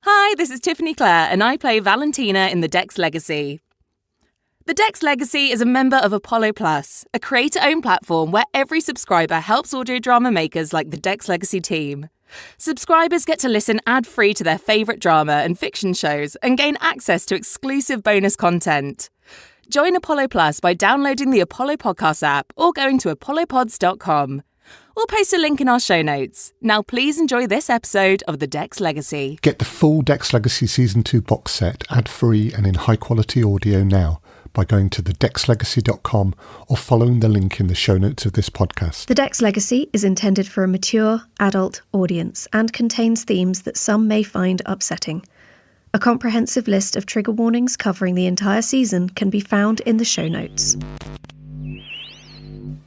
Hi, this is Tiffany Clare, and I play Valentina in The Dex Legacy. The Dex Legacy is a member of Apollo Plus, a creator-owned platform where every subscriber helps audio drama makers like the Dex Legacy team. Subscribers get to listen ad-free to their favourite drama and fiction shows and gain access to exclusive bonus content. Join Apollo Plus by downloading the Apollo Podcasts app or going to apollopods.com. We'll post a link in our show notes. Now please enjoy this episode of The Dex Legacy. Get the full Dex Legacy Season 2 box set ad-free and in high-quality audio now by going to thedexlegacy.com or following the link in the show notes of this podcast. The Dex Legacy is intended for a mature, adult audience and contains themes that some may find upsetting. A comprehensive list of trigger warnings covering the entire season can be found in the show notes.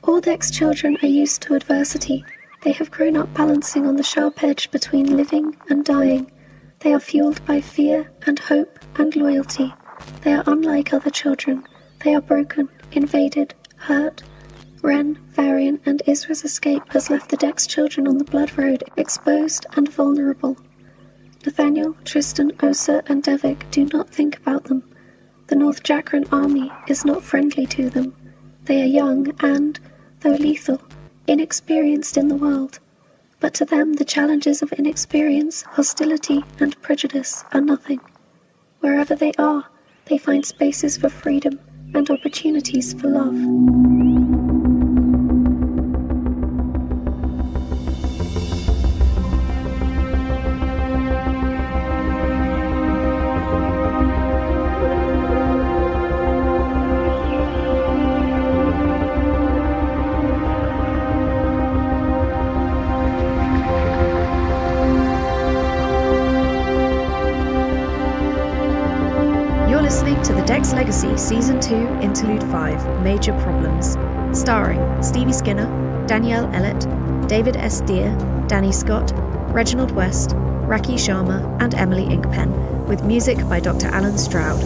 All Dex children are used to adversity. They have grown up balancing on the sharp edge between living and dying. They are fueled by fear and hope and loyalty. They are unlike other children. They are broken, invaded, hurt. Ren, Varian, and Isra's escape has left the Dex children on the Blood Road exposed and vulnerable. Nathaniel, Tristan, Osa, and Devik do not think about them. The North Jakran army is not friendly to them. They are young and, though lethal, inexperienced in the world. But to them the challenges of inexperience, hostility, and prejudice are nothing. Wherever they are, they find spaces for freedom and opportunities for love. Listening to The Dex Legacy Season 2, Interlude 5, Major Problems, starring Stevie Skinner, Danielle Ellett, David S. Deere, Danny Scott, Reginald West, Raki Sharma, and Emily Inkpen, with music by Dr. Alan Stroud.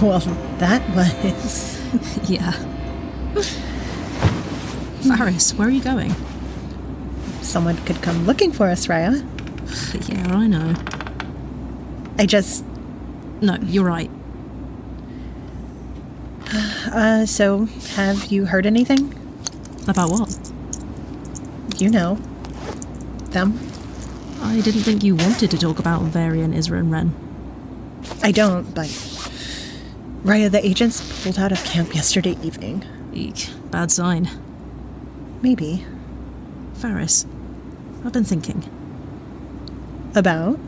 Well, that was... Yeah. Faris, where are you going? Someone could come looking for us, Raya. Yeah, I know. No, you're right. So, have you heard anything? About what? You know. Them. I didn't think you wanted to talk about Varian, Isra, and Ren. I don't, but... Raya, the agents pulled out of camp yesterday evening. Eek, bad sign. Maybe. Faris, I've been thinking. About?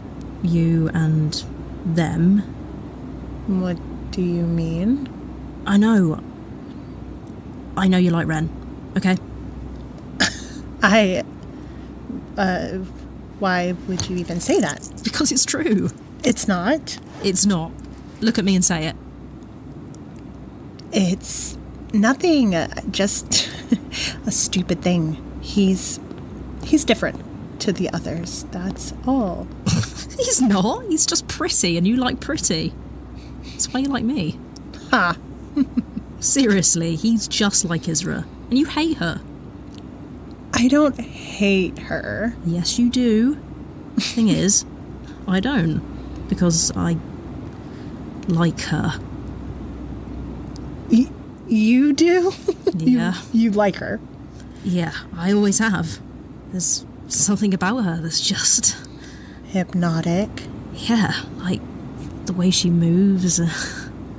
You and them. What do you mean? I know you like Ren, okay? Why would you even say that? Because it's true. It's not. It's not. Look at me and say it. It's nothing, just a stupid thing. He's different to the others, that's all. He's not. He's just pretty, and you like pretty. That's why you like me. Ha! Seriously, he's just like Isra, and you hate her. I don't hate her. Yes, you do. Thing is, I don't, because I like her. You do? Yeah. You like her? Yeah, I always have. There's something about her that's just... hypnotic? Yeah, like the way she moves.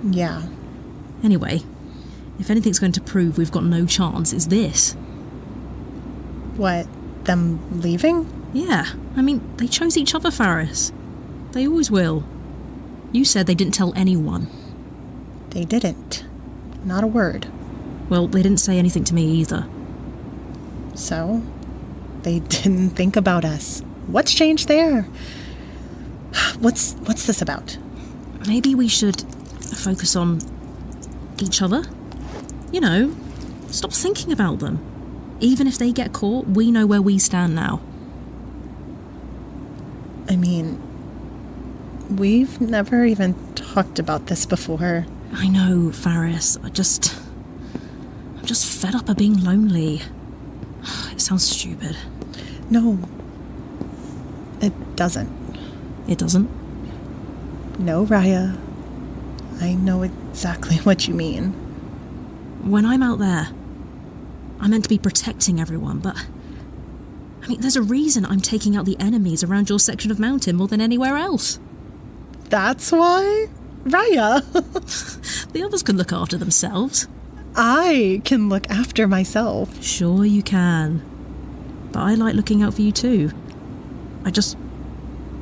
Yeah. Anyway, if anything's going to prove we've got no chance, it's this. What, them leaving? Yeah, I mean, they chose each other, Faris. They always will. You said they didn't tell anyone. They didn't. Not a word. Well, they didn't say anything to me either. So, they didn't think about us. What's changed there? What's this about? Maybe we should focus on each other. You know, Stop thinking about them. Even if they get caught, we know where we stand now. I mean, we've never even talked about this before. I know, Faris. I'm just fed up of being lonely. It sounds stupid. No, it doesn't. It doesn't? No, Raya. I know exactly what you mean. When I'm out there, I'm meant to be protecting everyone, but... I mean, there's a reason I'm taking out the enemies around your section of mountain more than anywhere else. That's why? Raya! The others can look after themselves. I can look after myself. Sure you can. But I like looking out for you too. I just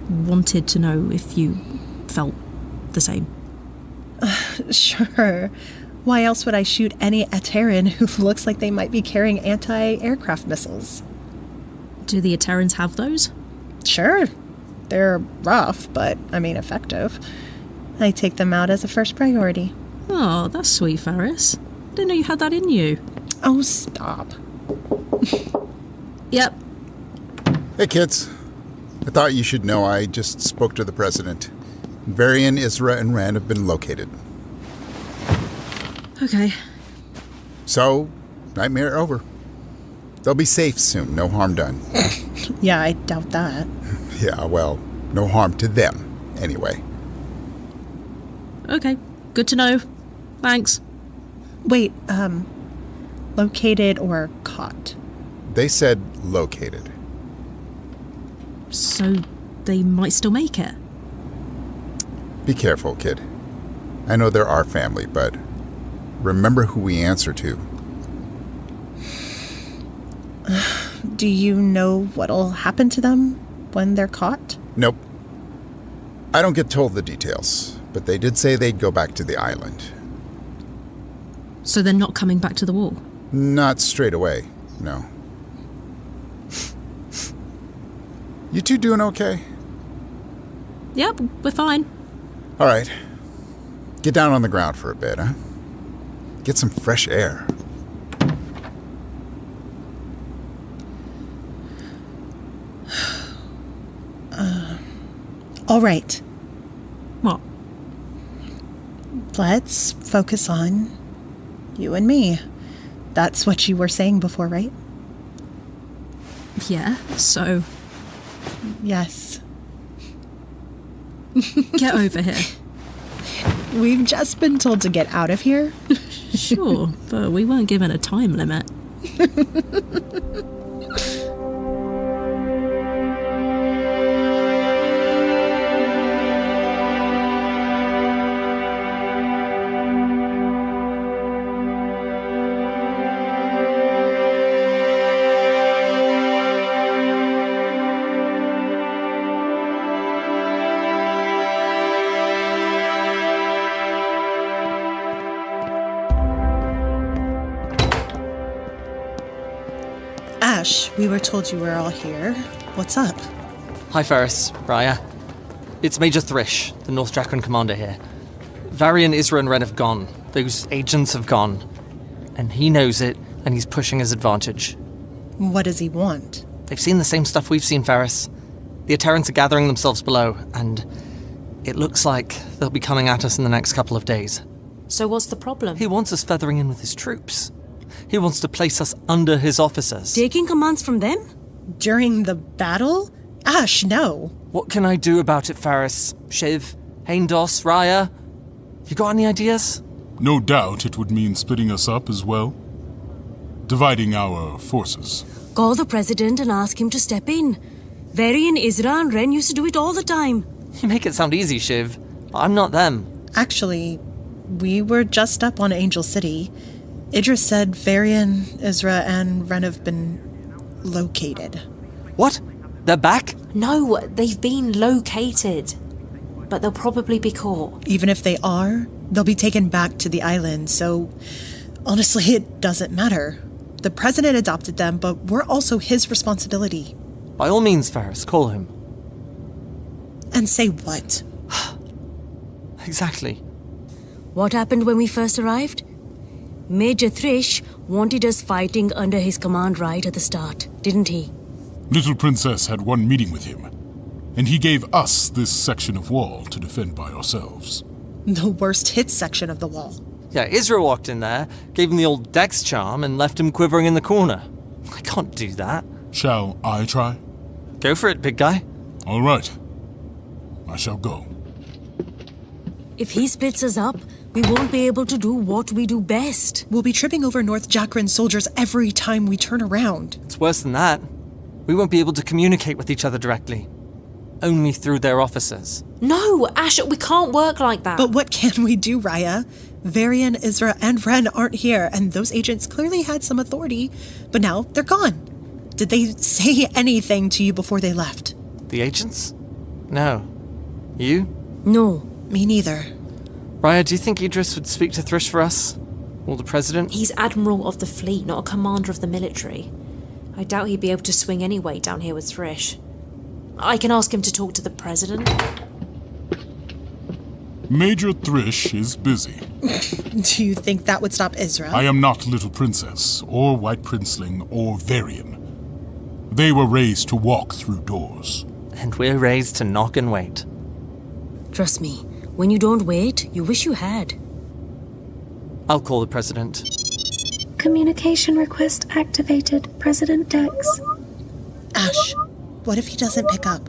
wanted to know if you felt the same. Sure. Why else would I shoot any Ateran who looks like they might be carrying anti-aircraft missiles? Do the Aterans have those? Sure. They're rough, but, effective. I take them out as a first priority. Oh, that's sweet, Faris. Didn't know you had that in you. Oh, stop. Yep. Hey, kids. I thought you should know I just spoke to the president. Varian, Isra, and Ran have been located. Okay. So, nightmare over. They'll be safe soon, no harm done. Yeah, I doubt that. Yeah, well, no harm to them, anyway. Okay, good to know. Thanks. Wait, located or caught? They said located. So they might still make it? Be careful, kid. I know they're our family, but remember who we answer to. Do you know what'll happen to them when they're caught? Nope. I don't get told the details, but they did say they'd go back to the island. So they're not coming back to the wall? Not straight away, no. You two doing okay? Yep, we're fine. All right. Get down on the ground for a bit, huh? Get some fresh air. All right. What? Let's focus on you and me. That's what you were saying before, right? Yeah, so... Yes. Get over here. We've just been told to get out of here. Sure, but we weren't given a time limit. Ash, we were told you were all here. What's up? Hi, Ferris, Raya. It's Major Thrish, the North Drakon commander here. Varian, Isra, and Ren have gone. Those agents have gone. And he knows it, and he's pushing his advantage. What does he want? They've seen the same stuff we've seen, Ferris. The Aterans are gathering themselves below, and it looks like they'll be coming at us in the next couple of days. So what's the problem? He wants us feathering in with his troops. He wants to place us under his officers. Taking commands from them? During the battle? Ash, no. What can I do about it, Faris? Shiv? Haindos? Raya? You got any ideas? No doubt it would mean splitting us up as well. Dividing our forces. Call the president and ask him to step in. Varian, Isra, and Ren used to do it all the time. You make it sound easy, Shiv. I'm not them. Actually, we were just up on Angel City. Idris said Varian, Isra, and Ren have been located. What? They're back? No, they've been located. But they'll probably be caught. Even if they are, they'll be taken back to the island, so honestly, it doesn't matter. The president adopted them, but we're also his responsibility. By all means, Ferris, call him. And say what? Exactly. What happened when we first arrived? Major Thrish wanted us fighting under his command right at the start, didn't he? Little Princess had one meeting with him, and he gave us this section of wall to defend by ourselves. The worst hit section of the wall. Yeah, Isra walked in there, gave him the old Dex charm, and left him quivering in the corner. I can't do that. Shall I try? Go for it, big guy. All right. I shall go. If he splits us up, we won't be able to do what we do best. We'll be tripping over North Jakran soldiers every time we turn around. It's worse than that. We won't be able to communicate with each other directly. Only through their officers. No, Ash, we can't work like that. But what can we do, Raya? Varian, Isra, and Ren aren't here, and those agents clearly had some authority, but now they're gone. Did they say anything to you before they left? The agents? No. You? No. Me neither. Raya, do you think Idris would speak to Thrish for us? Or the President? He's Admiral of the Fleet, not a commander of the military. I doubt he'd be able to swing any weight down here with Thrish. I can ask him to talk to the President. Major Thrish is busy. Do you think that would stop Isra? I am not Little Princess, or White Princeling, or Varian. They were raised to walk through doors. And we're raised to knock and wait. Trust me, when you don't wait, you wish you had. I'll call the President. Communication request activated, President Dex. Ash, what if he doesn't pick up?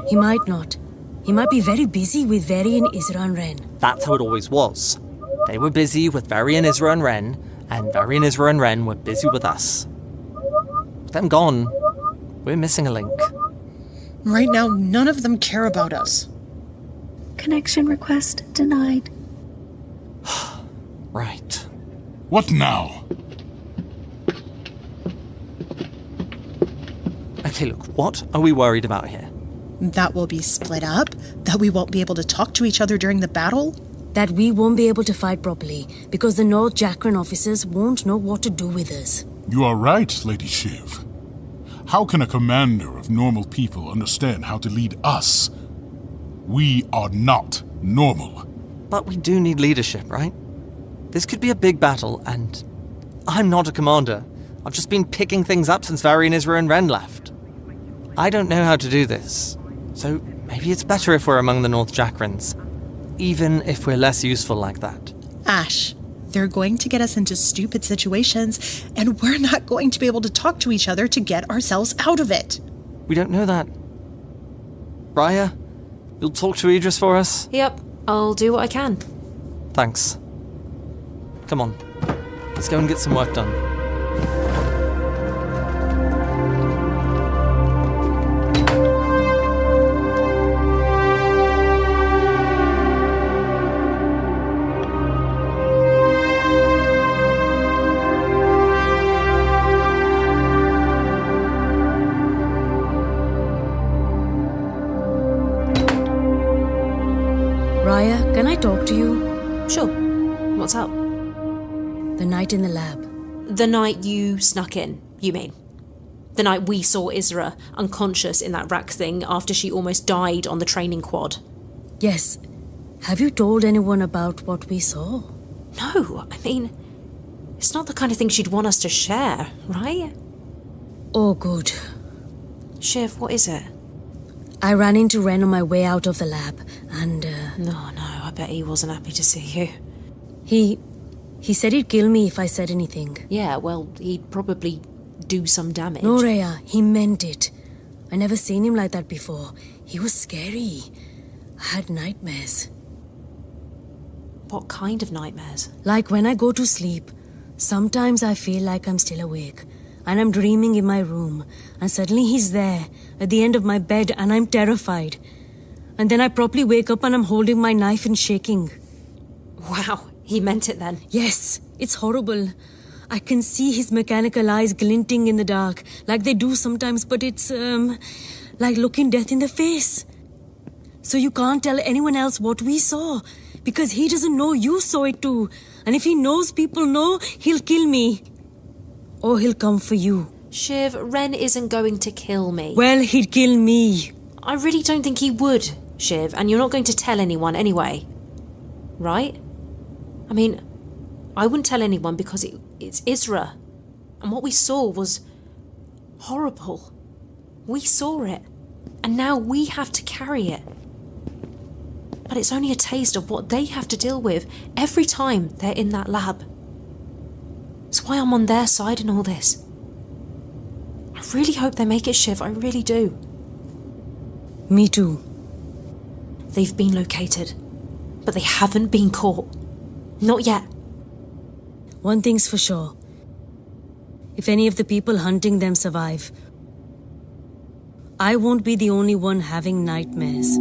He might not. He might be very busy with Varian, Isra, and Ren. That's how it always was. They were busy with Varian, Isra, and Ren, and Varian, Isra, and Ren were busy with us. With them gone, we're missing a link. Right now, none of them care about us. Connection request denied. Right. What now? Okay, look, what are we worried about here? That we'll be split up? That we won't be able to talk to each other during the battle? That we won't be able to fight properly because the North Jakran officers won't know what to do with us. You are right, Lady Shiv. How can a commander of normal people understand how to lead us? We are not normal. But we do need leadership, right? This could be a big battle, and I'm not a commander. I've just been picking things up since Varian, Isra, and Ren left. I don't know how to do this, so maybe it's better if we're among the North Jakrans, even if we're less useful like that. Ash, they're going to get us into stupid situations, and we're not going to be able to talk to each other to get ourselves out of it. We don't know that. Raya, you'll talk to Idris for us? Yep, I'll do what I can. Thanks. Come on, let's go and get some work done. Raya, can I talk to you? Sure. What's up? The night in the lab. The night you snuck in, you mean? The night we saw Isra unconscious in that rack thing after she almost died on the training quad. Yes. Have you told anyone about what we saw? No, I mean, it's not the kind of thing she'd want us to share, right? Oh, good. Shiv, what is it? I ran into Ren on my way out of the lab, and, No, I bet he wasn't happy to see you. He said he'd kill me if I said anything. Yeah, well, he'd probably do some damage. No, Rhea, he meant it. I never seen him like that before. He was scary. I had nightmares. What kind of nightmares? Like when I go to sleep, sometimes I feel like I'm still awake, and I'm dreaming in my room, and suddenly he's there, at the end of my bed, and I'm terrified. And then I properly wake up and I'm holding my knife and shaking. Wow, he meant it then. Yes, it's horrible. I can see his mechanical eyes glinting in the dark, like they do sometimes, but it's, like looking death in the face. So you can't tell anyone else what we saw, because he doesn't know you saw it too. And if he knows people know, he'll kill me. Or he'll come for you. Shiv, Ren isn't going to kill me. Well, he'd kill me. I really don't think he would, Shiv, and you're not going to tell anyone anyway. Right? I mean, I wouldn't tell anyone because it's Isra. And what we saw was horrible. We saw it. And now we have to carry it. But it's only a taste of what they have to deal with every time they're in that lab. It's why I'm on their side in all this. I really hope they make it, Shiv. I really do. Me too. They've been located, but they haven't been caught. Not yet. One thing's for sure. If any of the people hunting them survive, I won't be the only one having nightmares.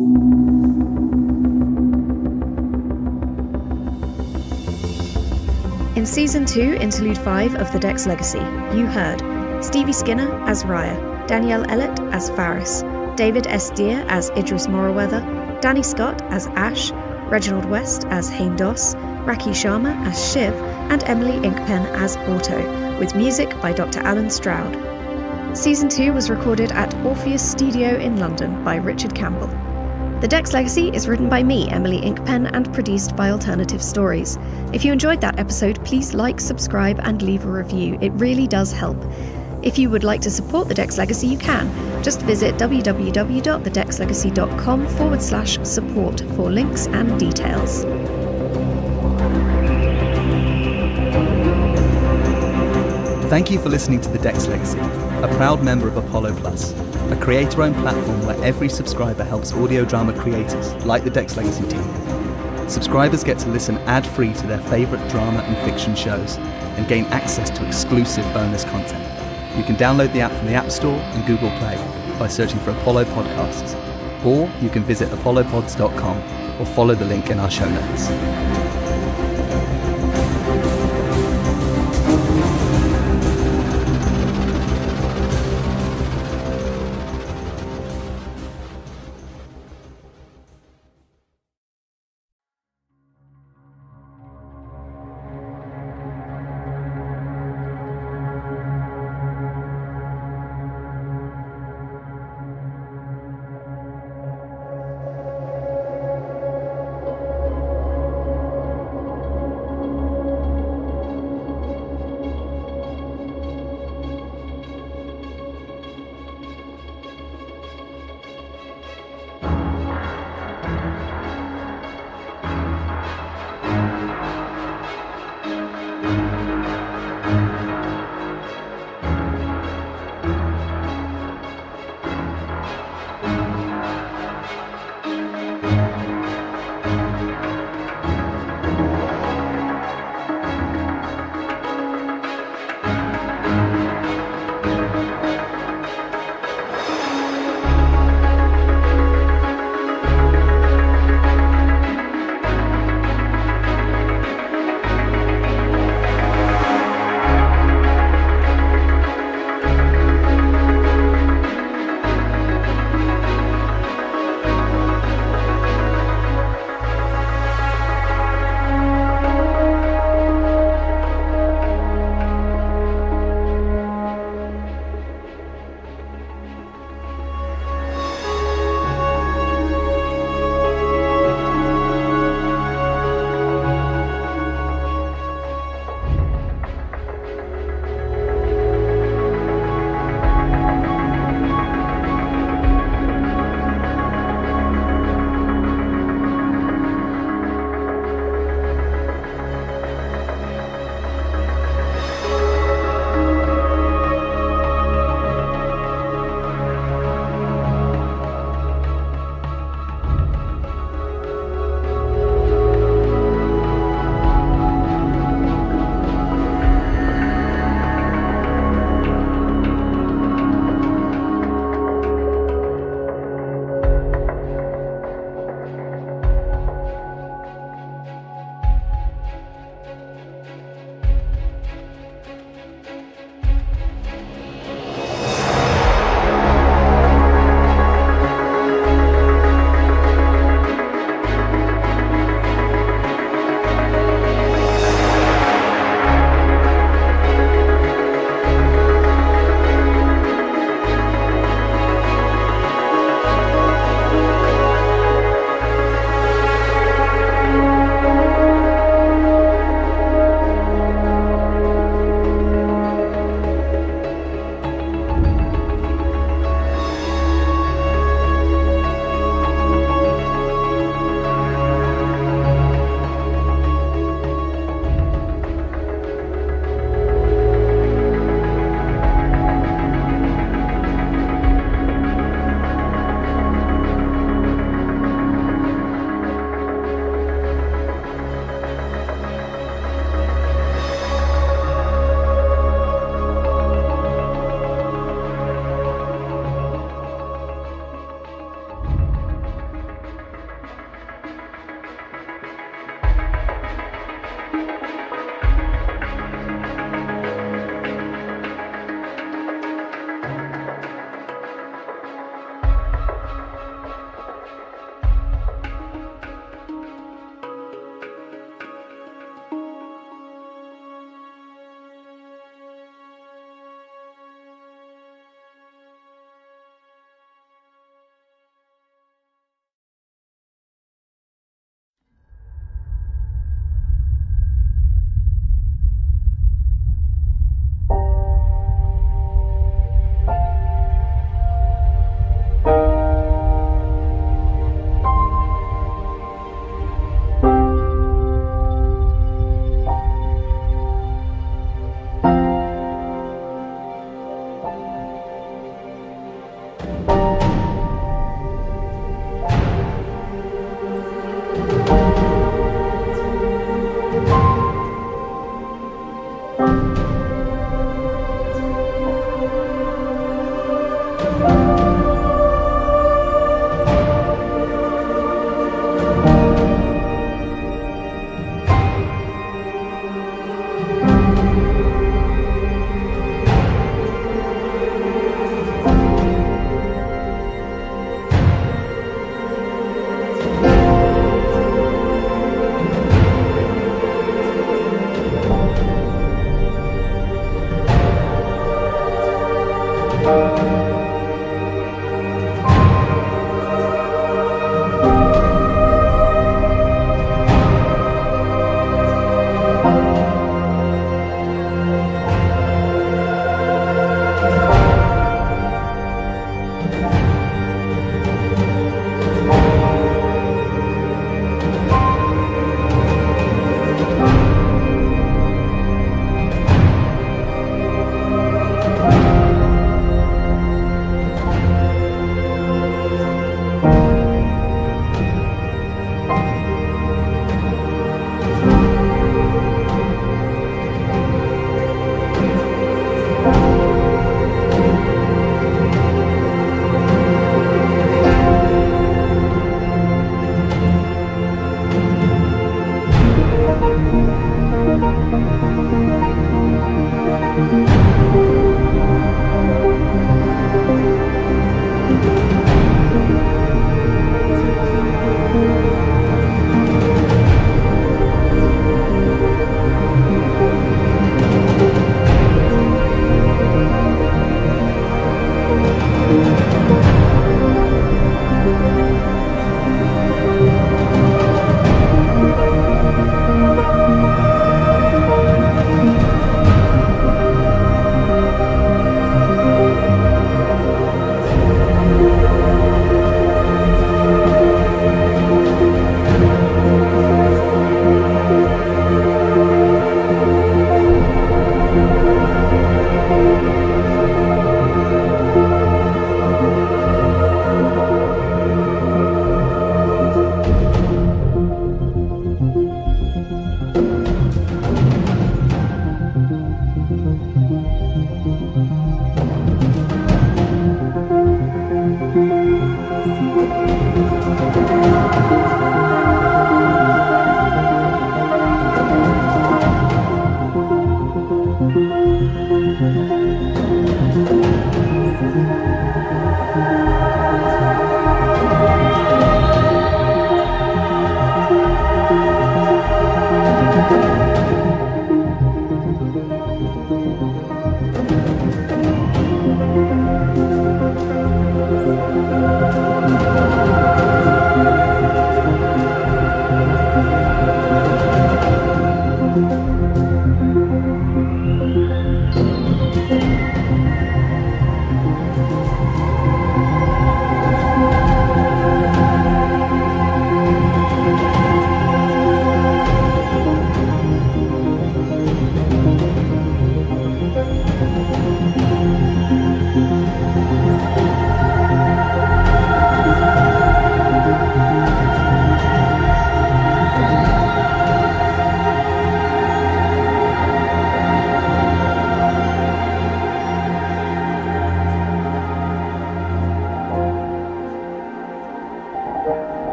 In Season 2, Interlude 5 of The Dex Legacy, you heard Stevie Skinner as Raya, Danielle Ellett as Faris, David S. Deer as Idris Morroweather, Danny Scott as Ash, Reginald West as Haim-Doss, Raki Sharma as Shiv, and Emily Inkpen as Auto, with music by Dr. Alan Stroud. Season 2 was recorded at Orpheus Studio in London by Richard Campbell. The Dex Legacy is written by me, Emily Inkpen, and produced by Alternative Stories. If you enjoyed that episode, please like, subscribe, and leave a review. It really does help. If you would like to support The Dex Legacy, you can. Just visit www.thedexlegacy.com/support for links and details. Thank you for listening to The Dex Legacy, a proud member of Apollo Plus, a creator-owned platform where every subscriber helps audio drama creators like the Dex Legacy team. Subscribers get to listen ad-free to their favourite drama and fiction shows and gain access to exclusive bonus content. You can download the app from the App Store and Google Play by searching for Apollo Podcasts, or you can visit apollopods.com or follow the link in our show notes.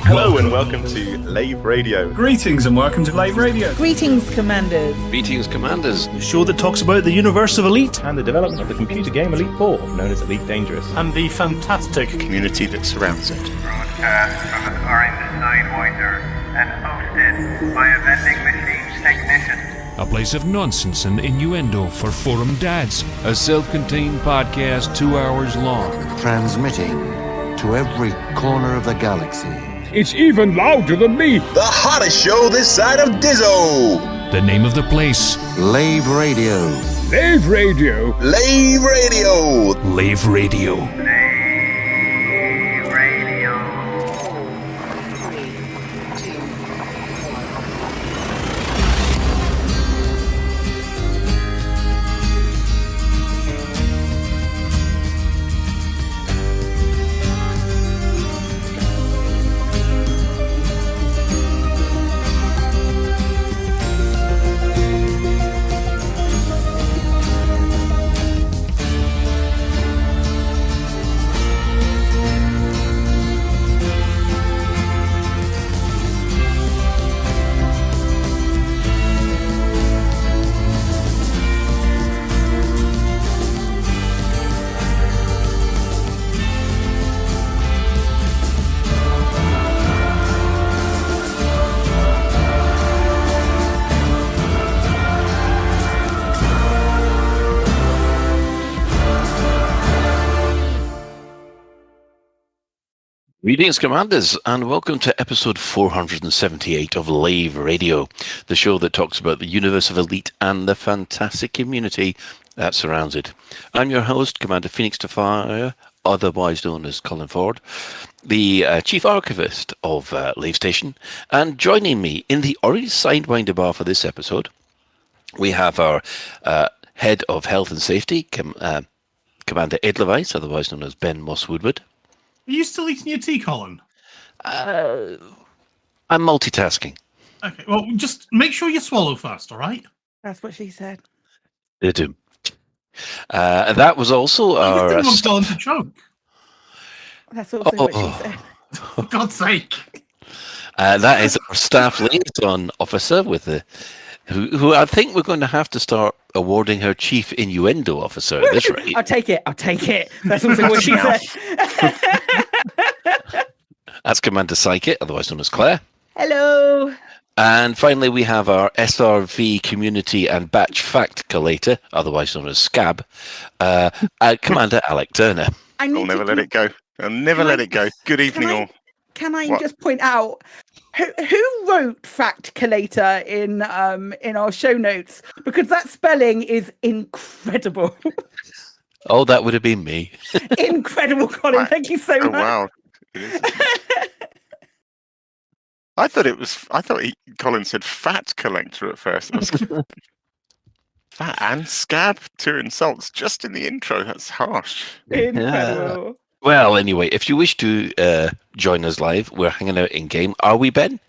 Hello and welcome to Lave Radio. Greetings and welcome to Lave Radio. Greetings, Commanders. Greetings, Commanders. The show that talks about the universe of Elite and the development of the computer game Elite 4, known as Elite Dangerous, and the fantastic community that surrounds it. Broadcast from an orange Sidewinder and hosted by a vending machines technician. A place of nonsense and innuendo for forum dads. A self-contained podcast 2 hours long. Transmitting to every corner of the galaxy. It's even louder than me. The hottest show this side of Dizzo. The name of the place. Lave Radio. Lave Radio. Lave Radio. Lave Radio. Greetings, Commanders, and welcome to episode 478 of Lave Radio, the show that talks about the universe of Elite and the fantastic community that surrounds it. I'm your host, Commander Phoenix Tafire, otherwise known as Colin Ford, the Chief Archivist of Lave Station, and joining me in the orange sidewinder bar for this episode, we have our Head of Health and Safety, Commander Edelweiss, otherwise known as Ben Moss-Woodward. Are you still eating your tea, Colin? I'm multitasking. Okay, well, just make sure you swallow first, all right? That's what she said. That was also our... You didn't want Colin to choke. That's also what she said. For God's sake. That is our staff liaison officer with the... Who I think we're going to have to start awarding her chief innuendo officer at this rate. I'll take it. That's also what she said. That's Commander Psychic, otherwise known as Claire. Hello. And finally, we have our SRV community and batch fact collator, otherwise known as Scab, Commander Alec Turner. I'll never let it go. I'll never let it go. Good evening, all. Can I just point out who wrote fact collator in our show notes? Because that spelling is incredible. Oh, that would have been me. Incredible, Colin. Thank you so much. Wow. I thought Colin said fat collector at first. I was fat and scab, two insults just in the intro. That's harsh. Incredible. Well, anyway, if you wish to join us live, we're hanging out in game. Are we, Ben?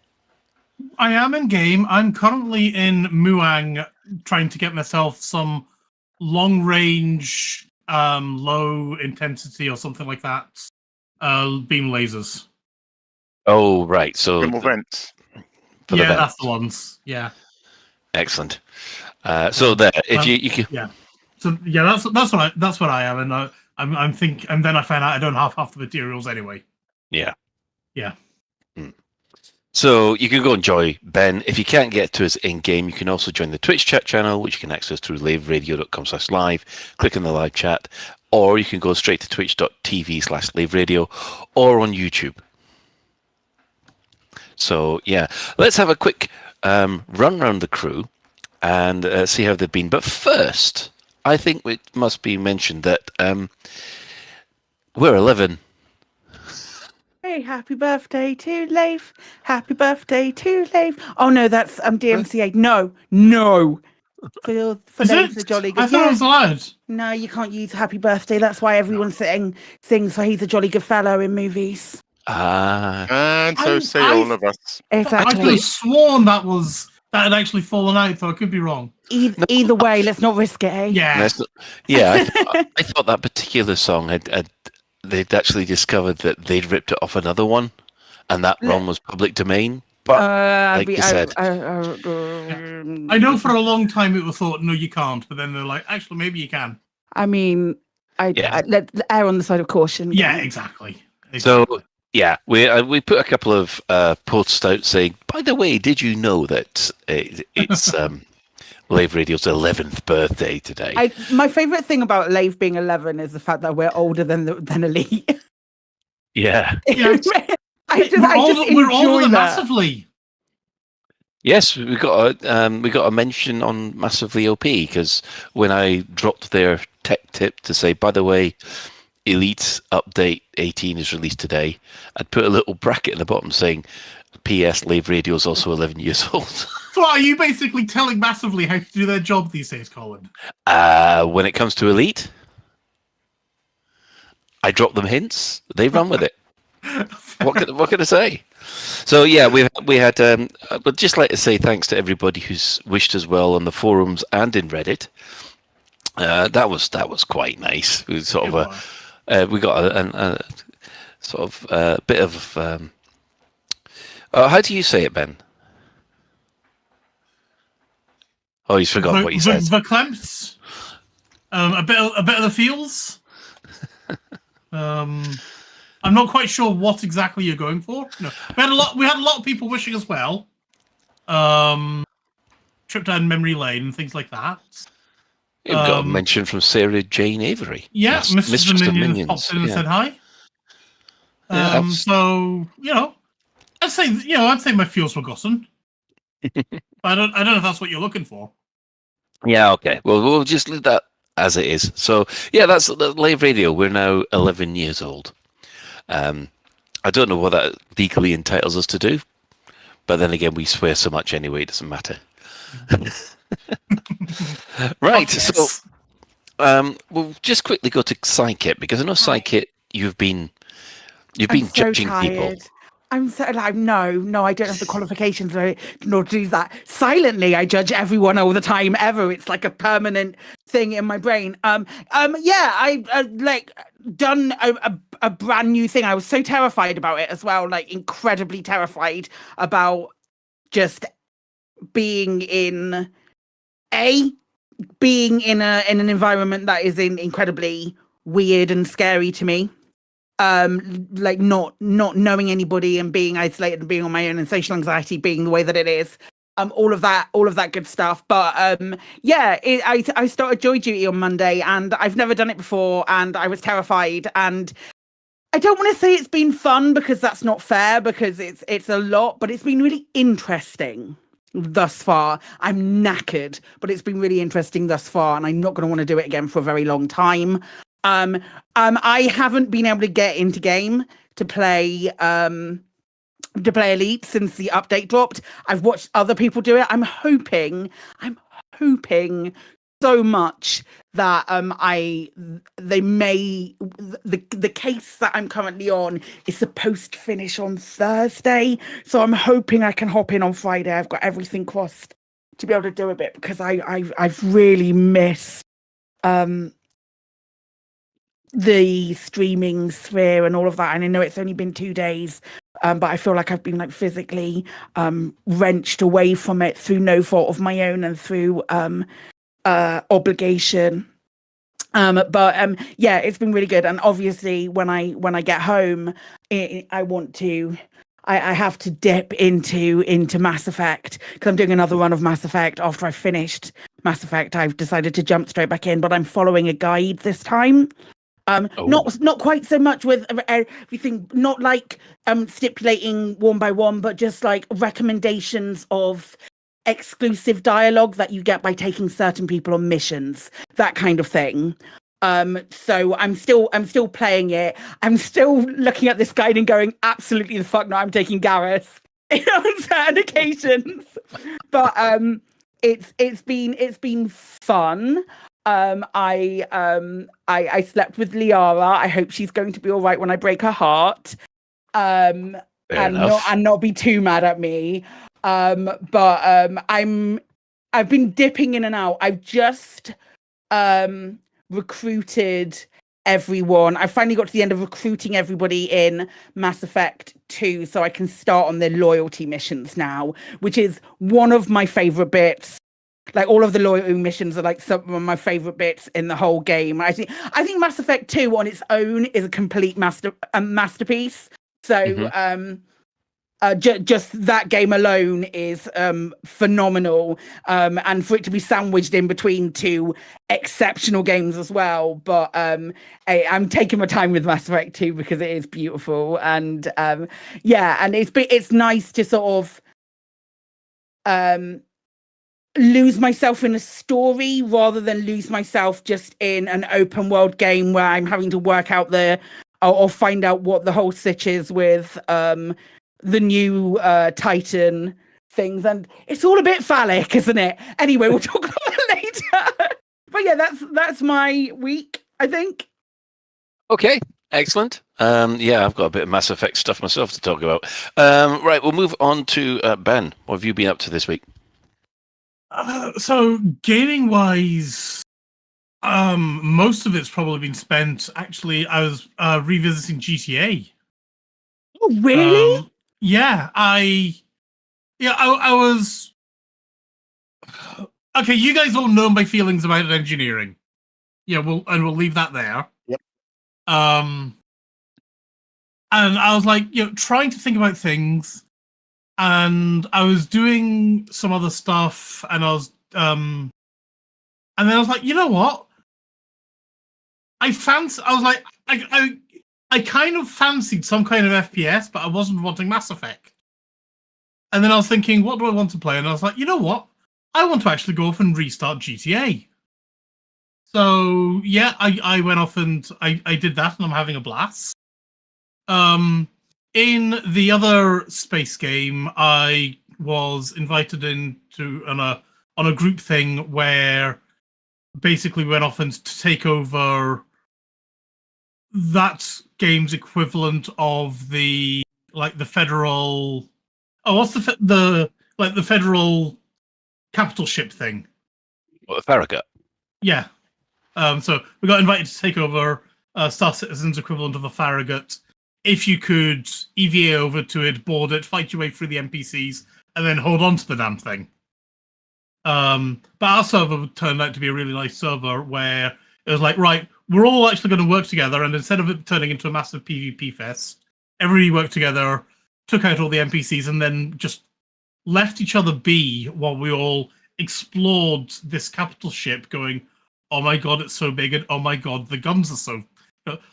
I am in game. I'm currently in Muang trying to get myself some long-range, low intensity or something like that beam lasers. Oh, right. So thermal vents. Yeah, that's the ones. Yeah. Excellent. So there, if you can. Yeah. So yeah, that's what I am, and I'm thinking, and then I found out I don't have half the materials anyway. Yeah. Yeah. So you can go enjoy Ben. If you can't get to us in game, you can also join the Twitch chat channel, which you can access through laveradio.com/live. Click on the live chat, or you can go straight to twitch.tv/laveradio or on YouTube. So yeah, let's have a quick run around the crew and see how they've been. But first, I think it must be mentioned that we're 11. Hey, happy birthday to Lave. Happy birthday to Lave. Oh no, that's DMCA. No. For Lave the Jolly Good. I thought it was allowed. No, you can't use happy birthday. That's why everyone sings for He's a Jolly Good Fellow in movies. And so say all of us. Exactly. I could have sworn that had actually fallen out, so I could be wrong. Either way, let's not risk it, eh? Yeah. I thought that particular song they'd actually discovered that they'd ripped it off another one, and that one was public domain. But like you said, I know for a long time it was thought, no, you can't. But then they're like, actually, maybe you can. I mean, I let err on the side of caution. Yeah, exactly. So yeah, we put a couple of posts out saying, by the way, did you know that it's Lave Radio's 11th birthday today? My favourite thing about Lave being 11 is the fact that we're older than Elite. Yeah. We're older massively. Yes, we got a mention on Massively OP because when I dropped their tech tip to say, by the way, Elite Update 18 is released today, I'd put a little bracket at the bottom saying, P.S. Lave Radio is also 11 years old. So are you basically telling Massively how to do their job these days, Colin? When it comes to Elite, I drop them hints. They run with it. What can I say? So yeah, we had. I'd just like to say thanks to everybody who's wished us well on the forums and in Reddit. That was quite nice. We sort of we got a sort of bit of. How do you say it, Ben? Oh, he's forgotten what you said. Verklempt. A bit of the feels. I'm not quite sure what exactly you're going for. No, we had a lot of people wishing as well. Trip down memory lane and things like that. We've got a mention from Sarah Jane Avery. Yeah, Mistress of Minions popped in and said hi. So I'd say my feels were gotten. I don't know if that's what you're looking for. Yeah, okay. Well, we'll just leave that as it is. So yeah, that's the Lave Radio. We're now 11 years old. I don't know what that legally entitles us to do, but then again, we swear so much anyway, it doesn't matter. Right, so we'll just quickly go to Psykit, because I know Psykit, you've been judging people. I'm so like, no, I don't have the qualifications nor to do that. Silently, I judge everyone all the time, ever. It's like a permanent thing in my brain. I like done a brand new thing. I was so terrified about it as well, like incredibly terrified about just being in an environment that is incredibly weird and scary to me. Like not knowing anybody and being isolated and being on my own and social anxiety being the way that it is. All of that good stuff. But I started Joy Duty on Monday and I've never done it before and I was terrified, and I don't want to say it's been fun because that's not fair, because it's a lot, but it's been really interesting thus far. I'm knackered, but it's been really interesting thus far, and I'm not going to want to do it again for a very long time. I haven't been able to get into game to play Elite since the update dropped. I've watched other people do it. I'm hoping so much that the case that I'm currently on is supposed to finish on Thursday, so I'm hoping I can hop in on Friday. I've got everything crossed to be able to do a bit, because I've really missed the streaming sphere and all of that, and I know it's only been 2 days, but I feel like I've been like physically wrenched away from it through no fault of my own and through obligation. It's been really good, and obviously when I get home, I have to dip into Mass Effect, because I'm doing another run of Mass Effect. After I finished Mass Effect, I've decided to jump straight back in, but I'm following a guide this time. Not quite so much with everything, not like stipulating one by one, but just like recommendations of exclusive dialogue that you get by taking certain people on missions, that kind of thing. So I'm still playing it. I'm still looking at this guide and going, absolutely the fuck no, I'm taking Gareth on certain occasions. But it's been fun. I slept with Liara. I hope she's going to be all right when I break her heart. And not be too mad at me. I've been dipping in and out. I've just recruited everyone. I finally got to the end of recruiting everybody in Mass Effect 2, so I can start on their loyalty missions now, which is one of my favorite bits. Like, all of the loyalty missions are like some of my favorite bits in the whole game. I think Mass Effect 2 on its own is a complete masterpiece. So just that game alone is phenomenal, and for it to be sandwiched in between two exceptional games as well. But I'm taking my time with Mass Effect 2 because it is beautiful, and and it's nice to sort of lose myself in a story rather than lose myself just in an open world game where I'm having to work out or find out what the whole sitch is with the new Titan things. And it's all a bit phallic, isn't it? Anyway, we'll talk about that later. But yeah, that's my week, I think. Okay, excellent. Yeah, I've got a bit of Mass Effect stuff myself to talk about. Right, we'll move on to Ben. What have you been up to this week? So gaming wise, most of it's probably been spent. Actually, I was revisiting GTA. Oh, really? Yeah, I was. Okay, you guys all know my feelings about engineering. Yeah, we'll leave that there. Yep. And I was like, trying to think about things, and I was doing some other stuff, and I was, and then I was like, you know what? I was like, I kind of fancied some kind of FPS, but I wasn't wanting Mass Effect. And then I was thinking, what do I want to play? And I was like, you know what? I want to actually go off and restart GTA. So yeah, I went off and I did that, and I'm having a blast. In the other space game, I was invited into on a group thing where basically went off and to take over that game's equivalent of the federal. Oh, what's the federal capital ship thing? What, the Farragut? Yeah. So we got invited to take over Star Citizen's equivalent of a Farragut. If you could EVA over to it, board it, fight your way through the NPCs, and then hold on to the damn thing. But our server turned out to be a really nice server where it was like, right, we're all actually going to work together, and instead of it turning into a massive PvP fest, everybody worked together, took out all the NPCs, and then just left each other be while we all explored this capital ship going, oh my god, it's so big, and oh my god, the guns are so...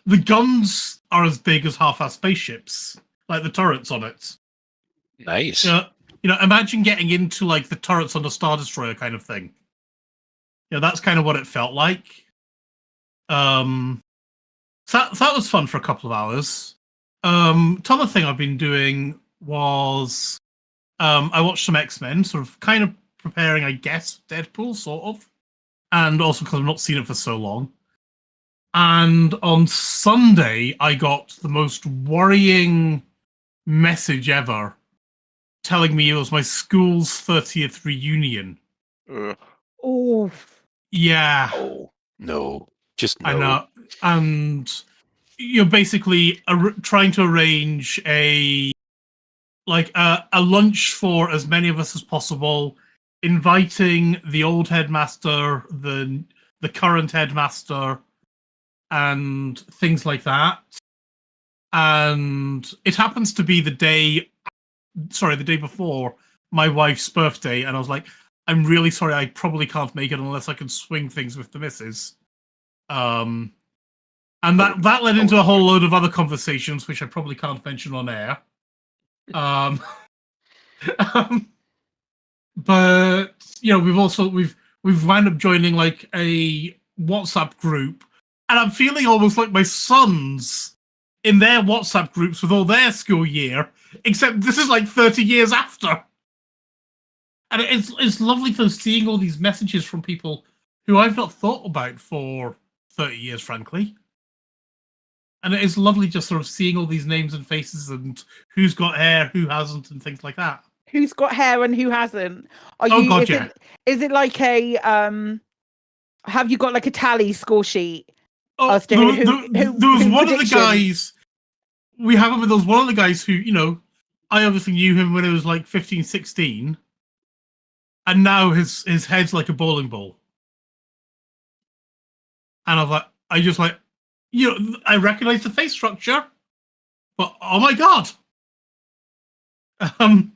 the guns are as big as half our spaceships, like the turrets on it. Nice. Imagine getting into like the turrets on the Star Destroyer kind of thing. That's kind of what it felt like. So that was fun for a couple of hours. The other thing I've been doing was I watched some X-Men, sort of kind of preparing, I guess, Deadpool, sort of. And also because I've not seen it for so long. And on Sunday, I got the most worrying message ever telling me it was my school's 30th reunion. Oh. Yeah. Oh, no. Just no. I know. And you're basically trying to arrange a lunch for as many of us as possible, inviting the old headmaster, the current headmaster, and things like that. And it happens to be the day before my wife's birthday, and I was like, I'm really sorry, I probably can't make it unless I can swing things with the missus. And that led into a whole load of other conversations, which I probably can't mention on air. But we've wound up joining like a WhatsApp group, and I'm feeling almost like my sons in their WhatsApp groups with all their school year, except this is like 30 years after. And it's lovely for seeing all these messages from people who I've not thought about for 30 years, frankly. And it is lovely just sort of seeing all these names and faces and who's got hair, who hasn't, and things like that. Who's got hair and who hasn't? Is it like a have you got like a tally score sheet? Oh, there was one of the guys. We have him, but there was one of the guys who, I obviously knew him when he was like 15, 16. And now his head's like a bowling ball. And I recognize the face structure, but oh my god. And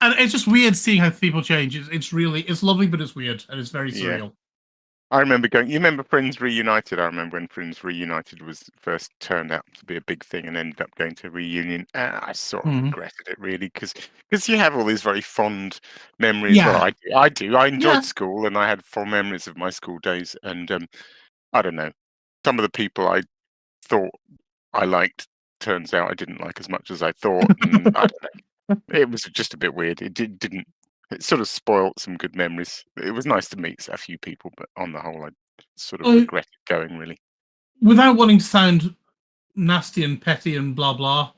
it's just weird seeing how people change. It's lovely, but it's weird, and it's very surreal. I remember going. You remember Friends Reunited? I remember when Friends Reunited was first turned out to be a big thing and ended up going to reunion. I sort of regretted it really because you have all these very fond memories. Yeah. Well, I do. I enjoyed Yeah. school and I had fond memories of my school days. And I don't know, some of the people I thought I liked turns out I didn't like as much as I thought. And I don't know. It was just a bit weird. Didn't. It sort of spoilt some good memories. It was nice to meet a few people, but on the whole, I sort of regretted going, really. Without wanting to sound nasty and petty and blah blah,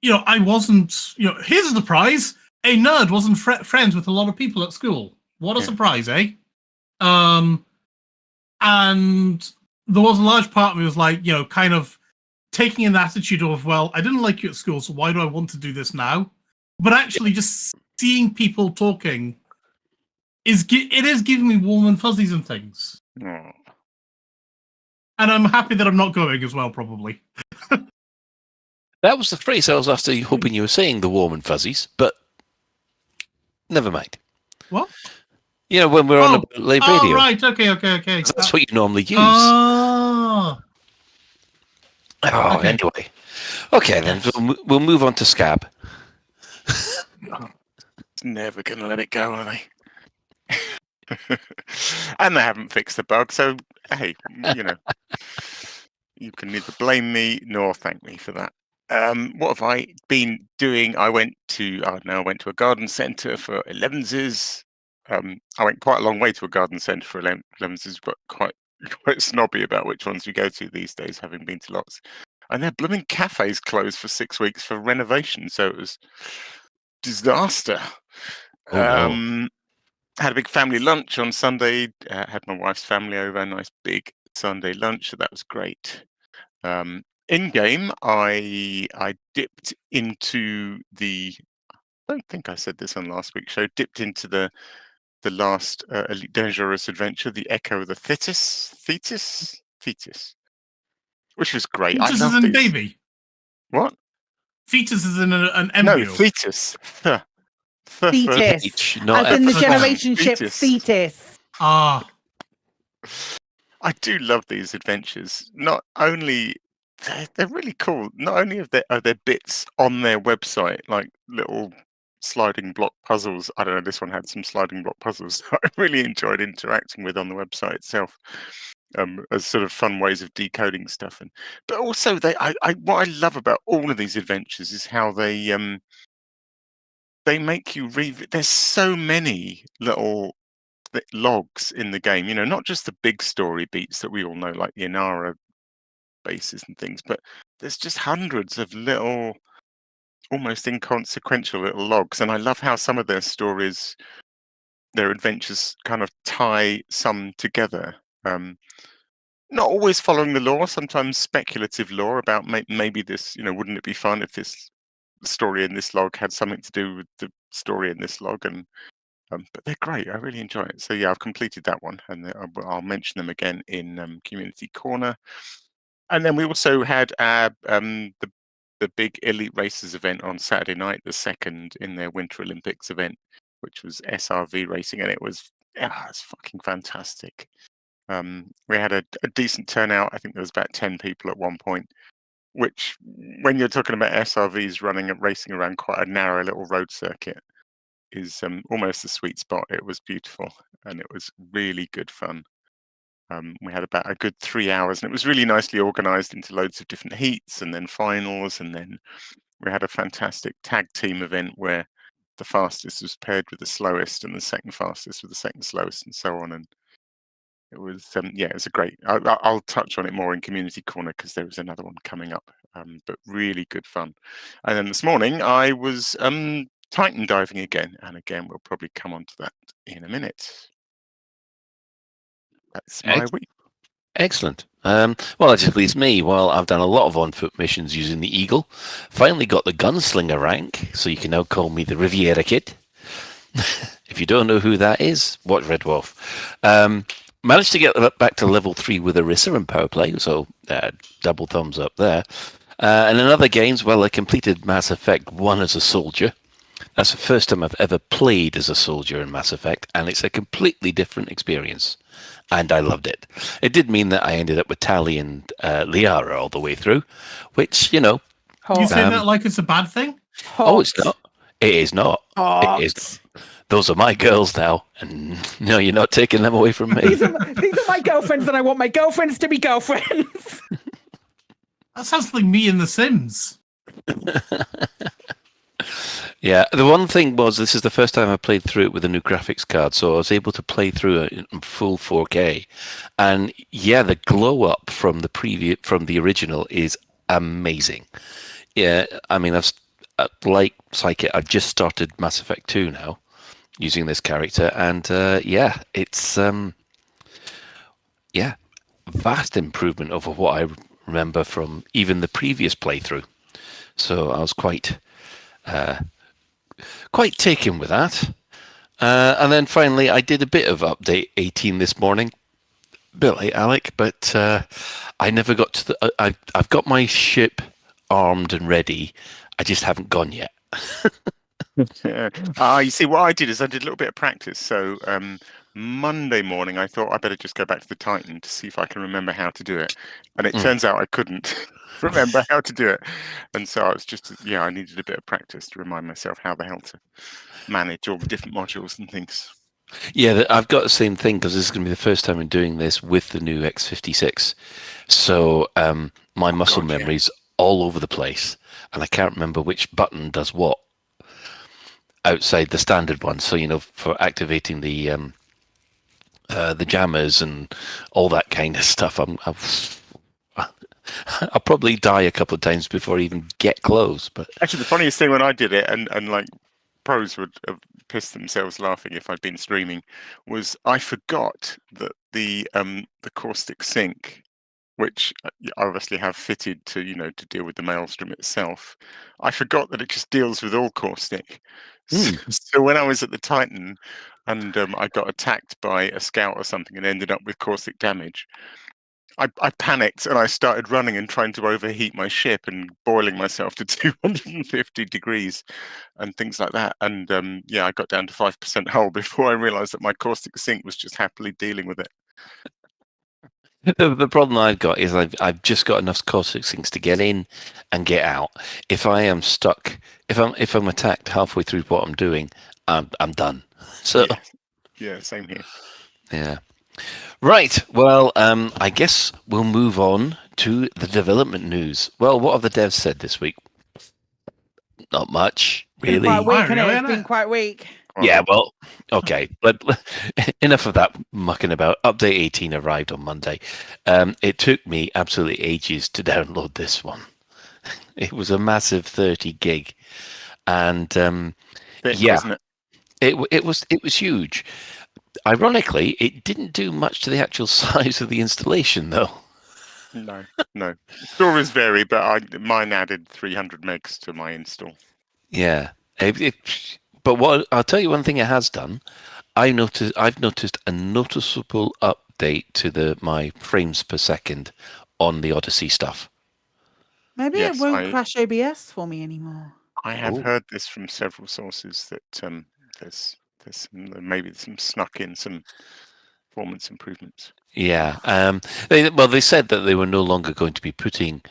I wasn't. Here's a surprise: a nerd wasn't friends with a lot of people at school. What a surprise, eh? And there was a large part of me was like, kind of taking an attitude of, well, I didn't like you at school, so why do I want to do this now? But actually, just seeing people talking is giving me warm and fuzzies and things. Oh. And I'm happy that I'm not going as well, probably. That was the phrase I was after, hoping you were saying, the warm and fuzzies, but never mind. What? When we're on a Lave radio. Oh, right. Okay. That's what you normally use. Oh. Okay. Anyway. Okay, then we'll move on to Scab. Never going to let it go, are they? And they haven't fixed the bug, so hey, you can neither blame me nor thank me for that. What have I been doing? I went to a garden centre for 11s. I went quite a long way to a garden centre for 11s, but quite snobby about which ones you go to these days, having been to lots. And their blooming cafes closed for 6 weeks for renovation, so it was disaster. Oh, no. Had a big family lunch on Sunday. Had my wife's family over, a nice big Sunday lunch, so that was great. In game, I dipped into the. I don't think I said this on last week's show. Dipped into the last Elite Dangerous adventure, the Echo of the Thetis, which was great. Fetus I is love in these. baby. What? Fetus is in an embryo. No, fetus. Fetus. not As in the episode. generation ship fetus. Ah. I do love these adventures. Not only they're really cool. Not only are there bits on their website, like little sliding block puzzles. I don't know. This one had some sliding block puzzles that I really enjoyed interacting with on the website itself. As sort of fun ways of decoding stuff, but also what I love about all of these adventures is how they make you read. There's so many little logs in the game, not just the big story beats that we all know, like the Inara bases and things, but there's just hundreds of little, almost inconsequential little logs. And I love how some of their stories, their adventures, kind of tie some together. Not always following the lore, sometimes speculative lore about maybe this, wouldn't it be fun if the story in this log had something to do with the story in this log? And but they're great. I really enjoy it. So yeah, I've completed that one, and I'll mention them again in Community Corner. And then we also had the big Elite Racers event on Saturday night, the second in their Winter Olympics event, which was SRV racing, and it's fucking fantastic. We had a decent turnout. I think there was about 10 people at one point, which, when you're talking about SRVs racing around quite a narrow little road circuit, is almost the sweet spot. It was beautiful, and it was really good fun. We had about a good 3 hours, and it was really nicely organized into loads of different heats and then finals, and then we had a fantastic tag team event where the fastest was paired with the slowest, and the second fastest with the second slowest, and so on. And it was it was a great. I'll touch on it more in Community Corner because there was another one coming up, but really good fun. And then this morning I was Titan diving again, and again we'll probably come on to that in a minute. That's my week. Excellent. Well, it just leaves me. Well, I've done a lot of on-foot missions using the Eagle. Finally got the Gunslinger rank, so you can now call me the Riviera Kid. If you don't know who that is, watch Red Dwarf. Managed to get back to level 3 with Orisa and Power Play, so double thumbs up there. And in other games, well, I completed Mass Effect 1 as a soldier. That's the first time I've ever played as a soldier in Mass Effect, and it's a completely different experience. And I loved it. It did mean that I ended up with Tali and Liara all the way through, which, you know. You saying that like it's a bad thing? Oh, it's not. It is not. Hot. It is. Those are my girls now, and no, you're not taking them away from me. These are my girlfriends, and I want my girlfriends to be girlfriends. That sounds like me in The Sims. Yeah, the one thing was this is the first time I played through it with a new graphics card, so I was able to play through it in full 4K. And yeah, the glow up from the original is amazing. Yeah, I mean, like Psychic, I've just started Mass Effect 2 now, using this character, and yeah, it's vast improvement over what I remember from even the previous playthrough. So I was quite taken with that. And then finally, I did a bit of update 18 this morning, a bit like Alec, but I never got to the. I've got my ship armed and ready. I just haven't gone yet. You see, what I did is I did a little bit of practice. So Monday morning, I thought I better just go back to the Titan to see if I can remember how to do it. And it turns out I couldn't remember how to do it. And so I was just, I needed a bit of practice to remind myself how the hell to manage all the different modules and things. Yeah, I've got the same thing because this is going to be the first time I'm doing this with the new X56. So my muscle memory's all over the place, and I can't remember which button does what outside the standard one. So, you know, for activating the jammers and all that kind of stuff, I'll probably die a couple of times before I even get close. But actually, the funniest thing when I did it, and like pros would have pissed themselves laughing if I'd been streaming, was I forgot that the caustic sink, which I obviously have fitted to, to deal with the maelstrom itself, I forgot that it just deals with all caustic. So when I was at the Titan and I got attacked by a scout or something and ended up with caustic damage, I panicked and I started running and trying to overheat my ship and boiling myself to 250 degrees and things like that. And I got down to 5% hull before I realized that my caustic sink was just happily dealing with it. The problem I've got is I've just got enough caustic sinks to get in and get out. If I am stuck, if I'm attacked halfway through what I'm doing, I'm done. So yeah, same here. Yeah. Right. Well, I guess we'll move on to the development news. Well, what have the devs said this week? Not much, really. It's been quite weak. Yeah, well, okay, but enough of that mucking about. Update 18 arrived on Monday. It took me absolutely ages to download this one. It was a massive 30 gig, and wasn't it was huge. Ironically, it didn't do much to the actual size of the installation, though. No. Stories vary, but mine added 300 megs to my install. Yeah, but what I'll tell you, one thing it has done, I've noticed a noticeable update to my frames per second on the Odyssey stuff. Maybe it won't crash OBS for me anymore. I have heard this from several sources that there's maybe some snuck in some performance improvements. Yeah. They said that they were no longer going to be putting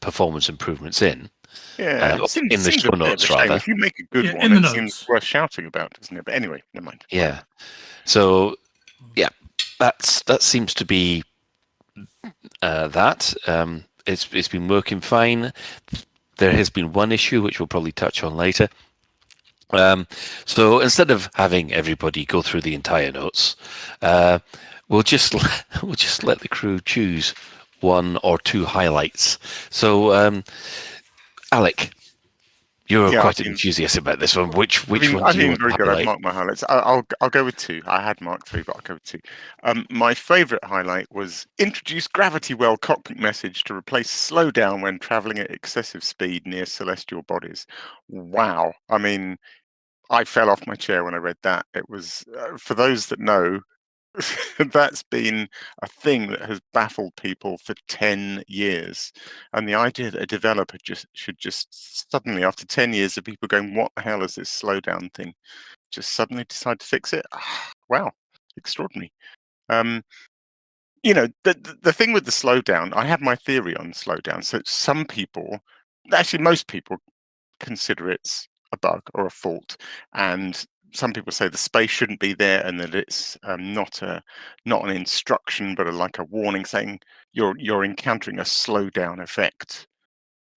performance improvements in. Yeah, in the show notes, rather. If you make a good one, it seems worth shouting about, doesn't it? But anyway, never mind. Yeah. So, yeah, that seems to be that. It's been working fine. There has been one issue which we'll probably touch on later. So instead of having everybody go through the entire notes, we'll just let the crew choose one or two highlights. So, Alec, you're quite enthusiastic about this one. Which one do you want to highlight? I've marked my highlights. I'll go with two. I had marked three, but I'll go with two. My favourite highlight was introduce gravity well cockpit message to replace slowdown when travelling at excessive speed near celestial bodies. Wow. I mean, I fell off my chair when I read that. It was, for those that know, That's been a thing that has baffled people for 10 years. And the idea that a developer should just suddenly, after 10 years of people going, what the hell is this slowdown thing, just suddenly decide to fix it? Wow, extraordinary. The thing with the slowdown, I have my theory on slowdown. So some people, actually most people, consider it's a bug or a fault, and some people say the space shouldn't be there, and that it's not an instruction, but like a warning saying you're encountering a slowdown effect,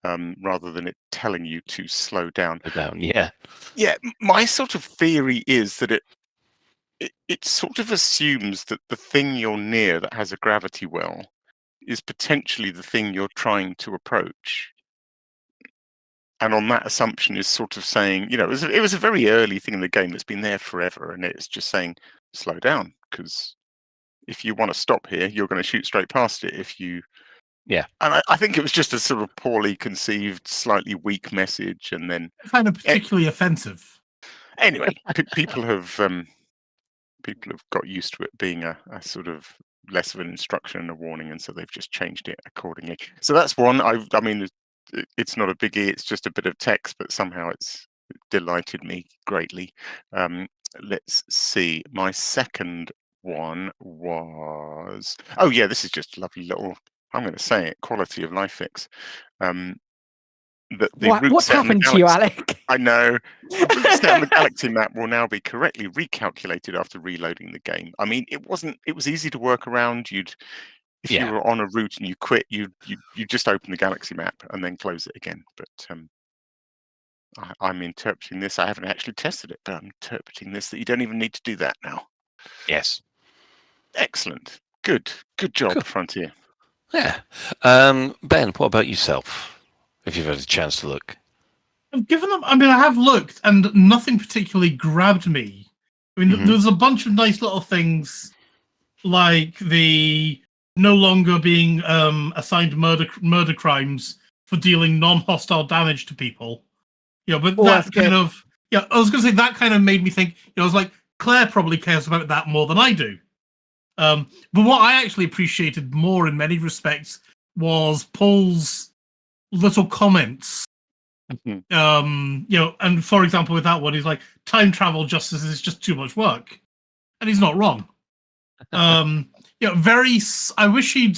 rather than it telling you to slow down. Yeah. Yeah, my sort of theory is that it sort of assumes that the thing you're near that has a gravity well is potentially the thing you're trying to approach. And on that assumption is sort of saying, it was a very early thing in the game that's been there forever, and it's just saying, slow down, because if you want to stop here, you're going to shoot straight past it. Yeah. And I think it was just a sort of poorly conceived, slightly weak message, and then kind of particularly offensive. Anyway, people have got used to it being a sort of less of an instruction and a warning, and so they've just changed it accordingly. So that's one. I mean, it's not a biggie. It's just a bit of text, but somehow it's delighted me greatly. Let's see. My second one was, this is just a lovely little, I'm going to say it, quality of life fix. What's happened to you, Alec? I know. The route set on the galaxy map will now be correctly recalculated after reloading the game. I mean, it was easy to work around. If you were on a route and you quit, you just open the galaxy map and then close it again. But I'm interpreting this. I haven't actually tested it, but I'm interpreting this that you don't even need to do that now. Yes. Excellent. Good job, Frontier. Yeah. Ben, what about yourself? If you've had a chance to look. I have looked, and nothing particularly grabbed me. I mean, there's a bunch of nice little things, like the no longer being assigned murder crimes for dealing non-hostile damage to people. But that kind of, I was going to say that kind of made me think. I was like, Claire probably cares about that more than I do. But what I actually appreciated more in many respects was Paul's little comments. And for example, with that one, he's like, time travel justice is just too much work, and he's not wrong. I wish he'd.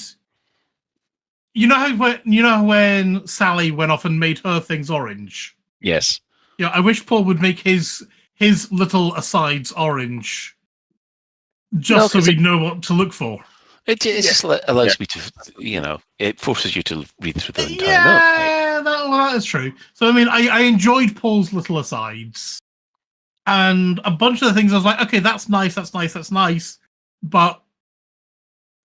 When Sally went off and made her things orange. Yes. I wish Paul would make his little asides orange, just so we know what to look for. It just allows me to, it forces you to read through the entire note. Yeah, that is true. So, I mean, I enjoyed Paul's little asides. And a bunch of the things I was like, okay, that's nice, but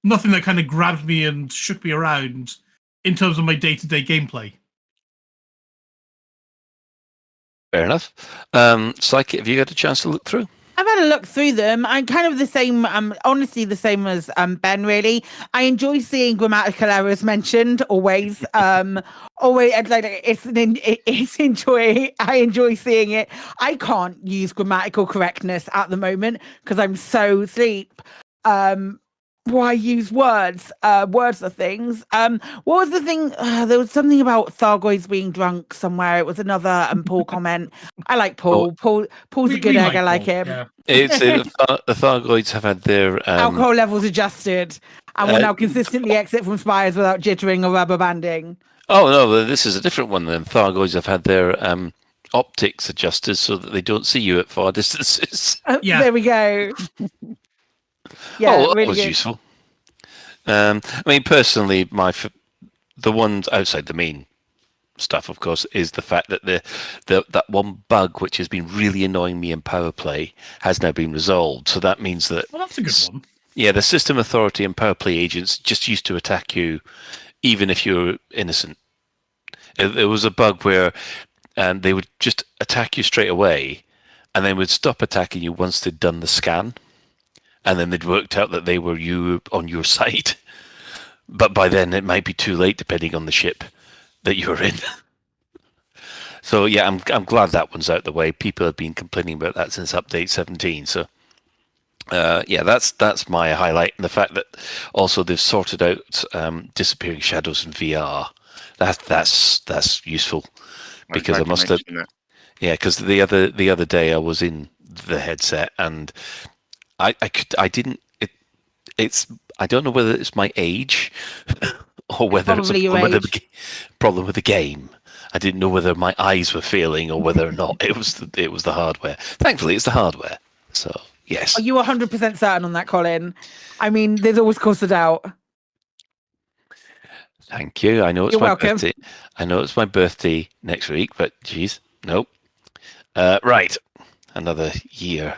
nothing that kind of grabbed me and shook me around in terms of my day-to-day gameplay. Fair enough. Psyche, have you had a chance to look through? I've had a look through them. I'm kind of the same, honestly, the same as Ben, really. I enjoy seeing grammatical errors mentioned, always. Always, I enjoy seeing it. I can't use grammatical correctness at the moment because I'm so asleep. Why use words? Words are things. What was the thing? There was something about Thargoids being drunk somewhere. It was another Paul comment. I like Paul. Paul's a good egg. I like him. Yeah. It's the Thargoids have had their alcohol levels adjusted and will now consistently exit from spires without jittering or rubber banding. Oh no, this is a different one. Then Thargoids have had their optics adjusted so that they don't see you at far distances. There we go. Yeah, that really was good. useful. I mean, personally, the ones outside the main stuff, of course, is the fact that that one bug which has been really annoying me in Power Play has now been resolved. So that means that that's a good one. Yeah, the system authority and Power Play agents just used to attack you, even if you're innocent. There was a bug where they would just attack you straight away, and then would stop attacking you once they'd done the scan. And then they'd worked out that they were on your side. But by then it might be too late, depending on the ship that you're in. So yeah, I'm glad that one's out the way. People have been complaining about that since update 17. So That's my highlight, and the fact that also they've sorted out disappearing shadows in VR. That's useful, because I must have. Yeah, because the other day I was in the headset and I don't know whether it's my age or whether it's a problem with the game. I didn't know whether my eyes were failing or whether or not it was the hardware. Thankfully, it's the hardware. So yes. Are you 100% certain on that, Colin? I mean, there's always cause of doubt. Thank you. I know it's You're my welcome. birthday. I know it's my birthday next week, but geez, nope. Right, another year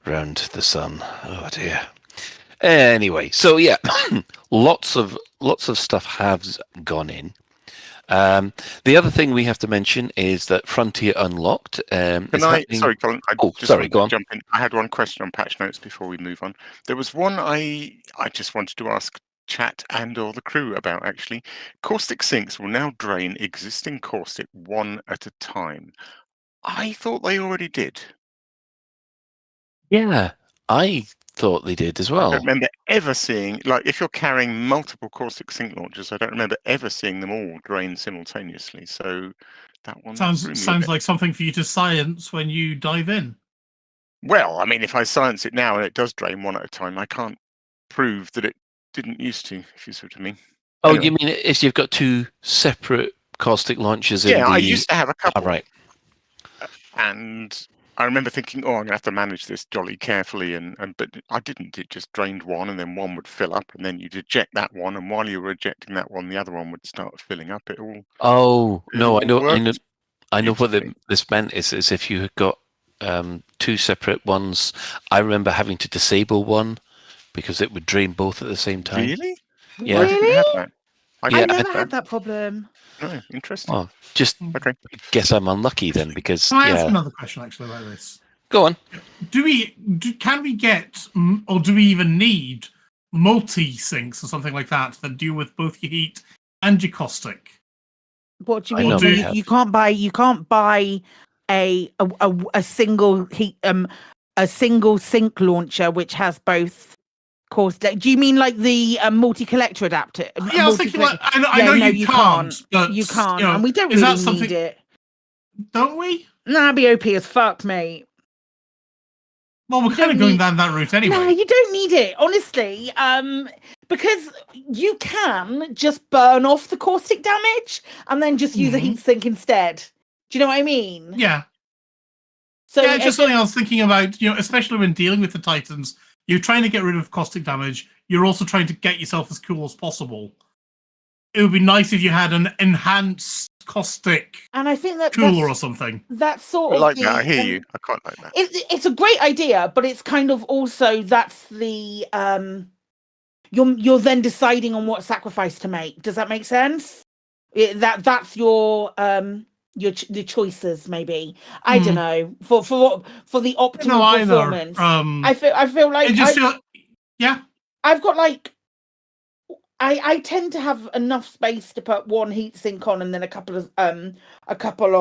round the sun. Oh dear. Anyway, so yeah, lots of stuff has gone in. The other thing we have to mention is that Frontier Unlocked. Sorry, Colin. Go on. Jump in. I had one question on patch notes before we move on. There was one I just wanted to ask chat and/or the crew about, actually. Caustic sinks will now drain existing caustic one at a time. I thought they already did. Yeah, I thought they did as well. I don't remember ever seeing, like, if you're carrying multiple caustic sink launchers, I don't remember ever seeing them all drain simultaneously. So that one sounds like something for you to science when you dive in. Well, I mean, if I science it now and it does drain one at a time, I can't prove that it didn't used to, if you see what I mean. Oh, anyway. You mean if you've got two separate caustic launchers in the... I used to have a couple. Oh, right. And I remember thinking, I'm going to have to manage this jolly carefully, but I didn't. It just drained one, and then one would fill up, and then you'd eject that one, and while you were ejecting that one, the other one would start filling up. It all. Oh no, I know what this meant is if you had got two separate ones. I remember having to disable one because it would drain both at the same time. Really? Yeah. I didn't have that. I never had that problem. Oh, interesting. Well, just guess I'm unlucky then, because Can I ask another question actually about this? Go on. Can we get, or do we even need multi-sinks or something like that deal with both your heat and your caustic? What do you mean? You can't buy a single heat a single sink launcher which has both caustic. Do you mean like the multi-collector adapter? Yeah, I was thinking I know you can't, but you can't, you know, and we don't is really that something, need it. Don't we? Nah, be OP as fuck, mate. Well, we're kind of going down that route anyway. No, you don't need it, honestly. Because you can just burn off the caustic damage and then just use a heat sink instead. Do you know what I mean? Yeah. So yeah, just something I was thinking about, especially when dealing with the Titans, you're trying to get rid of caustic damage. You're also trying to get yourself as cool as possible. It would be nice if you had an enhanced caustic and I think that cooler or something. That's sort of like that. I hear you. I quite like that. It's a great idea, but it's kind of also that's the you're then deciding on what sacrifice to make. Does that make sense? That's your the choices, maybe. I don't know, for the optimal performance. I feel like I've got like I tend to have enough space to put one heatsink on and then a couple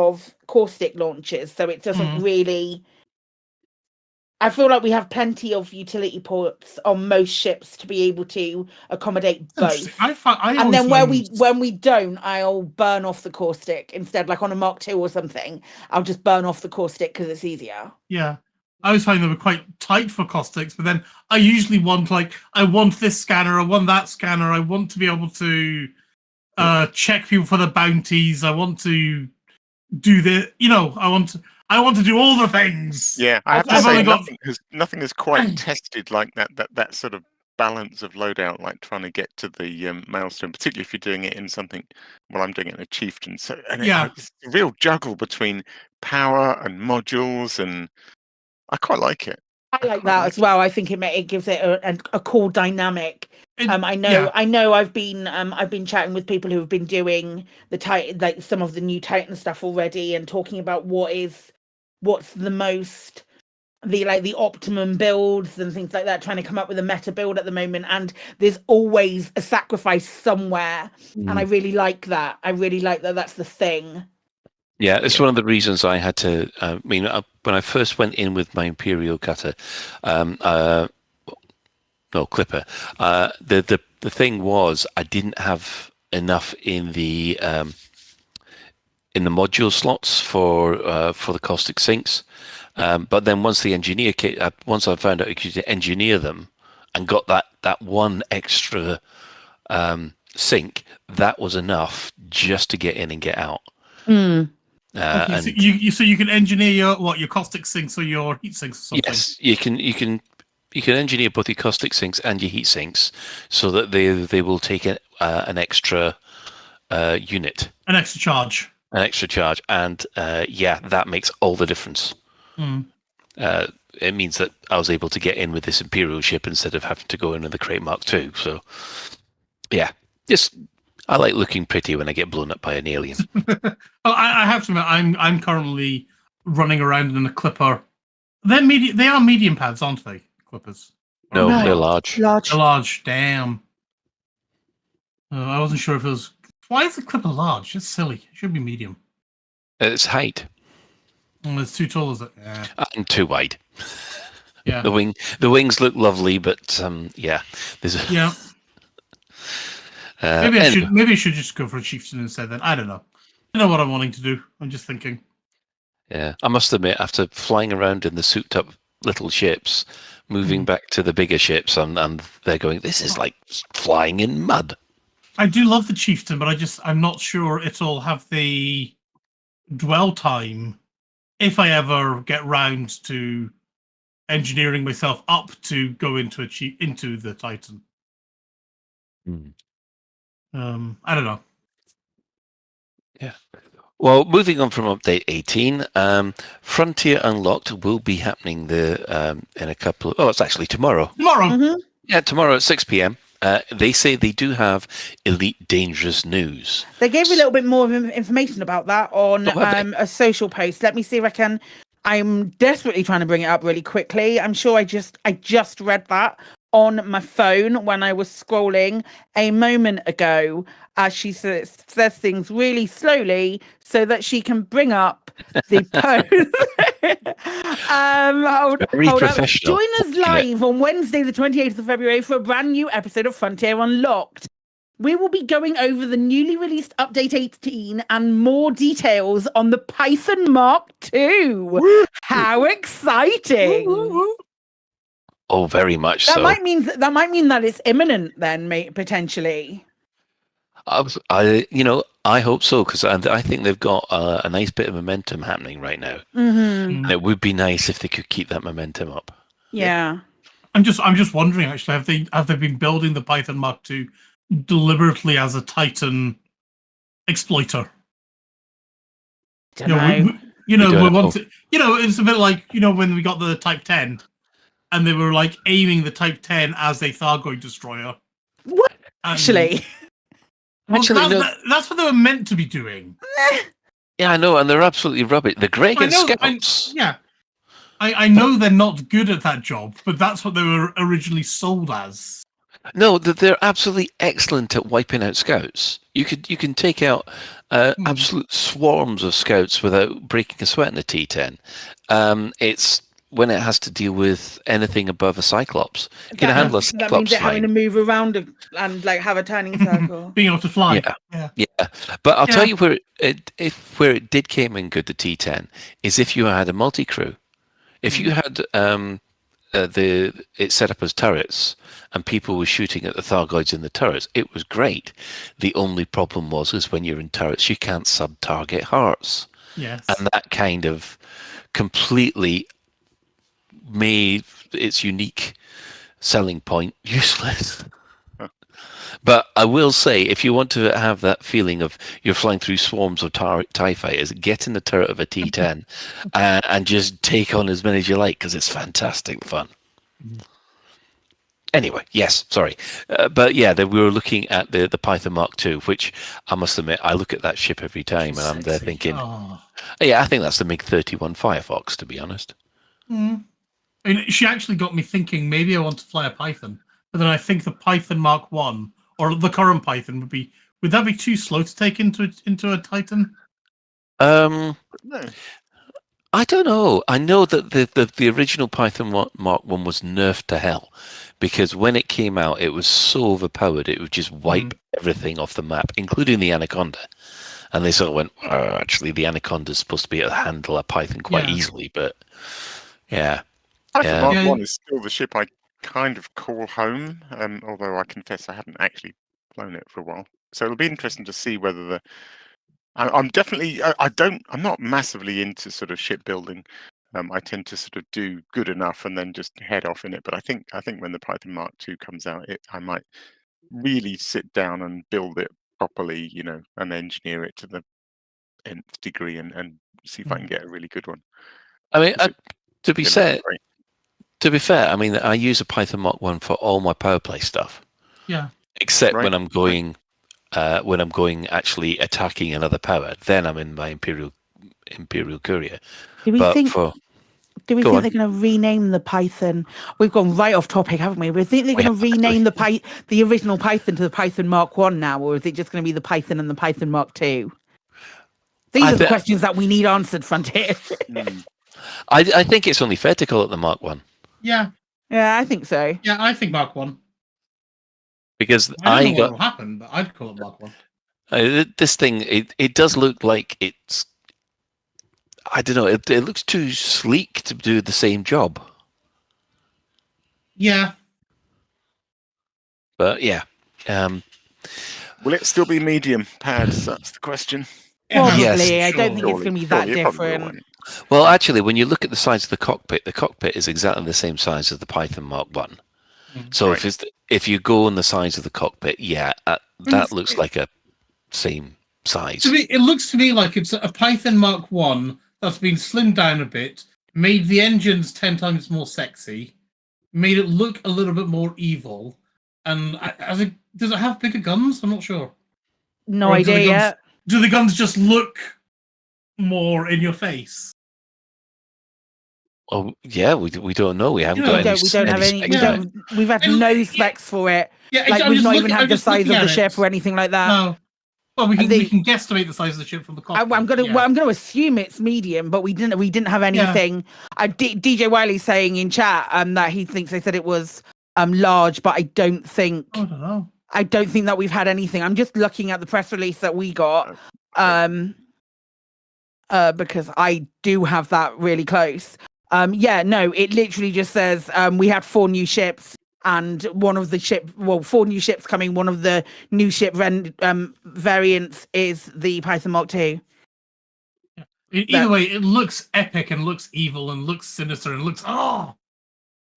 of caustic launches, so it doesn't really. I feel like we have plenty of utility ports on most ships to be able to accommodate both. And then when we don't, I'll burn off the caustic instead. Like on a Mark II or something, I'll just burn off the caustic because it's easier. Yeah, I was finding they were quite tight for caustics, but then I usually want I want this scanner, I want that scanner, I want to be able to check people for the bounties. I want to do the I want to do all the things. Yeah, I have to say nothing has quite tested like that sort of balance of loadout, like trying to get to the milestone, particularly if you're doing it in something. Well, I'm doing it in a chieftain, so it's a real juggle between power and modules, and I quite like it. I like that as well. I think it gives it a cool dynamic. I know. I've been chatting with people who have been doing like some of the new Titan stuff already, and talking about what's the most the optimum builds and things like that, trying to come up with a meta build at the moment, and there's always a sacrifice somewhere, and I really like that. That's the thing. Yeah, it's one of the reasons I had to. When I first went in with my Imperial cutter, No, Clipper. The thing was, I didn't have enough in the module slots for the caustic sinks. But then once once I found out I could engineer them and got that one extra sink, that was enough just to get in and get out. Okay, so you can engineer your caustic sinks or your heat sinks or something. Yes, you can engineer both your caustic sinks and your heat sinks so that they will take an extra unit, An extra charge, and that makes all the difference. It means that I was able to get in with this Imperial ship instead of having to go in with the Crate Mark II. So, yeah, I like looking pretty when I get blown up by an alien. Well, I have to admit, I'm currently running around in a Clipper. They are medium pads, aren't they? Clippers. No, they're large. They're large. Damn. I wasn't sure if it was. Why is the Clipper large? It's silly. It should be medium. It's height. It's too tall, is it? Yeah. And too wide. Yeah. The wings look lovely, but there's yeah. Maybe I should just go for a chieftain instead. Then I don't know. I know what I'm wanting to do. I'm just thinking. Yeah, I must admit, after flying around in the souped-up little ships, moving back to the bigger ships, and they're going, this is like flying in mud. I do love the chieftain, but I'm not sure it'll have the dwell time if I ever get round to engineering myself up to go into the Titan. I don't know. Yeah. Well, moving on from update 18, Frontier Unlocked will be happening in a couple of... Oh, it's actually tomorrow. Tomorrow? Yeah, tomorrow at 6 p.m. They say they do have Elite Dangerous news. They gave me a little bit more information about that on a social post. Let me see if I can... I'm desperately trying to bring it up really quickly. I'm sure I just read that on my phone when I was scrolling a moment ago, as she says things really slowly so that she can bring up the post. Hold professional. Join us live on Wednesday, the 28th of February, for a brand new episode of Frontier Unlocked. We will be going over the newly released Update 18 and more details on the Python Mark II. Woo! How exciting! Woo! Oh, very much so. That might mean that it's imminent then, potentially. I hope so, because I think they've got a nice bit of momentum happening right now. Mm-hmm. And it would be nice if they could keep that momentum up. Yeah. I'm just wondering, actually, have they been building the Python Mark II deliberately as a Titan exploiter? It's a bit like when we got the Type 10. And they were like aiming the Type 10 as a Thargoid destroyer. What? Actually, that's what they were meant to be doing. Yeah, I know, and they're absolutely rubbish. They're great at scouts. I know they're not good at that job, but that's what they were originally sold as. No, they're absolutely excellent at wiping out scouts. You can take out absolute swarms of scouts without breaking a sweat in a T10. It's when it has to deal with anything above a Cyclops. You can handle a Cyclops. That means they're having to move around and like have a turning circle. Being able to fly. Yeah. But I'll tell you where it did came in good, the T10, is if you had a multi-crew. If you had it set up as turrets and people were shooting at the Thargoids in the turrets, it was great. The only problem is when you're in turrets, you can't sub-target hearts. Yes. And that kind of completely made its unique selling point useless. But I will say, if you want to have that feeling of you're flying through swarms of TIE fighters, get in the turret of a T10 and just take on as many as you like, because it's fantastic fun. Anyway, yes, sorry. But yeah, we were looking at the Python Mark II, which I must admit, I look at that ship every time and I'm there thinking, yeah, I think that's the MiG-31 Firefox, to be honest. And she actually got me thinking maybe I want to fly a Python, but then I think the Python Mark I or the current Python would that be too slow to take into a Titan? No. I don't know. I know that the original Python Mark 1 was nerfed to hell because when it came out, it was so overpowered, it would just wipe everything off the map, including the Anaconda. And they sort of went, actually, the Anaconda is supposed to be able to handle a Python quite easily, but yeah. Python Mark 1 is still the ship I kind of call home, although I confess I haven't actually flown it for a while. So it'll be interesting to see whether the I'm definitely. I'm not massively into sort of shipbuilding. I tend to sort of do good enough and then just head off in it. But I think when the Python Mark II comes out, I might really sit down and build it properly, and engineer it to the nth degree and see if I can get a really good one. I mean, to be It looks fair, great. I mean, I use a Python Mark 1 for all my power play stuff. Yeah. Except when I'm going, actually attacking another power, then I'm in my Imperial Courier. Do we think? Go they're on. going to rename the Python? We've gone right off topic, haven't we? We think they're going to rename the original Python to the Python Mark 1 now, or is it just going to be the Python and the Python Mark 2? These are the questions that we need answered, Frontier. I think it's only fair to call it the Mark 1. Yeah. Yeah, I think so. Yeah, I think Mark 1. Because I don't know what will happen, but I'd call it Mark 1. This thing, it does look like it's... I don't know, it looks too sleek to do the same job. Yeah. But yeah. Will it still be medium pads? That's the question. Probably. Yes. I don't think it's going to be that different. Well, actually, when you look at the size of the cockpit is exactly the same size as the Python Mark 1. So if you go on the size of the cockpit, that looks like a same size. To me, it looks to me like it's a Python Mark 1 that's been slimmed down a bit, made the engines 10 times more sexy, made it look a little bit more evil, and does it have bigger guns? I'm not sure. No idea yet. Do the guns just look more in your face? Oh yeah, we don't know. We haven't got any. We don't have any. We've had no specs for it. Yeah, we've not even had the size of the ship or anything like that. No. Well, we can guesstimate the size of the ship from the cockpit. I'm going to assume it's medium, but we didn't have anything. DJ Wiley's saying in chat that he thinks they said it was large, but I don't think. I don't know. I don't think that we've had anything. I'm just looking at the press release that we got, because I do have that really close. It literally just says we had 4 new ships. And one of the 4 new ships coming. One of the new ship variants is the Python Mark II. Either way, it looks epic and looks evil and looks sinister and looks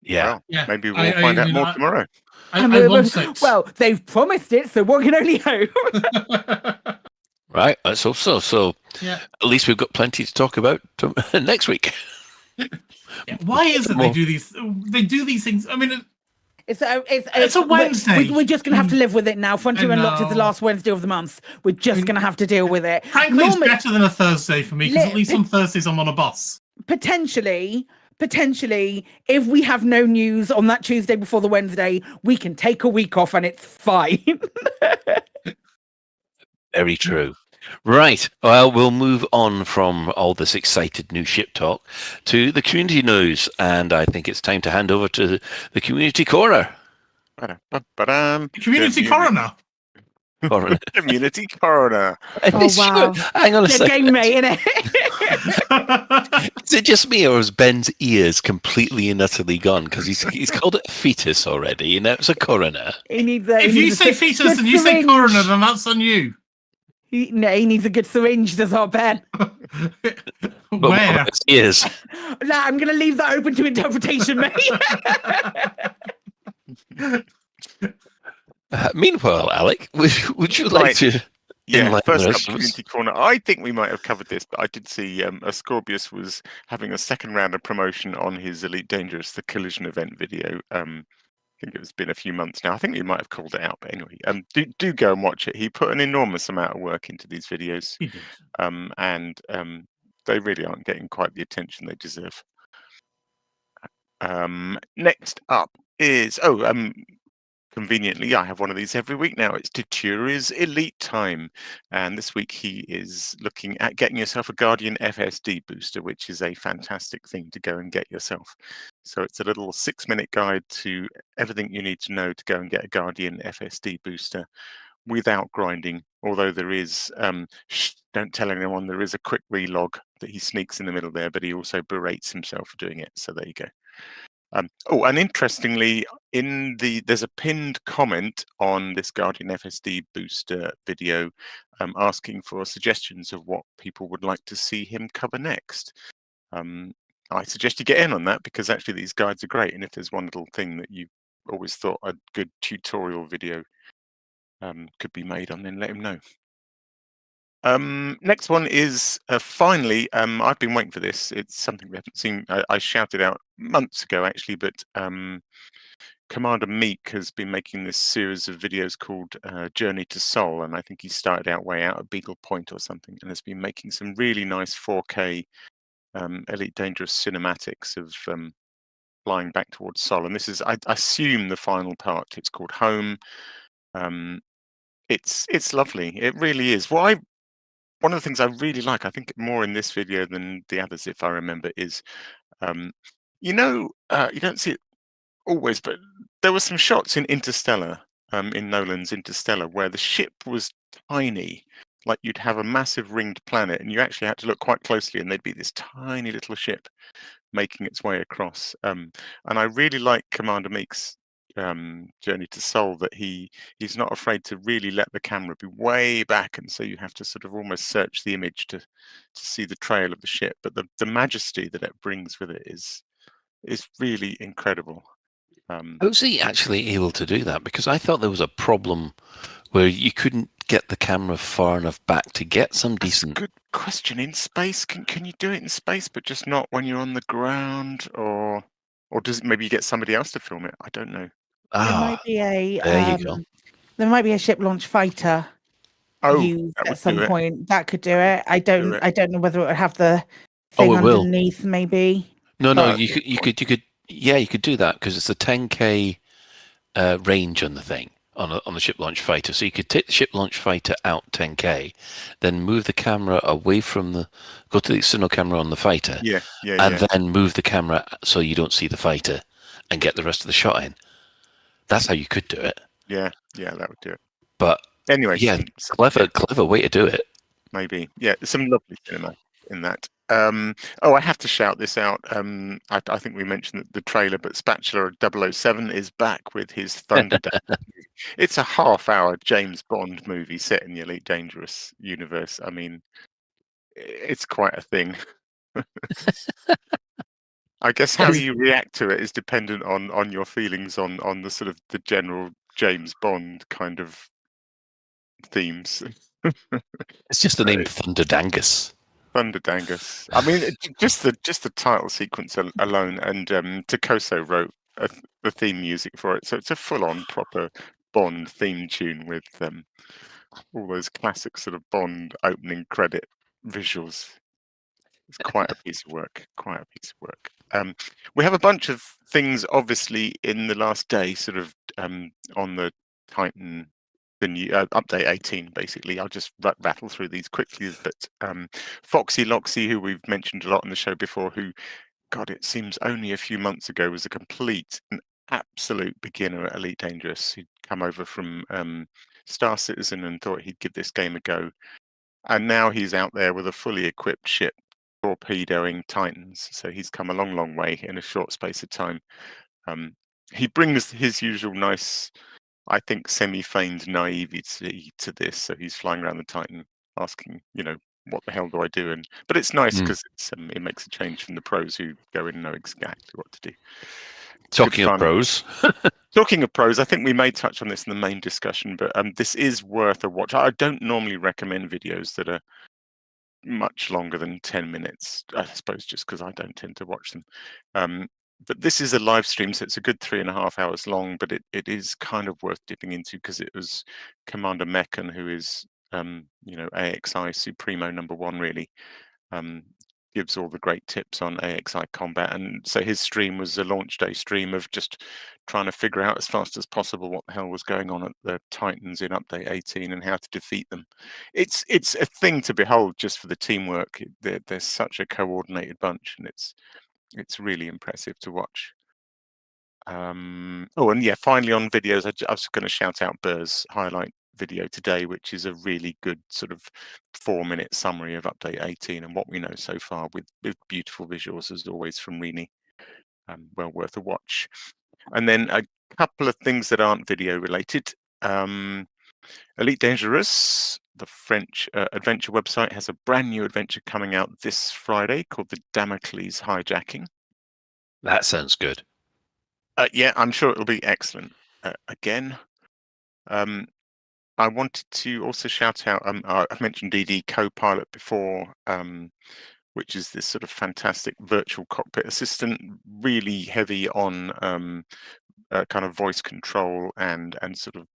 Yeah. Maybe we'll find out more tomorrow. I want it. Well, they've promised it, so one can only hope. Right, let's hope so. So at least we've got plenty to talk about next week. Why is it they do these? They do these things. I mean. It's a Wednesday. We're just going to have to live with it now. Frontier Unlocked is the last Wednesday of the month. We're just going to have to deal with it. Frankly, it's better than a Thursday for me, because at least on Thursdays I'm on a bus. Potentially, if we have no news on that Tuesday before the Wednesday, we can take a week off and it's fine. Very true. Right. Well, we'll move on from all this excited new ship talk to the community news, and I think it's time to hand over to the community coroner. Community coroner. Community coroner. Oh wow! Hang on a Good second. game, mate, innit? Is it just me, or is Ben's ears completely and utterly gone? Because he's called it a fetus already, and now it's a coroner. If you say fetus and you say coroner, then that's on you. He needs a good syringe, does our Ben. Where? Ears. Nah, I'm going to leave that open to interpretation, mate. Meanwhile, Alec, would you like to? First up, community corner. I think we might have covered this, but I did see Ascorbius was having a second round of promotion on his Elite Dangerous, the collision event video. I think it's been a few months now. I think we might have called it out, but anyway, do go and watch it. He put an enormous amount of work into these videos, and they really aren't getting quite the attention they deserve. Next up is conveniently, I have one of these every week now. It's Tuturi's Elite Time. And this week he is looking at getting yourself a Guardian FSD booster, which is a fantastic thing to go and get yourself. So it's a little 6-minute guide to everything you need to know to go and get a Guardian FSD booster without grinding. Although there is, don't tell anyone, there is a quick relog that he sneaks in the middle there, but he also berates himself for doing it. So there you go. Oh, and interestingly, there's a pinned comment on this Guardian FSD booster video asking for suggestions of what people would like to see him cover next. I suggest you get in on that because actually these guides are great. And if there's one little thing that you always thought a good tutorial video could be made on, then let him know. Next one is finally, I've been waiting for this. It's something we haven't seen. I shouted out months ago, actually, but Commander Meek has been making this series of videos called Journey to Sol, and I think he started out way out at Beagle Point or something, and has been making some really nice 4K Elite Dangerous cinematics of flying back towards Sol. And this is, I assume, the final part. It's called Home. It's lovely. It really is. One of the things I really like, I think more in this video than the others, if I remember, is, you don't see it always, but there were some shots in Interstellar, in Nolan's Interstellar, where the ship was tiny. Like you'd have a massive ringed planet, and you actually had to look quite closely, and there'd be this tiny little ship making its way across. And I really like Commander Meek's Journey to Sol, that he's not afraid to really let the camera be way back, and so you have to sort of almost search the image to see the trail of the ship. But the majesty that it brings with it is really incredible. How's he actually able to do that? Because I thought there was a problem where you couldn't get the camera far enough back to get some decent. Good question. In space, can you do it in space, but just not when you're on the ground, or does it maybe you get somebody else to film it? I don't know. There might be a there you go. there might be a ship launch fighter used at some point that could do it. I don't know whether it would have the thing underneath. Maybe. No, you could do that because it's a 10K range on the thing on the ship launch fighter. So you could take the ship launch fighter out 10K, then move the camera away from go to the external camera on the fighter, then move the camera so you don't see the fighter, and get the rest of the shot in. That's how you could do it. Yeah, that would do it. But anyway, clever way to do it. Maybe, yeah. There's some lovely cinema in that. I have to shout this out. I think we mentioned the trailer, but Spatula 007 is back with his Thunderdance. It's a half-hour James Bond movie set in the Elite Dangerous universe. I mean, it's quite a thing. I guess how you react to it is dependent on your feelings on the sort of the general James Bond kind of themes. It's just the name Thunderdangus. Thunderdangus. I mean, just the title sequence alone, and Takoso wrote the theme music for it, so it's a full-on proper Bond theme tune with all those classic sort of Bond opening credit visuals. It's quite a piece of work. We have a bunch of things, obviously, in the last day, sort of on the Titan, the new update 18. Basically, I'll just rattle through these quickly. But Foxy Loxy, who we've mentioned a lot on the show before, who, God, it seems only a few months ago was an absolute beginner at Elite Dangerous. He'd come over from Star Citizen and thought he'd give this game a go, and now he's out there with a fully equipped ship, torpedoing Titans. So he's come a long way in a short space of time. He brings his usual nice, I think, semi-feigned naivety to this. So he's flying around the Titan asking, what the hell do I do? But it's nice because it makes a change from the pros who go in and know exactly what to do. Talking of pros. Talking of pros, I think we may touch on this in the main discussion, but this is worth a watch. I don't normally recommend videos that are much longer than 10 minutes, I suppose, just because I don't tend to watch them. But this is a live stream, so it's a good 3.5 hours long, but it is kind of worth dipping into because it was Commander Meccan, who is, AXI Supremo #1, really, gives all the great tips on AXI combat. And so his stream was a launch day stream of just trying to figure out as fast as possible what the hell was going on at the Titans in update 18 and how to defeat them. It's a thing to behold just for the teamwork. They're such a coordinated bunch, and it's really impressive to watch. Oh, and yeah, finally on videos, I was going to shout out Burr's highlight video today, which is a really good sort of 4-minute summary of update 18 and what we know so far, with beautiful visuals as always from Rini. Well worth a watch. And then a couple of things that aren't video related. Elite Dangerous, the French adventure website, has a brand new adventure coming out this Friday called the Damocles Hijacking. That sounds good. Yeah, I'm sure it'll be excellent. Again, I wanted to also shout out, I've mentioned DD Copilot before, which is this sort of fantastic virtual cockpit assistant, really heavy on kind of voice control and sort of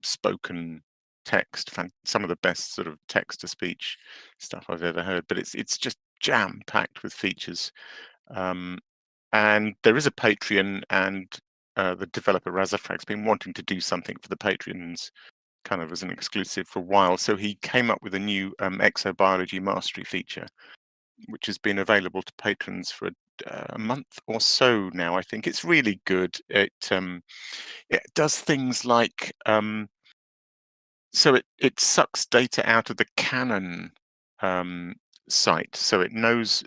spoken text. Some of the best sort of text-to-speech stuff I've ever heard, but it's just jam-packed with features. And there is a Patreon, and the developer Razafrag's been wanting to do something for the Patreons kind of as an exclusive for a while. So he came up with a new exobiology mastery feature, which has been available to patrons for a month or so now. I think it's really good. It does things like so it sucks data out of the Canon site, so it knows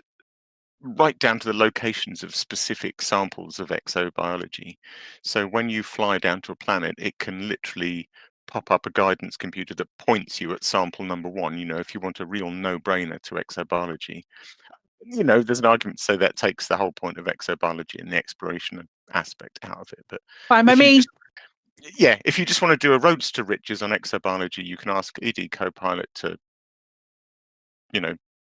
right down to the locations of specific samples of exobiology. So when you fly down to a planet, it can literally pop up a guidance computer that points you at sample number 1. You know, if you want a real no-brainer to exobiology, you know, there's an argument to say that takes the whole point of exobiology and the exploration aspect out of it. But fine by me. If you just want to do a roads to riches on exobiology, you can ask ED Copilot to, you know,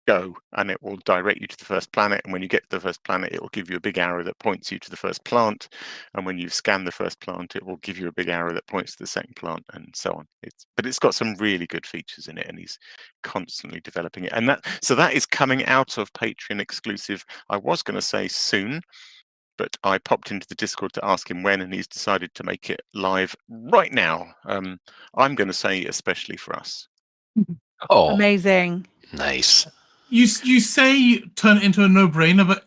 go, and it will direct you to the first planet. And when you get to the first planet, it will give you a big arrow that points you to the first plant. And when you scan the first plant, it will give you a big arrow that points to the second plant, and so on. But it's got some really good features in it, and he's constantly developing it. And that is coming out of Patreon exclusive. I was going to say soon, but I popped into the Discord to ask him when, and he's decided to make it live right now. I'm going to say especially for us. Oh, amazing. Nice. You say turn it into a no-brainer, but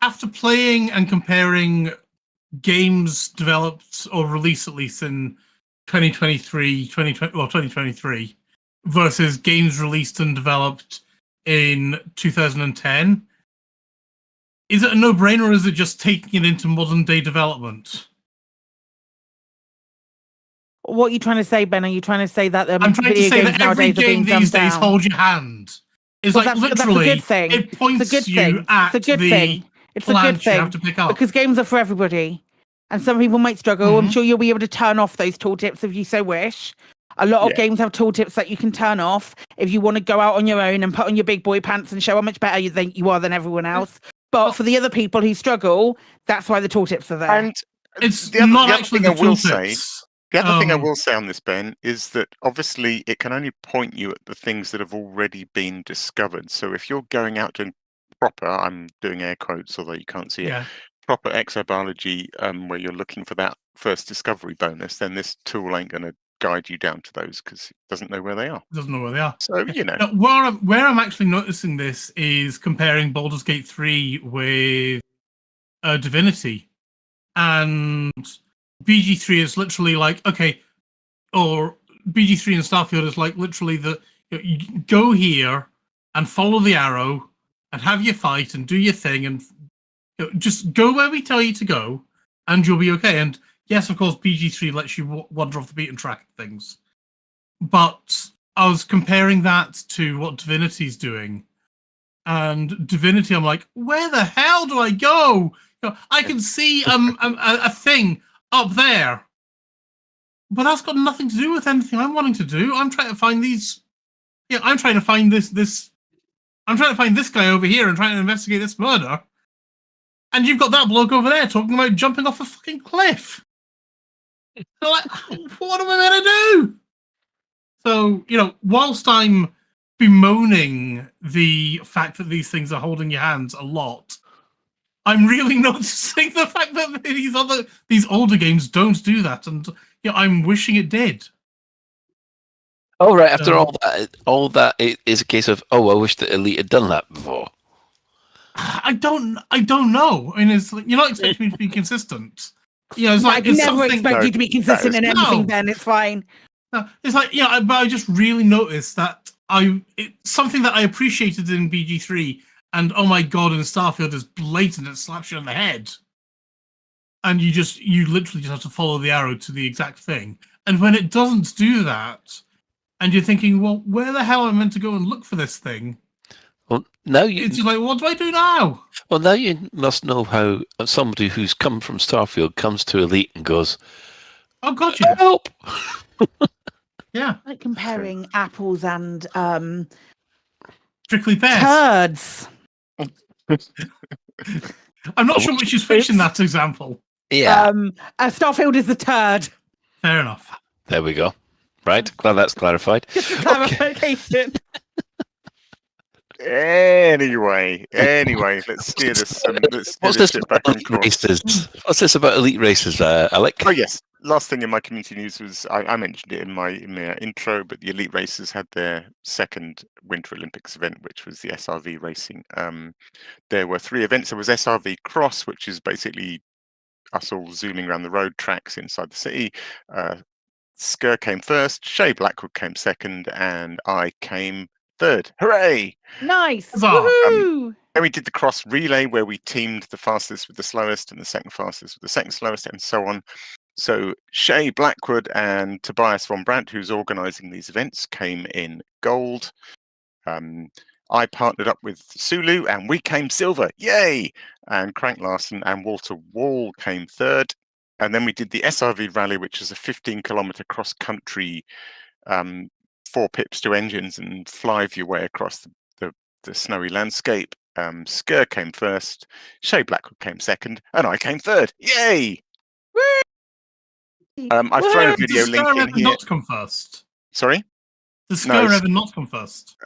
after playing and comparing games developed or released at least in 2023 versus games released and developed in 2010, is it a no-brainer, or is it just taking it into modern-day development? What are you trying to say, Ben? Are you trying to say that I'm trying to say that every game these days holds your hand. It's like literally, that's a good thing. It points it's a good you thing. at it's a good the thing. It's a good plant you thing have to pick up. because games are for everybody, and some people might struggle. I'm sure you'll be able to turn off those tooltips if you so wish. A lot of games have tooltips that you can turn off if you want to go out on your own and put on your big boy pants and show how much better you think you are than everyone else. But for the other people who struggle, that's why the tooltips are there. And it's not actually the tooltips. The other thing I will say on this, Ben, is that obviously it can only point you at the things that have already been discovered. So if you're going out doing proper, I'm doing air quotes, although you can't see it, proper exobiology, where you're looking for that first discovery bonus, then this tool ain't going to guide you down to those because it doesn't know where they are. It doesn't know where they are. So, you know. Now, where I'm actually noticing this is comparing Baldur's Gate 3 with Divinity. And BG3 is literally like, okay, or BG3 and Starfield is like literally you go here and follow the arrow and have your fight and do your thing and just go where we tell you to go and you'll be okay. And yes, of course, BG3 lets you wander off the beaten track of things. But I was comparing that to what Divinity's doing. And Divinity, I'm like, where the hell do I go? I can see a thing up there, but that's got nothing to do with anything I'm wanting to do. I'm trying to find these. Yeah, I'm trying to find this. I'm trying to find this guy over here and trying to investigate this murder. And you've got that bloke over there talking about jumping off a fucking cliff. So like, what am I meant to do? So, whilst I'm bemoaning the fact that these things are holding your hands a lot, I'm really noticing the fact that these older games don't do that, and I'm wishing it did. Oh, right. After all that, it is a case of, I wish that Elite had done that before. I don't know. I mean, it's like, you're not expecting me to be consistent. It's like I never expect you to be consistent in anything, Ben. It's fine. No, it's like, but I just really noticed that something that I appreciated in BG3, and oh my god, in Starfield is blatant. It slaps you on the head, and you literally just have to follow the arrow to the exact thing. And when it doesn't do that, and you're thinking, well, where the hell am I meant to go and look for this thing? Well, now it's like, what do I do now? Well, now you must know how somebody who's come from Starfield comes to Elite and goes, "Oh God, yeah. Help!" Yeah, like comparing apples and prickly pears. Turds. I'm not sure which is which in that example. Yeah. Starfield is the turd. Fair enough. There we go. Right, glad that's clarified. Just a clarification. Anyway, let's steer this. What's this about elite races? What's this about elite races, Alec? Oh yes. Last thing in my community news was I mentioned it in my intro, but the elite racers had their second Winter Olympics event, which was the SRV racing. There were 3 events. There was SRV Cross, which is basically us all zooming around the road tracks inside the city. Skur came first, Shay Blackwood came second, and I came third. Hooray! Nice. Woohoo! Then we did the cross relay where we teamed the fastest with the slowest and the second fastest with the second slowest, and so on. So Shay Blackwood and Tobias von Brandt, who's organising these events, came in gold. I partnered up with Sulu and we came silver. Yay! And Crank Larson and Walter Wall came third. And then we did the SRV rally, which is a 15-kilometre cross-country, 4 pips, 2 engines, and fly your way across the snowy landscape. Skur came first, Shay Blackwood came second, and I came third. Yay! I've thrown a video link in here. Not come first. Sorry? Does Skur ever not come first?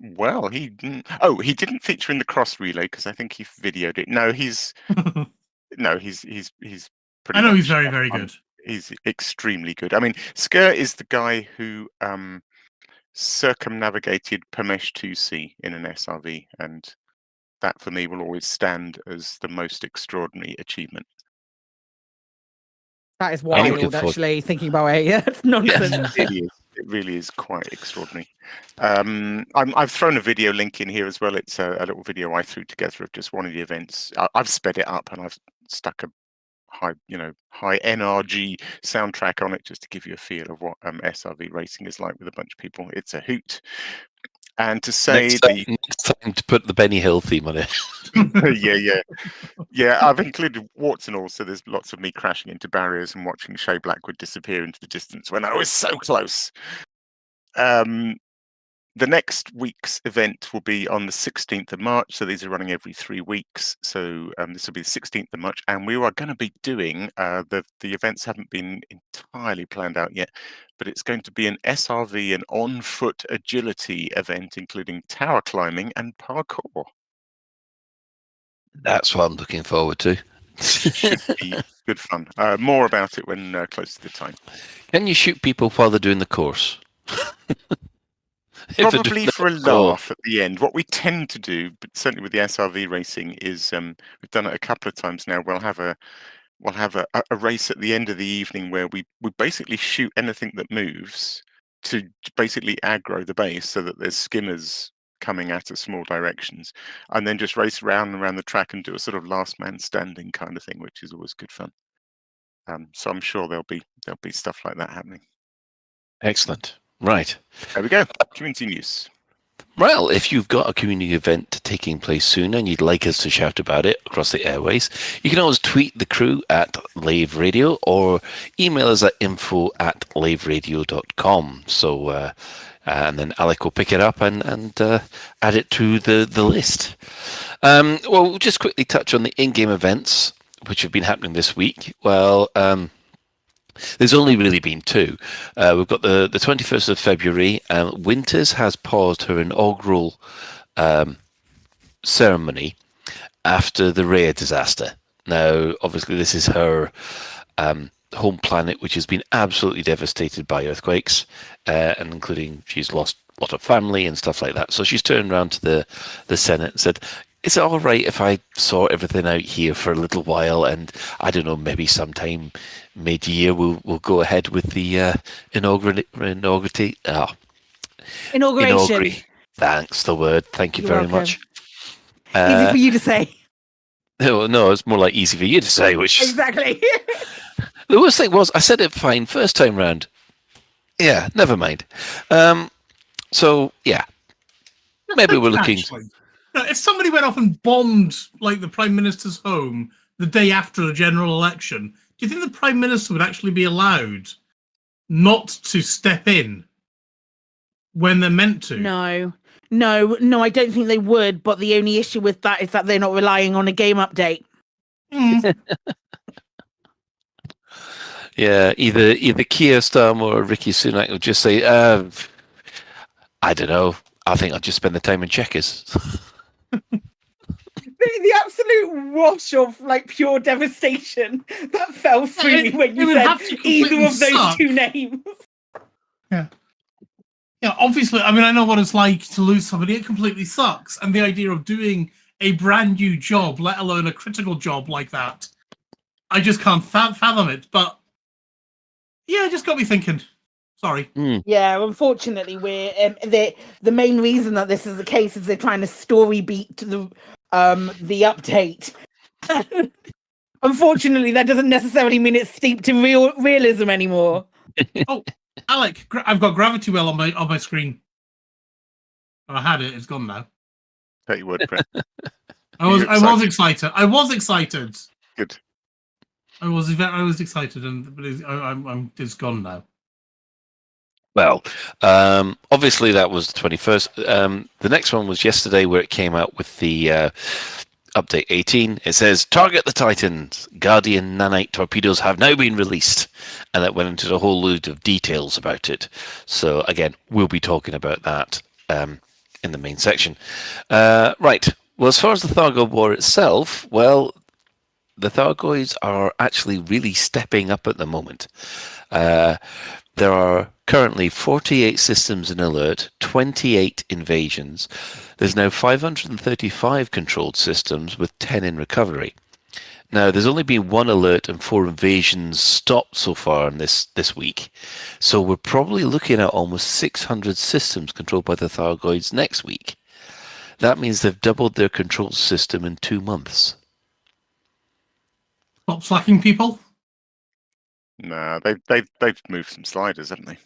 Well, he didn't. Oh, he didn't feature in the cross relay because I think he videoed it. No, he's pretty. I know much, he's very, very good. He's extremely good. I mean, Skur is the guy who circumnavigated Pamesh 2C in an SRV, and that for me will always stand as the most extraordinary achievement. That is wild, actually, thinking about it. Yeah, it's nonsense. It really is quite extraordinary. I've thrown a video link in here as well. It's a little video I threw together of just one of the events. I've sped it up and I've stuck a high NRG soundtrack on it just to give you a feel of what SRV racing is like with a bunch of people. It's a hoot. And to say next time to put the Benny Hill theme on it. yeah. I've included warts and all, so there's lots of me crashing into barriers and watching Shay Blackwood disappear into the distance when I was so close. The next week's event will be on the 16th of March. So these are running every 3 weeks. So this will be the 16th of March. And we are going to be doing, the events haven't been entirely planned out yet, but it's going to be an SRV and on-foot agility event, including tower climbing and parkour. That's what I'm looking forward to. Should be good fun. More about it when close to the time. Can you shoot people while they're doing the course? Probably for a laugh at the end. What we tend to do, but certainly with the SRV racing, is we've done it a couple of times now. We'll have a race at the end of the evening where we basically shoot anything that moves to basically aggro the base so that there's skimmers coming at us small directions, and then just race around and around the track and do a sort of last man standing kind of thing, which is always good fun. So I'm sure there'll be stuff like that happening. Excellent. Right. There we go. Community news. Well, if you've got a community event taking place soon and you'd like us to shout about it across the airways, you can always tweet the crew at Lave Radio or email us at info@laveradio.com. So, and then Alec will pick it up and add it to the list. Well, we'll just quickly touch on the in-game events which have been happening this week. Well, There's only really been two. We've got the 21st of February. Winters has paused her inaugural ceremony after the Rhea disaster. Now, obviously, this is her home planet, which has been absolutely devastated by earthquakes, and including she's lost a lot of family and stuff like that. So she's turned around to the Senate and said, is it all right if I sort everything out here for a little while? And I don't know, maybe sometime mid-year we'll go ahead with the inauguration. Thanks, the word. Thank you You're very welcome. much. Easy for you to say. No, it's more like easy for you to say, which Exactly. the worst thing was I said it fine first time round. Yeah, never mind. So yeah, maybe we're looking. Actually, if somebody went off and bombed like the Prime Minister's home the day after the general election, do you think the Prime Minister would actually be allowed not to step in when they're meant to? No, I don't think they would. But the only issue with that is that they're not relying on a game update. Yeah, either Keir Starmer or Rishi Sunak will just say, I don't know. I think I'll just spend the time in checkers. The absolute wash of like pure devastation that fell through me when you said either of those two names. Yeah. Yeah, obviously, I mean, I know what it's like to lose somebody. It completely sucks. And the idea of doing a brand new job, let alone a critical job like that, I just can't fathom it. But yeah, it just got me thinking. Sorry. Yeah, unfortunately, we're the main reason that this is the case is they're trying to story beat the update. Unfortunately, that doesn't necessarily mean it's steeped in realism anymore. Oh, Alec, I've got Gravity Well on my screen. I had it. It's gone now. Bet you would, Brett. I was excited. I was excited. Good. I was excited, but it's gone now. Well, obviously that was the 21st. The next one was yesterday, where it came out with the update 18. It says, target the Titans. Guardian nanite torpedoes have now been released. And that went into a whole load of details about it. So again, we'll be talking about that in the main section. Right. Well, as far as the Thargoid War itself, well, the Thargoids are actually really stepping up at the moment. There are currently 48 systems in alert, 28 invasions. There's now 535 controlled systems with 10 in recovery. Now, there's only been 1 alert and 4 invasions stopped so far in this week. So we're probably looking at almost 600 systems controlled by the Thargoids next week. That means they've doubled their control system in 2 months. Stop slacking, people. Nah, they've moved some sliders, haven't they?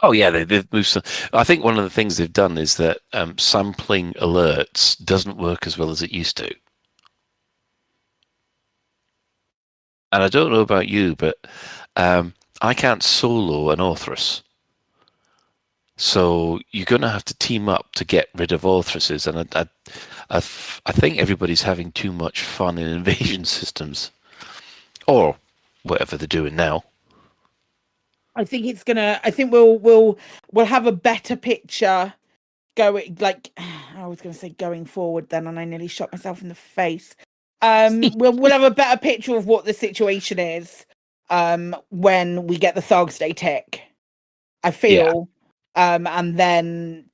Oh yeah, they've moved some. I think one of the things they've done is that sampling alerts doesn't work as well as it used to. And I don't know about you, but I can't solo an Orthrus. So you're going to have to team up to get rid of Orthruses, and I think everybody's having too much fun in invasion systems, or whatever they're doing now. I think it's gonna. I think we'll have a better picture going. Like I was gonna say going forward, then, and I nearly shot myself in the face. We'll have a better picture of what the situation is when we get the Thugs Day tick. I feel, and then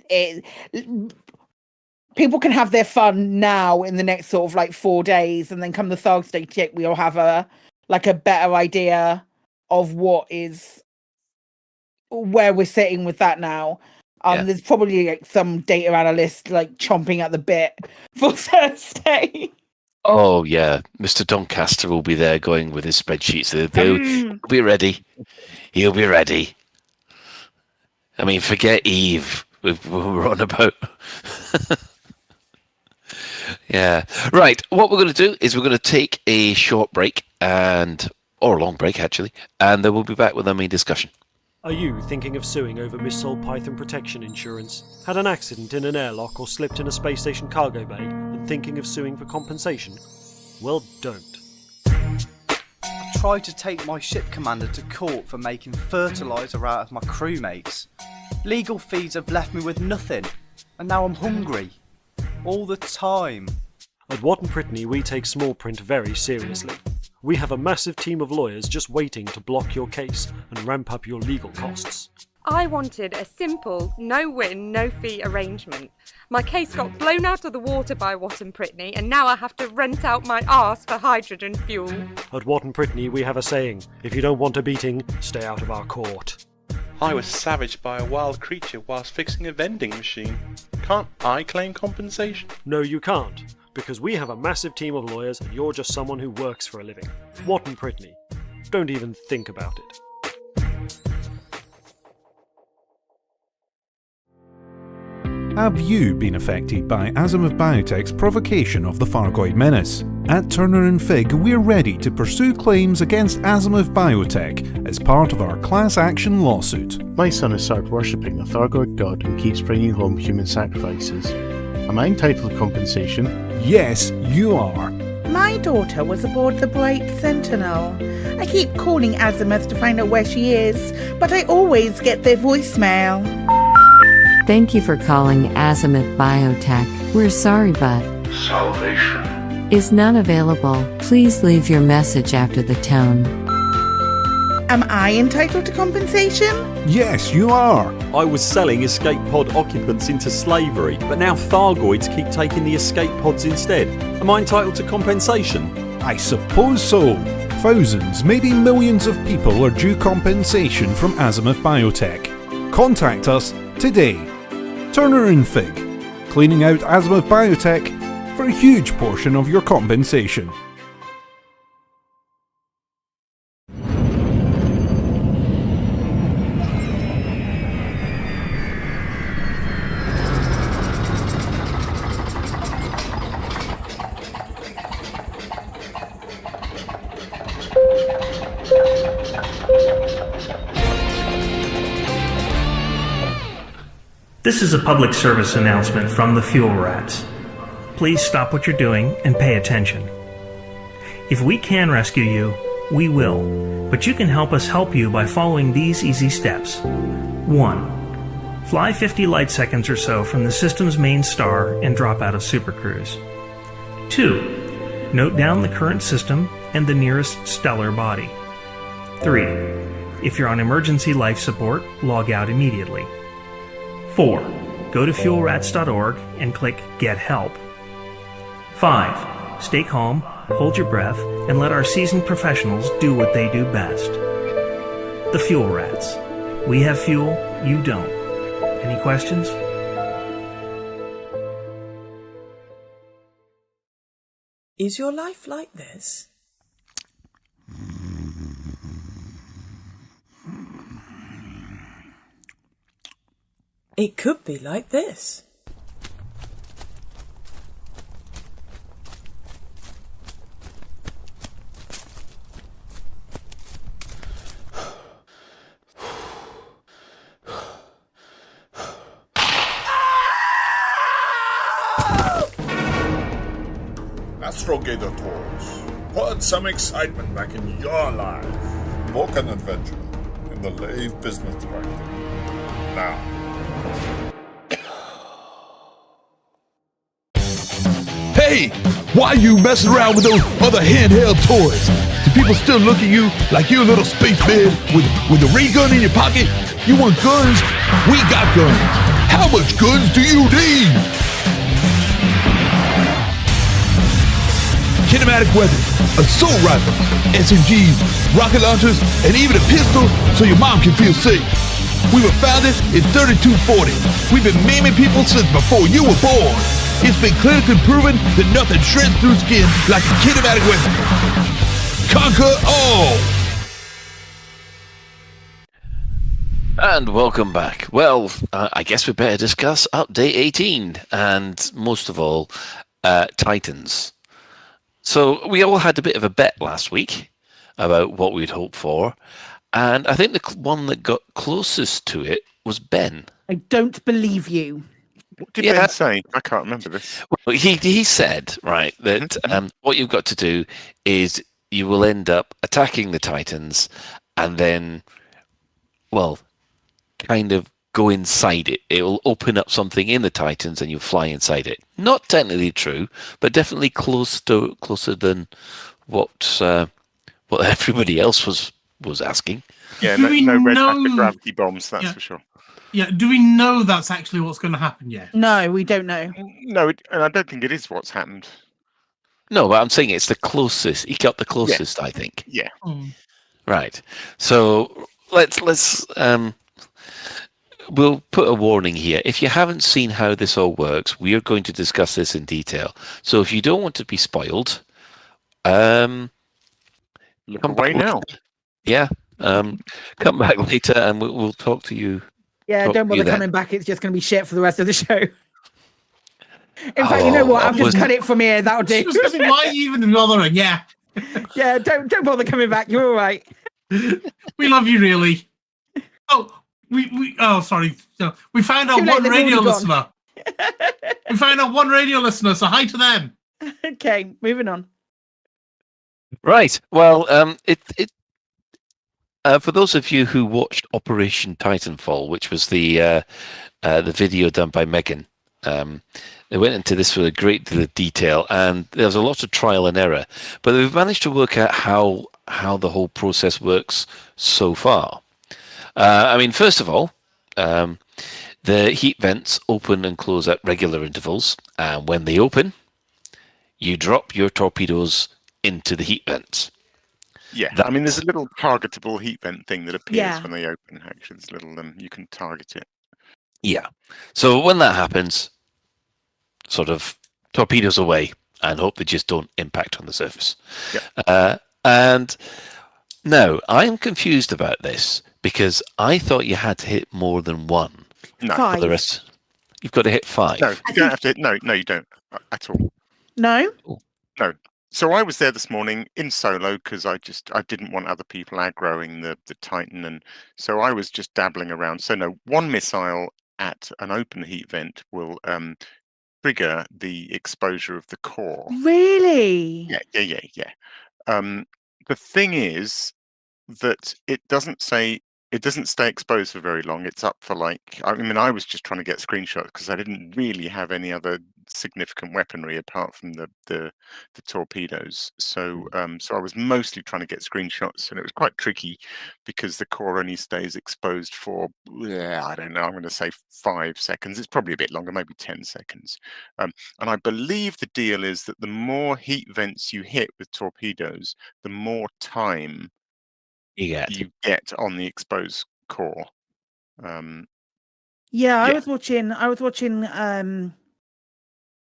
people can have their fun now in the next sort of like 4 days, and then come the Thugs Day tick, we'll have a better idea of where we're sitting with that now. There's probably like some data analyst like chomping at the bit for Thursday. Oh yeah, Mr. Doncaster will be there going with his spreadsheets. He'll be ready. He'll be ready. I mean, forget Eve. We're on about. Yeah. Right. What we're going to do is we're going to take a short break or a long break actually, and then we'll be back with our main discussion. Are you thinking of suing over missold Python protection insurance? Had an accident in an airlock or slipped in a space station cargo bay and thinking of suing for compensation? Well, don't. A tried to take my ship commander to court for making fertiliser out of my crewmates. Legal fees have left me with nothing, and now I'm hungry. All the time. At Watton Brittany, we take small print very seriously. We have a massive team of lawyers just waiting to block your case and ramp up your legal costs. I wanted a simple, no-win, no-fee arrangement. My case got blown out of the water by Watton Brittany, and now I have to rent out my arse for hydrogen fuel. At Watton Brittany, we have a saying, if you don't want a beating, stay out of our court. I was savaged by a wild creature whilst fixing a vending machine. Can't I claim compensation? No, you can't, because we have a massive team of lawyers and you're just someone who works for a living. Watton Brittany. Don't even think about it. Have you been affected by Azimuth Biotech's provocation of the Fargoid Menace? At Turner & Fig, we're ready to pursue claims against Azimuth Biotech as part of our class action lawsuit. My son has started worshipping the Thargoid god and keeps bringing home human sacrifices. Am I entitled to compensation? Yes, you are. My daughter was aboard the Bright Sentinel. I keep calling Azimuth to find out where she is, but I always get their voicemail. Thank you for calling Azimuth Biotech. We're sorry, but Salvation is not available. Please leave your message after the tone. Am I entitled to compensation? Yes, you are. I was selling escape pod occupants into slavery, but now Thargoids keep taking the escape pods instead. Am I entitled to compensation? I suppose so. Thousands, maybe millions of people are due compensation from Azimuth Biotech. Contact us today. Turner & Fig, cleaning out Azimuth Biotech for a huge portion of your compensation. This is a public service announcement from the Fuel Rats. Please stop what you're doing and pay attention. If we can rescue you, we will, but you can help us help you by following these easy steps. 1. Fly 50 light seconds or so from the system's main star and drop out of Supercruise. 2. Note down the current system and the nearest stellar body. 3. If you're on emergency life support, log out immediately. 4. Go to fuelrats.org and click Get Help. 5. Stay calm, hold your breath, and let our seasoned professionals do what they do best. The Fuel Rats. We have fuel, you don't. Any questions? Is your life like this? It could be like this. Astrogators, put some excitement back in your life. Book an adventure in the Lave Business Directory. Now. Hey, why you messing around with those other handheld toys? Do people still look at you like you're a little spaceman with a ray gun in your pocket? You want guns? We got guns. How much guns do you need? Kinematic weapons, assault rifles, SMGs, rocket launchers, and even a pistol so your mom can feel safe. We were founded in 3240. We've been maiming people since before you were born. It's been clinically proven that nothing shreds through skin like a kinematic weapon. Conquer all! And welcome back. Well, I guess we better discuss Update 18 and, most of all, Titans. So we all had a bit of a bet last week about what we'd hope for, and I think the one that got closest to it was Ben. I don't believe you. What did Ben say? I can't remember this. Well, he said, right, that what you've got to do is you will end up attacking the Titans and then, well, kind of go inside it. It will open up something in the Titans and you fly inside it. Not technically true, but definitely closer than what everybody else was asking. Yeah, Do we no red know- hat gravity bombs, that's Yeah. for sure. Yeah, do we know that's actually what's going to happen yet? No, we don't know. No, and I don't think it is what's happened. No, but I'm saying it's the closest. He got the closest, I think. Yeah. Right. So let's we'll put a warning here. If you haven't seen how this all works, we are going to discuss this in detail. So if you don't want to be spoiled, Look come away back now. later. Yeah. Come back later and we'll talk to you. Yeah, talk don't to you bother then. coming back. It's just going to be shit for the rest of the show. In fact, you know what? I'll just cut it from here. That'll do. Why are you even bothering? Yeah. Yeah, don't bother coming back. You're all right. We love you, really. Oh, sorry. No, we found out Too late, one they've radio already gone. listener. We found out one radio listener, so hi to them. Okay, moving on. Right. Well, for those of you who watched Operation Titanfall, which was the video done by Megan, they went into this with a great deal of detail, and there's a lot of trial and error. But they've managed to work out how the whole process works so far. I mean, first of all, the heat vents open and close at regular intervals, and when they open, you drop your torpedoes into the heat vents. Yeah, I mean, there's a little targetable heat vent thing that appears when they open. Actually, there's a little you can target it. Yeah. So when that happens, sort of torpedoes away and hope they just don't impact on the surface. And now I'm confused about this because I thought you had to hit more than one. No. For the rest, you've got to hit 5. No, you don't have to. No, you don't at all. No. No. So I was there this morning in solo because I didn't want other people aggroing the Titan, and so I was just dabbling around. So no, one missile at an open heat vent will trigger the exposure of the core. Really? Yeah. The thing is that it doesn't stay exposed for very long. It's up for I was just trying to get screenshots because I didn't really have any other significant weaponry apart from the torpedoes. So I was mostly trying to get screenshots, and it was quite tricky because the core only stays exposed for I don't know, I'm going to say 5 seconds. It's probably a bit longer, maybe 10 seconds. And I believe the deal is that the more heat vents you hit with torpedoes, the more time you get on the exposed core. I was watching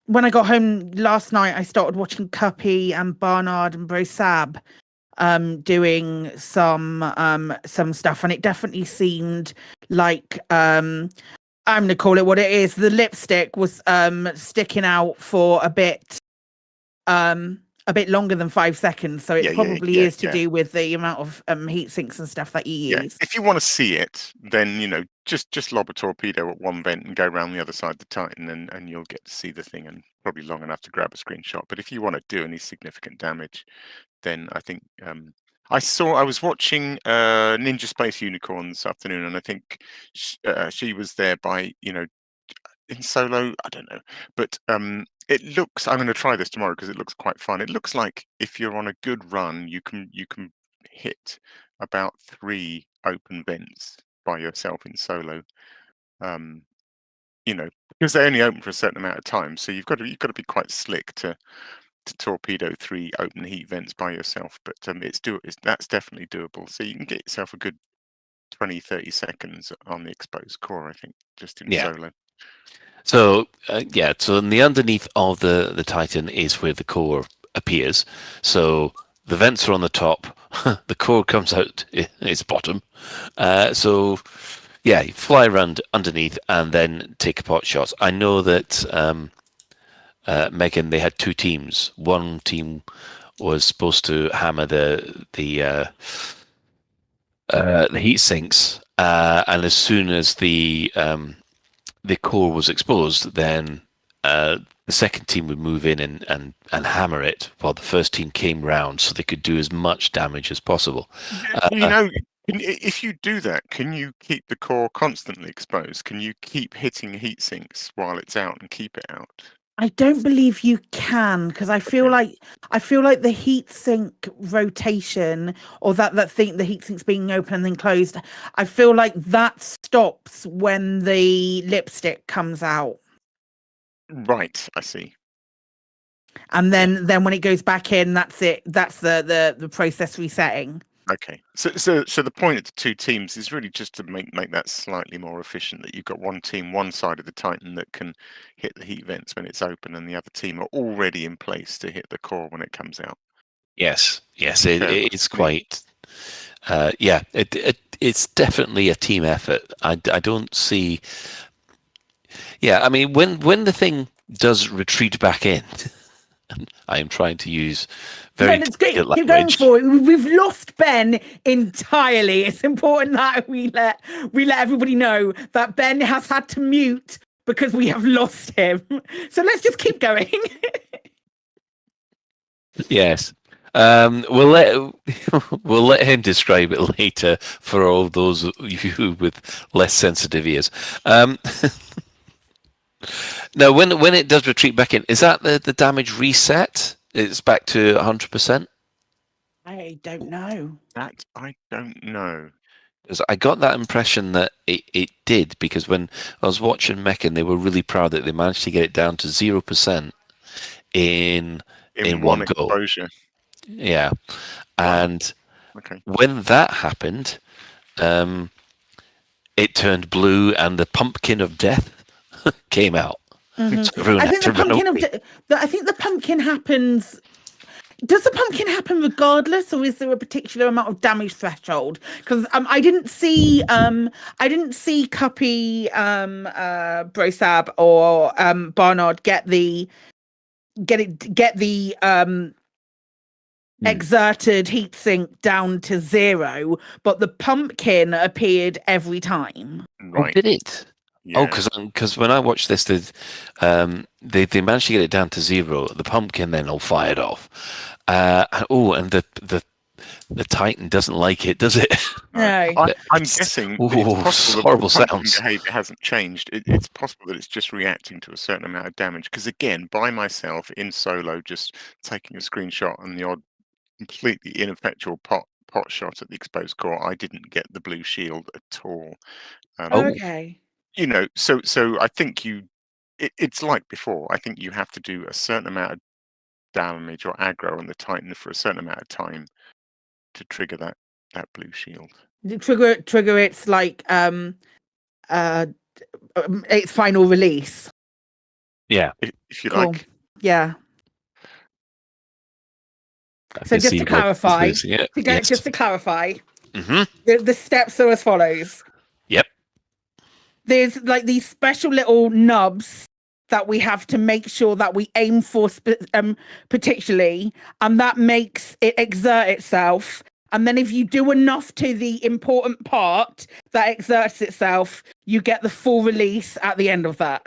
when I got home last night. I started watching Cuppy and Barnard and Brosab doing some stuff, and it definitely seemed like I'm gonna call it what it is. The lipstick was sticking out for a bit longer than 5 seconds, so it probably is to do with the amount of heat sinks and stuff that you use. If you want to see it, then just lob a torpedo at one vent and go around the other side of the Titan, and you'll get to see the thing, and probably long enough to grab a screenshot. But if you want to do any significant damage, then I think I was watching Ninja Space Unicorn this afternoon, and I think she was there by in solo. I don't know, but it looks. I'm going to try this tomorrow because it looks quite fun. It looks like if you're on a good run, you can hit about 3 open vents by yourself in solo. Because they only open for a certain amount of time, so you've got to be quite slick to torpedo 3 open heat vents by yourself. But that's definitely doable. So you can get yourself a good 20-30 seconds on the exposed core, I think, just in solo. So so in the underneath of the Titan is where the core appears. So the vents are on the top, the core comes out its bottom. So you fly around underneath and then take pot shots. I know that Megan, they had 2 teams. One team was supposed to hammer the heat sinks, and as soon as the core was exposed, then the second team would move in and hammer it while the first team came round, so they could do as much damage as possible. If you do that, can you keep the core constantly exposed? Can you keep hitting heat sinks while it's out and keep it out? I don't believe you can, because I feel like the heatsink rotation, or that thing, the heatsink's being open and then closed, I feel like that stops when the lipstick comes out. Right, I see. And then when it goes back in, that's it. That's the process resetting. Okay, so the point of the two teams is really just to make that slightly more efficient. That you've got one team, one side of the Titan that can hit the heat vents when it's open, and the other team are already in place to hit the core when it comes out. Yes, it's quite. It's definitely a team effort. I don't see. Yeah, I mean, when the thing does retreat back in, I am trying to use very keep going for it. We've lost Ben entirely. It's important that we let everybody know that Ben has had to mute because we have lost him. So let's just keep going. Yes. We'll let him describe it later for all those of you with less sensitive ears. Now, when it does retreat back in, is that the damage reset? It's back to 100%? I don't know. That I don't know. Because I got that impression that it did, because when I was watching Meccan, they were really proud that they managed to get it down to 0% in one go. Exposure. Yeah. And when that happened, it turned blue and the pumpkin of death came out. Mm-hmm. So everyone had to run away. I think the pumpkin happens. Does the pumpkin happen regardless, or is there a particular amount of damage threshold? Because I didn't see Cuppy, Brosab, or Barnard get the exerted heatsink down to 0, but the pumpkin appeared every time. Right. Oh, did it? Yeah. Oh, because when I watched this, they managed to get it down to 0. The pumpkin then all fired off. And the Titan doesn't like it, does it? No. I'm guessing it's horrible that the pumpkin sounds. behavior hasn't changed. It's possible that it's just reacting to a certain amount of damage. Because again, by myself in solo, just taking a screenshot and the odd completely ineffectual pot shot at the exposed core, I didn't get the blue shield at all. Okay. You know, so I think it's like before. I think you have to do a certain amount of damage or aggro on the Titan for a certain amount of time to trigger that blue shield. Trigger its like its final release. Yeah, if you cool. like. Yeah. So just to clarify, the steps are as follows. Yep. There's like these special little nubs that we have to make sure that we aim for particularly, and that makes it exert itself. And then if you do enough to the important part that exerts itself, you get the full release at the end of that.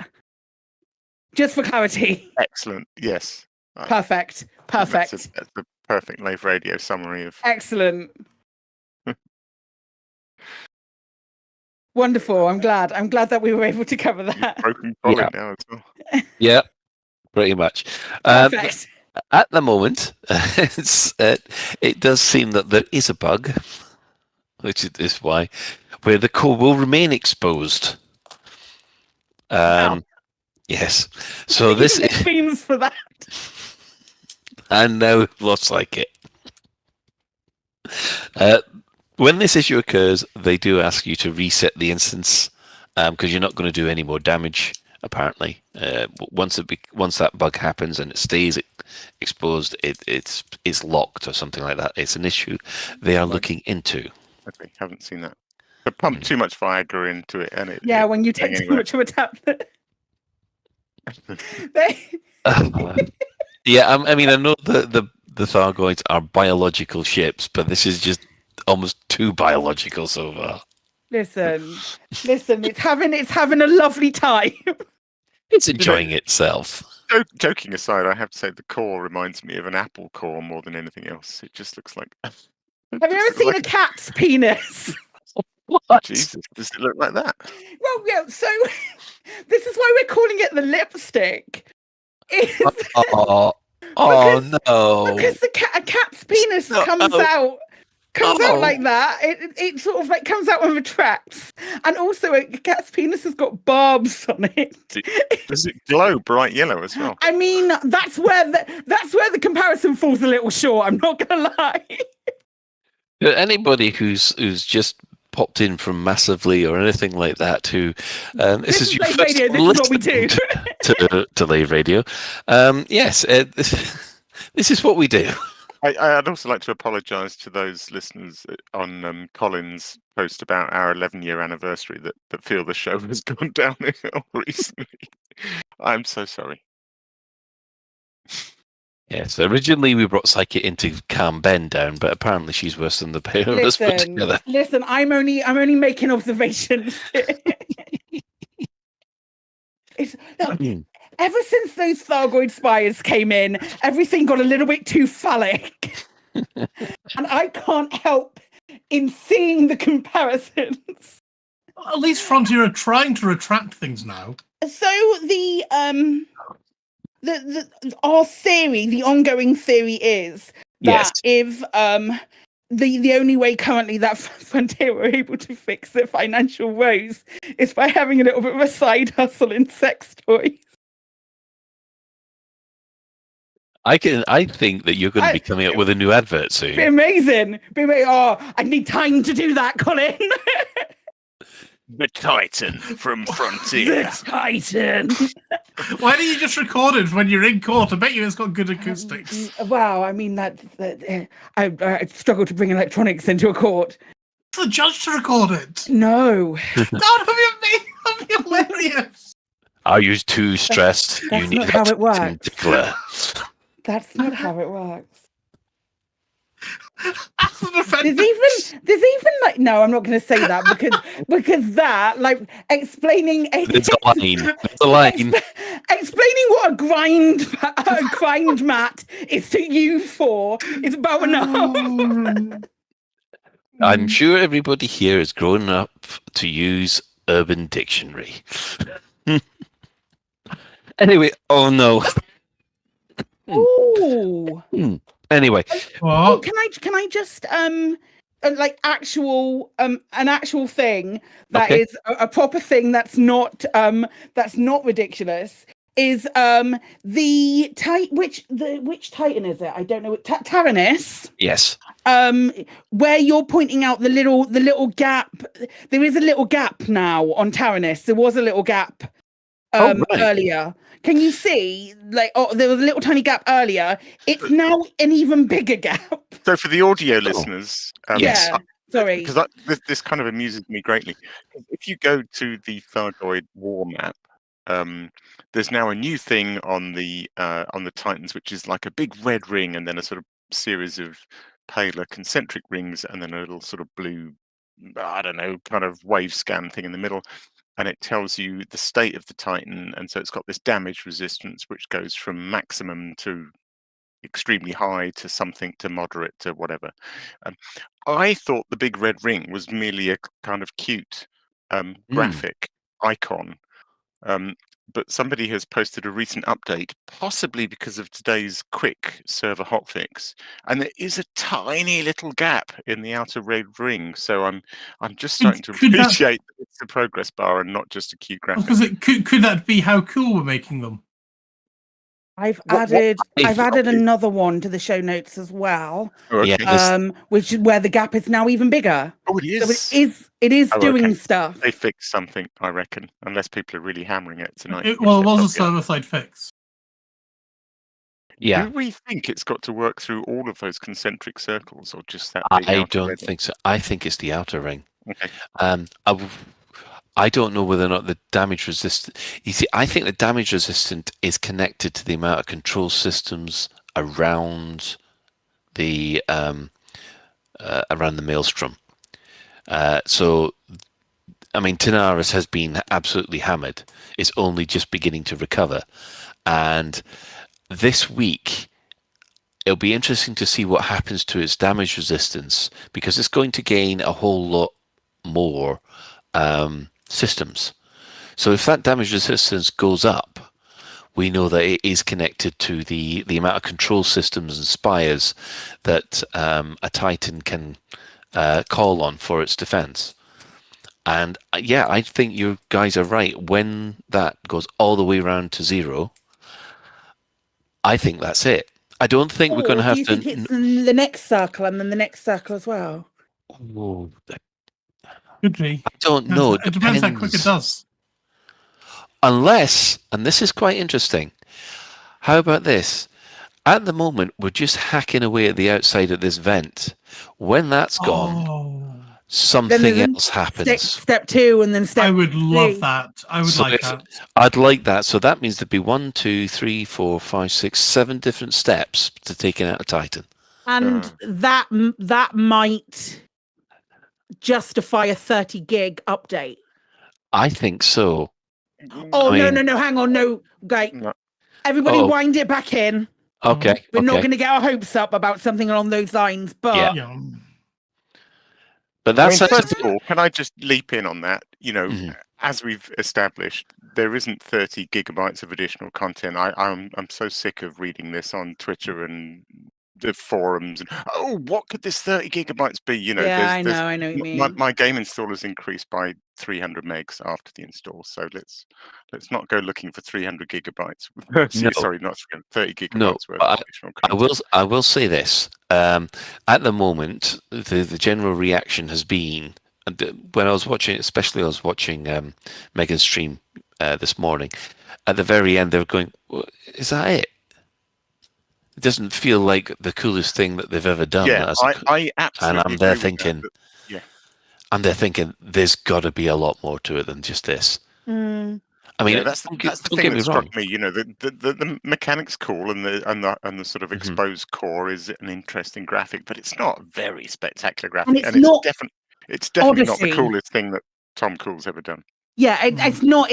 Just for clarity. Excellent. Yes. Perfect. That's the perfect Lave Radio summary of. Excellent. Wonderful. I'm glad that we were able to cover that. Broken solid now as well. Yeah, pretty much. Perfect. At the moment, it does seem that there is a bug, which is why, where the core will remain exposed. Wow. Yes. So this is themes for that. And now looks like it. When this issue occurs, they do ask you to reset the instance because you're not going to do any more damage. Apparently, once that bug happens and it stays exposed, it's locked or something like that. It's an issue they are looking into. Okay, haven't seen that. But pump too much Viagra into it, and when you take too much of a tablet. Yeah, I mean, I know the Thargoids are biological ships, but this is just almost too biological so far. Listen, it's having a lovely time. It's enjoying itself. Joking aside, I have to say the core reminds me of an apple core more than anything else. It just looks like. Have you ever seen a cat's penis? What? Jesus, does it look like that? Well, yeah. So this is why we're calling it the lipstick. Oh no! Because a cat's penis comes out like that. It sort of like comes out and retracts, and also a cat's penis has got barbs on it. Does it glow bright yellow as well? I mean, that's where the comparison falls a little short. I'm not gonna lie. Anybody who's just popped in from Massively or anything like that, who this is your Lave first Radio, this is what we do. to Lave Radio. Yes, this is what we do. I'd also like to apologise to those listeners on Colin's post about our 11-year anniversary that feel the show has gone downhill recently. I'm so sorry. Yes, originally we brought Psyche in to calm Ben down, but apparently she's worse than the pair of us put together. Listen, I'm only making observations. Ever since those Thargoid spires came in, everything got a little bit too phallic. And I can't help in seeing the comparisons. At least Frontier are trying to retract things now. So our theory, the ongoing theory is that if the only way currently that Frontier were able to fix their financial woes is by having a little bit of a side hustle in sex toys. I think that you're going to be coming up with a new advert soon. Be amazing. Oh, I need time to do that, Colin. The Titan from Frontier. The Titan. Why don't you just record it when you're in court? I bet you it's got good acoustics. Wow, I mean I struggle to bring electronics into a court. It's the judge to record it. No. God, that'd be hilarious. Are you too stressed? That's You need not how it works. Tickler. That's not how it works. There's even like no, I'm not going to say that because that like explaining There's a line. There's a line. Explaining what a grind mat is to you for is about enough. I'm sure everybody here has grown up to use Urban Dictionary. Anyway, oh no. Ooh. Anyway, oh, can I just like actual an actual thing that is a proper thing that's not ridiculous is which Titan is it? I don't know. Taranis. Yes. Where you're pointing out the little gap. There is a little gap now on Taranis. There was a little gap earlier. Can you see, like, there was a little tiny gap earlier. It's now an even bigger gap. So for the audio listeners, sorry. Because this kind of amuses me greatly. If you go to the Thargoid war map, there's now a new thing on the Titans, which is like a big red ring and then a sort of series of paler concentric rings and then a little sort of blue, I don't know, kind of wave scan thing in the middle. And it tells you the state of the Titan. And so it's got this damage resistance, which goes from maximum to extremely high to something to moderate to whatever. I thought the big red ring was merely a kind of cute graphic icon. But somebody has posted a recent update, possibly because of today's quick server hotfix, and there is a tiny little gap in the outer red ring. So I'm just starting to appreciate that it's a progress bar and not just a cute graphic. Because could that be how cool we're making them? I've added another one to the show notes as well. Oh, okay. Which is where the gap is now even bigger. Oh, it is. So it is doing stuff. They fixed something, I reckon, unless people are really hammering it tonight. It was a server-side fix. Yeah. Do we think it's got to work through all of those concentric circles, or just that? I don't think so. I think it's the outer ring. Okay. I don't know whether or not the damage resistant. You see, I think the damage resistant is connected to the amount of control systems around the maelstrom. So, I mean, Tanaris has been absolutely hammered. It's only just beginning to recover, And this week, it'll be interesting to see what happens to its damage resistance, because it's going to gain a whole lot more systems. So if that damage resistance goes up, we know that it is connected to the amount of control systems and spires that a Titan can call on for its defense. And yeah, I think you guys are right. When that goes all the way around to 0, I think that's it. I don't think we're going to have do you to. think it's in the next circle and then the next circle as well? Oh, Could be. I don't know. It depends how quick it does. Unless, and this is quite interesting, how about this? At the moment, we're just hacking away at the outside of this vent. When that's gone, something else happens. Step 2 and then step 3. I would love that. I would like that. I'd like that. So that means there'd be 1, 2, 3, 4, 5, 6, 7 different steps to taking out a Titan. And that might justify a 30 gig update. I think so. Oh, no, hang on, no, okay. No. Everybody wind it back in. Okay. We're not going to get our hopes up about something along those lines, but... Yeah. But that's first of all, can I just leap in on that? You know, as we've established, there isn't 30 gigabytes of additional content. I'm so sick of reading this on Twitter and the forums. And, what could this 30 gigabytes be? You know, yeah, I know what you mean. My game installer's increased by 300 megs after the install, so let's not go looking for 300 gigabytes. Sorry, not 30 gigabytes worth of additional content. I will say this. At the moment, the general reaction has been, when I was watching, especially I was watching Megan's stream this morning, at the very end they were going, is that it? It doesn't feel like the coolest thing that they've ever done. Yeah, I absolutely. And I'm there thinking, there's got to be a lot more to it than just this. I mean, that's the thing that struck me. You know, the mechanics cool, and the sort of exposed core is an interesting graphic, but it's not a very spectacular graphic, and it's definitely not the coolest thing that Tom Cool's ever done. Yeah, it's not.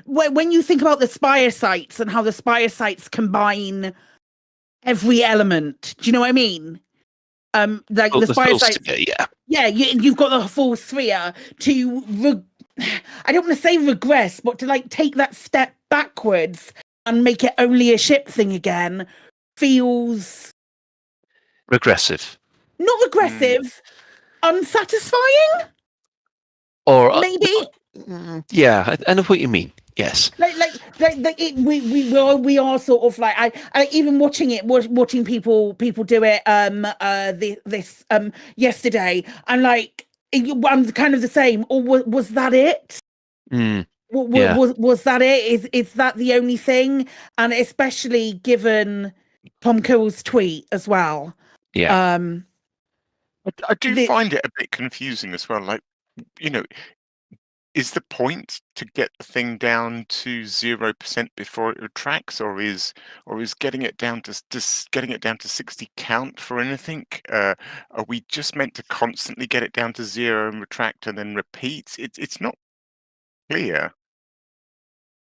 When you think about the Spire sites and how the Spire sites combine every element, do you know what I mean? Like the Spire sites, you've got the full sphere to. I don't want to say regress, but to like take that step backwards and make it only a ship thing again feels regressive. Not regressive, unsatisfying. Or maybe. Yeah, I know what you mean. Yes. We are sort of like I even watching people do it this yesterday. I'm like, I'm kind of the same. Or was that it? Was that it? Is that the only thing? And especially given Tom Cool's tweet as well. Yeah. I do find it a bit confusing as well. Like, you know, is the point to get the thing down to 0% before it retracts, or is getting it down to 60 count for anything? Are we just meant to constantly get it down to 0 and retract and then repeat? It's not clear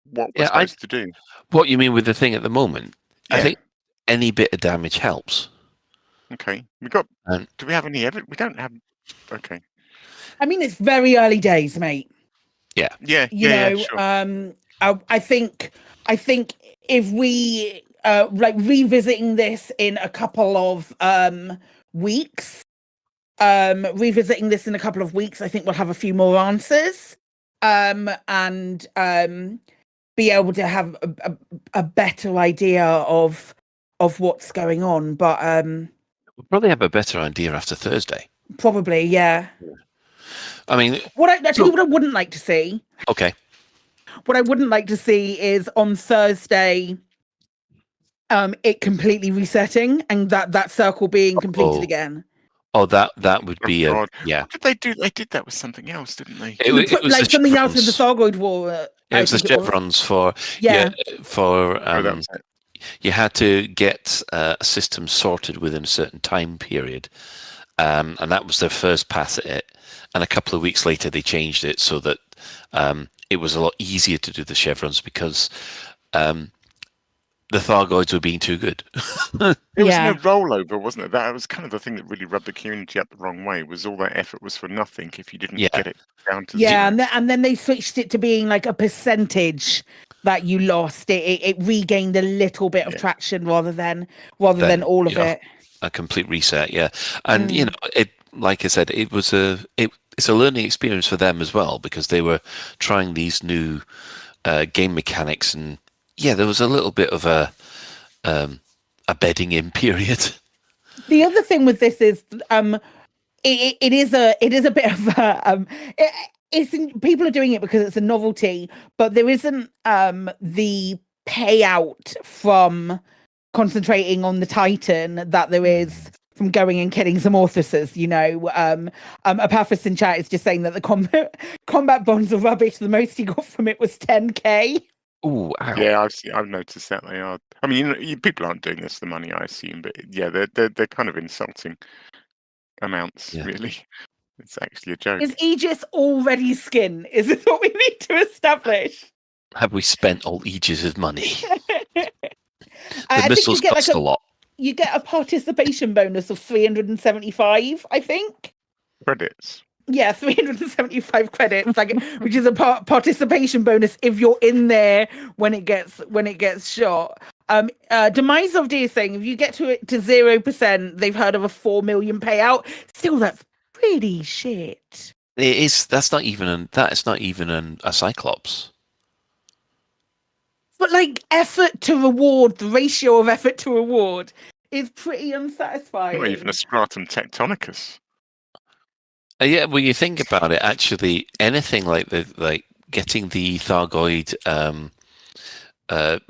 what we're supposed to do. What you mean with the thing at the moment? I think any bit of damage helps. Okay, do we have any evidence? We don't have. Okay. I mean, it's very early days, mate. Yeah. Sure. I think if we like revisiting this in a couple of weeks, I think we'll have a few more answers, and be able to have a better idea of what's going on. But we'll probably have a better idea after Thursday. Probably, yeah. I mean, what I wouldn't like to see. Okay. What I wouldn't like to see is on Thursday, it completely resetting and that circle being completed again. Oh, that would be What did they do? They did that with something else, didn't they? It was like something else with the Thargoid War. It was the chevrons for you had to get a system sorted within a certain time period, and that was their first pass at it. And a couple of weeks later, they changed it so that it was a lot easier to do the chevrons because the Thargoids were being too good. There was no rollover, wasn't it? That was kind of the thing that really rubbed the community up the wrong way. Was all that effort was for nothing if you didn't get it down to zero. And then they switched it to being like a percentage that you lost. It regained a little bit of traction rather than all of it. A complete reset, yeah. And you know, it, like I said, it's a learning experience for them as well, because they were trying these new game mechanics, and there was a little bit of a bedding in period. The other thing with this is it is a bit of a people are doing it because it's a novelty, but there isn't the payout from concentrating on the Titan that there is from going and killing some Orthuses, you know. Apathis in chat is just saying that the combat bonds are rubbish. The most he got from it was 10k. Ooh, yeah, I've noticed that they are. I mean, people aren't doing this for money, I assume, but yeah, they're kind of insulting amounts. Really, it's actually a joke. Is Aegis already skin? Is this what we need to establish? Have we spent all Aegis's money? The missiles cost a lot. You get a participation bonus of 375, I think. Credits. Yeah, 375 credits, which is a participation bonus if you're in there when it gets shot. Demise of D is saying if you get to 0%, they've heard of a 4 million payout. Still, that's pretty shit. It is. That's not even a Cyclops. But like effort to reward, the ratio of effort to reward is pretty unsatisfying. Not even a stratum tectonicus. Yeah, when you think about it, actually, anything like getting the Thargoid,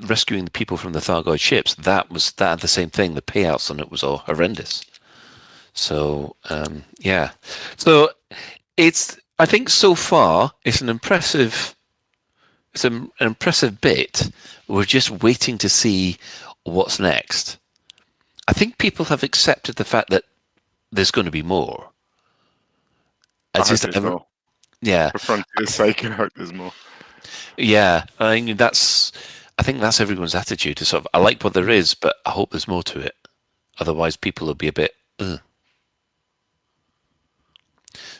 rescuing the people from the Thargoid ships, that had the same thing. The payouts on it was all horrendous. So so I think so far it's an impressive bit. We're just waiting to see what's next. I think people have accepted the fact that there's going to be more. I hope there's more. Yeah. For Frontier's sake, I hope there's more. Yeah, I think that's everyone's attitude. To sort of, I like what there is, but I hope there's more to it. Otherwise, people will be a bit.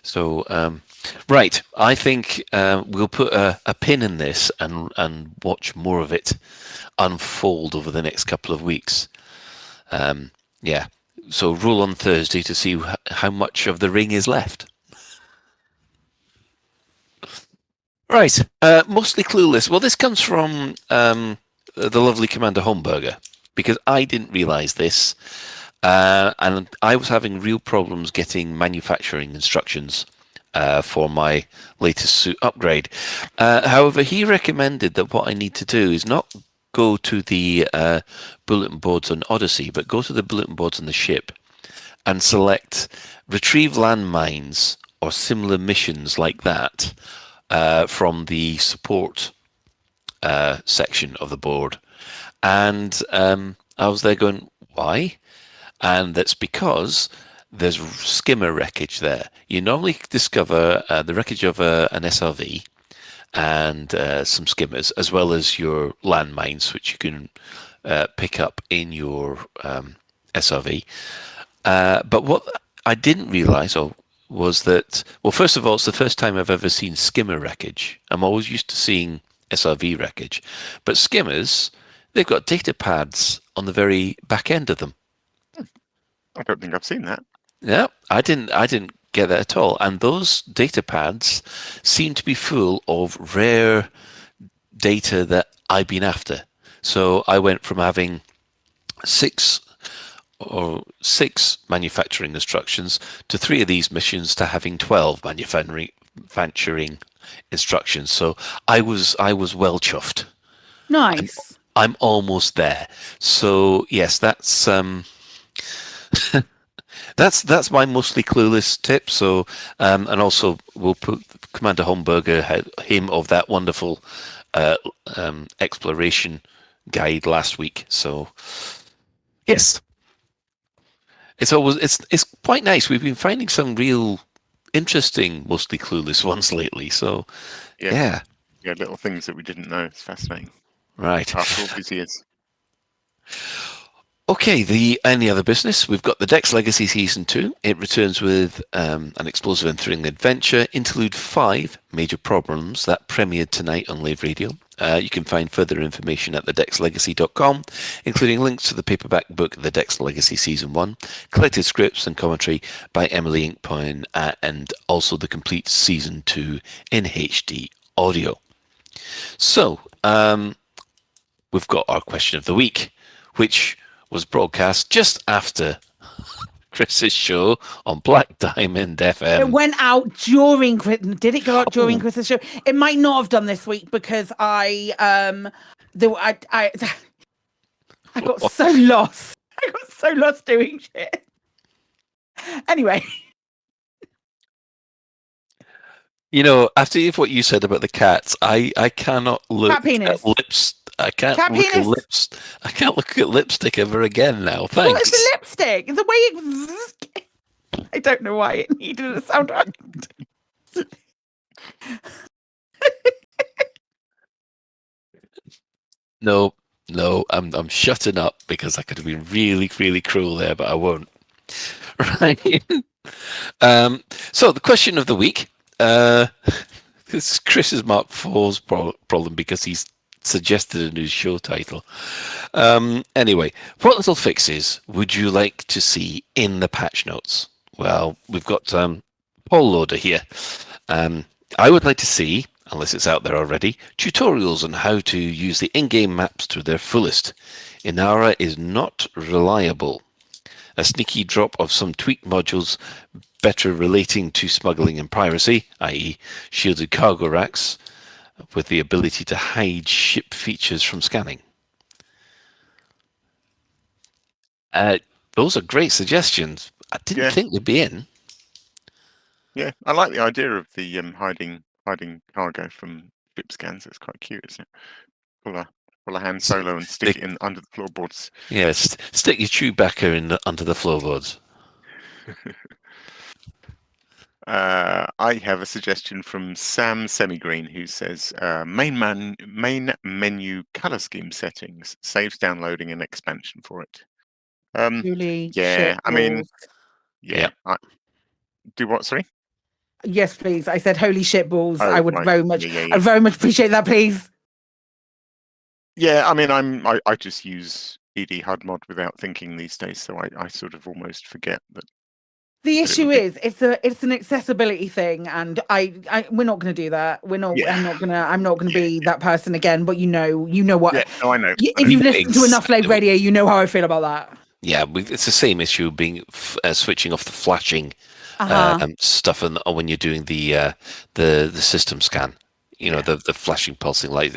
So, right, I think we'll put a pin in this and watch more of it unfold over the next couple of weeks. So roll on Thursday to see how much of the ring is left. Right, mostly clueless. Well, this comes from the lovely Commander Homburger, because I didn't realise this, and I was having real problems getting manufacturing instructions for my latest suit upgrade. However, he recommended that what I need to do is not go to the bulletin boards on Odyssey, but go to the bulletin boards on the ship and select retrieve landmines or similar missions like that from the support section of the board. And I was there going, why? And that's because there's skimmer wreckage there. You normally discover the wreckage of an SRV and some skimmers, as well as your landmines, which you can pick up in your SRV. But what I didn't realise was that, well, first of all, it's the first time I've ever seen skimmer wreckage. I'm always used to seeing SRV wreckage. But skimmers, they've got data pads on the very back end of them. I don't think I've seen that. Yeah, I didn't get that at all. And those data pads seem to be full of rare data that I've been after. So I went from having six manufacturing instructions to 3 of these missions to having 12 manufacturing instructions. So I was well chuffed. Nice. I'm almost there. So yes, that's that's my mostly clueless tip. So and also we'll put Commander Homburger, him of that wonderful exploration guide last week. So yes, it's quite nice. We've been finding some real interesting, mostly clueless ones lately. So yeah, little things that we didn't know. It's fascinating. Right. After all these years. Okay, any other business? We've got the Dex Legacy Season 2. It returns with an explosive and thrilling adventure, Interlude 5, Major Problems, that premiered tonight on Lave Radio. You can find further information at thedexlegacy.com, including links to the paperback book, The Dex Legacy Season 1, collected scripts and commentary by Emily Inkpine, and also the complete Season 2 in HD audio. So, we've got our question of the week, which was broadcast just after Chris's show on Black Diamond FM. It went out during Christmas. Did it go out during Chris's show? It might not have done this week because I got so lost. I got so lost doing shit. Anyway. You know, after what you said about the cats, I cannot look at lips. I can't look at lips. I can't look at lipstick ever again now. Thanks. Well, it's the lipstick. The way it. I don't know why it needed a sound effect. No, I'm shutting up because I could have been really, really cruel there, but I won't. Right. So the question of the week. This is Chris's Mark IV's problem because he's suggested a new show title. Anyway, what little fixes would you like to see in the patch notes? Well, we've got Paul Loader here. I would like to see, unless it's out there already, tutorials on how to use the in-game maps to their fullest. Inara is not reliable. A sneaky drop of some tweaked modules better relating to smuggling and piracy, i.e. shielded cargo racks, with the ability to hide ship features from scanning. Those are great suggestions. I didn't think they'd be in. Yeah, I like the idea of the hiding cargo from ship scans. It's quite cute, isn't it? Pull a hand solo and stick it in under the floorboards. Yeah, stick your Chewbacca under the floorboards. I have a suggestion from Sam Semigreen, who says main menu color scheme settings saves downloading an expansion for it. Holy yeah, shit I mean, balls. yeah. Do what? Sorry. Yes, please. I said holy shit balls. Oh, I would right. very much. Yeah. I very much appreciate that, please. Yeah, I mean, I just use ED HUD mod without thinking these days, so I sort of almost forget that. The issue is it's an accessibility thing, and we're not going to do that. We're not. Yeah. I'm not gonna be that person again. But you know what? Yeah, no, I know. If you've listened to enough Lave Radio, you know how I feel about that. Yeah, it's the same issue being switching off the flashing stuff, and when you're doing the system scan. You know, the flashing pulsing light.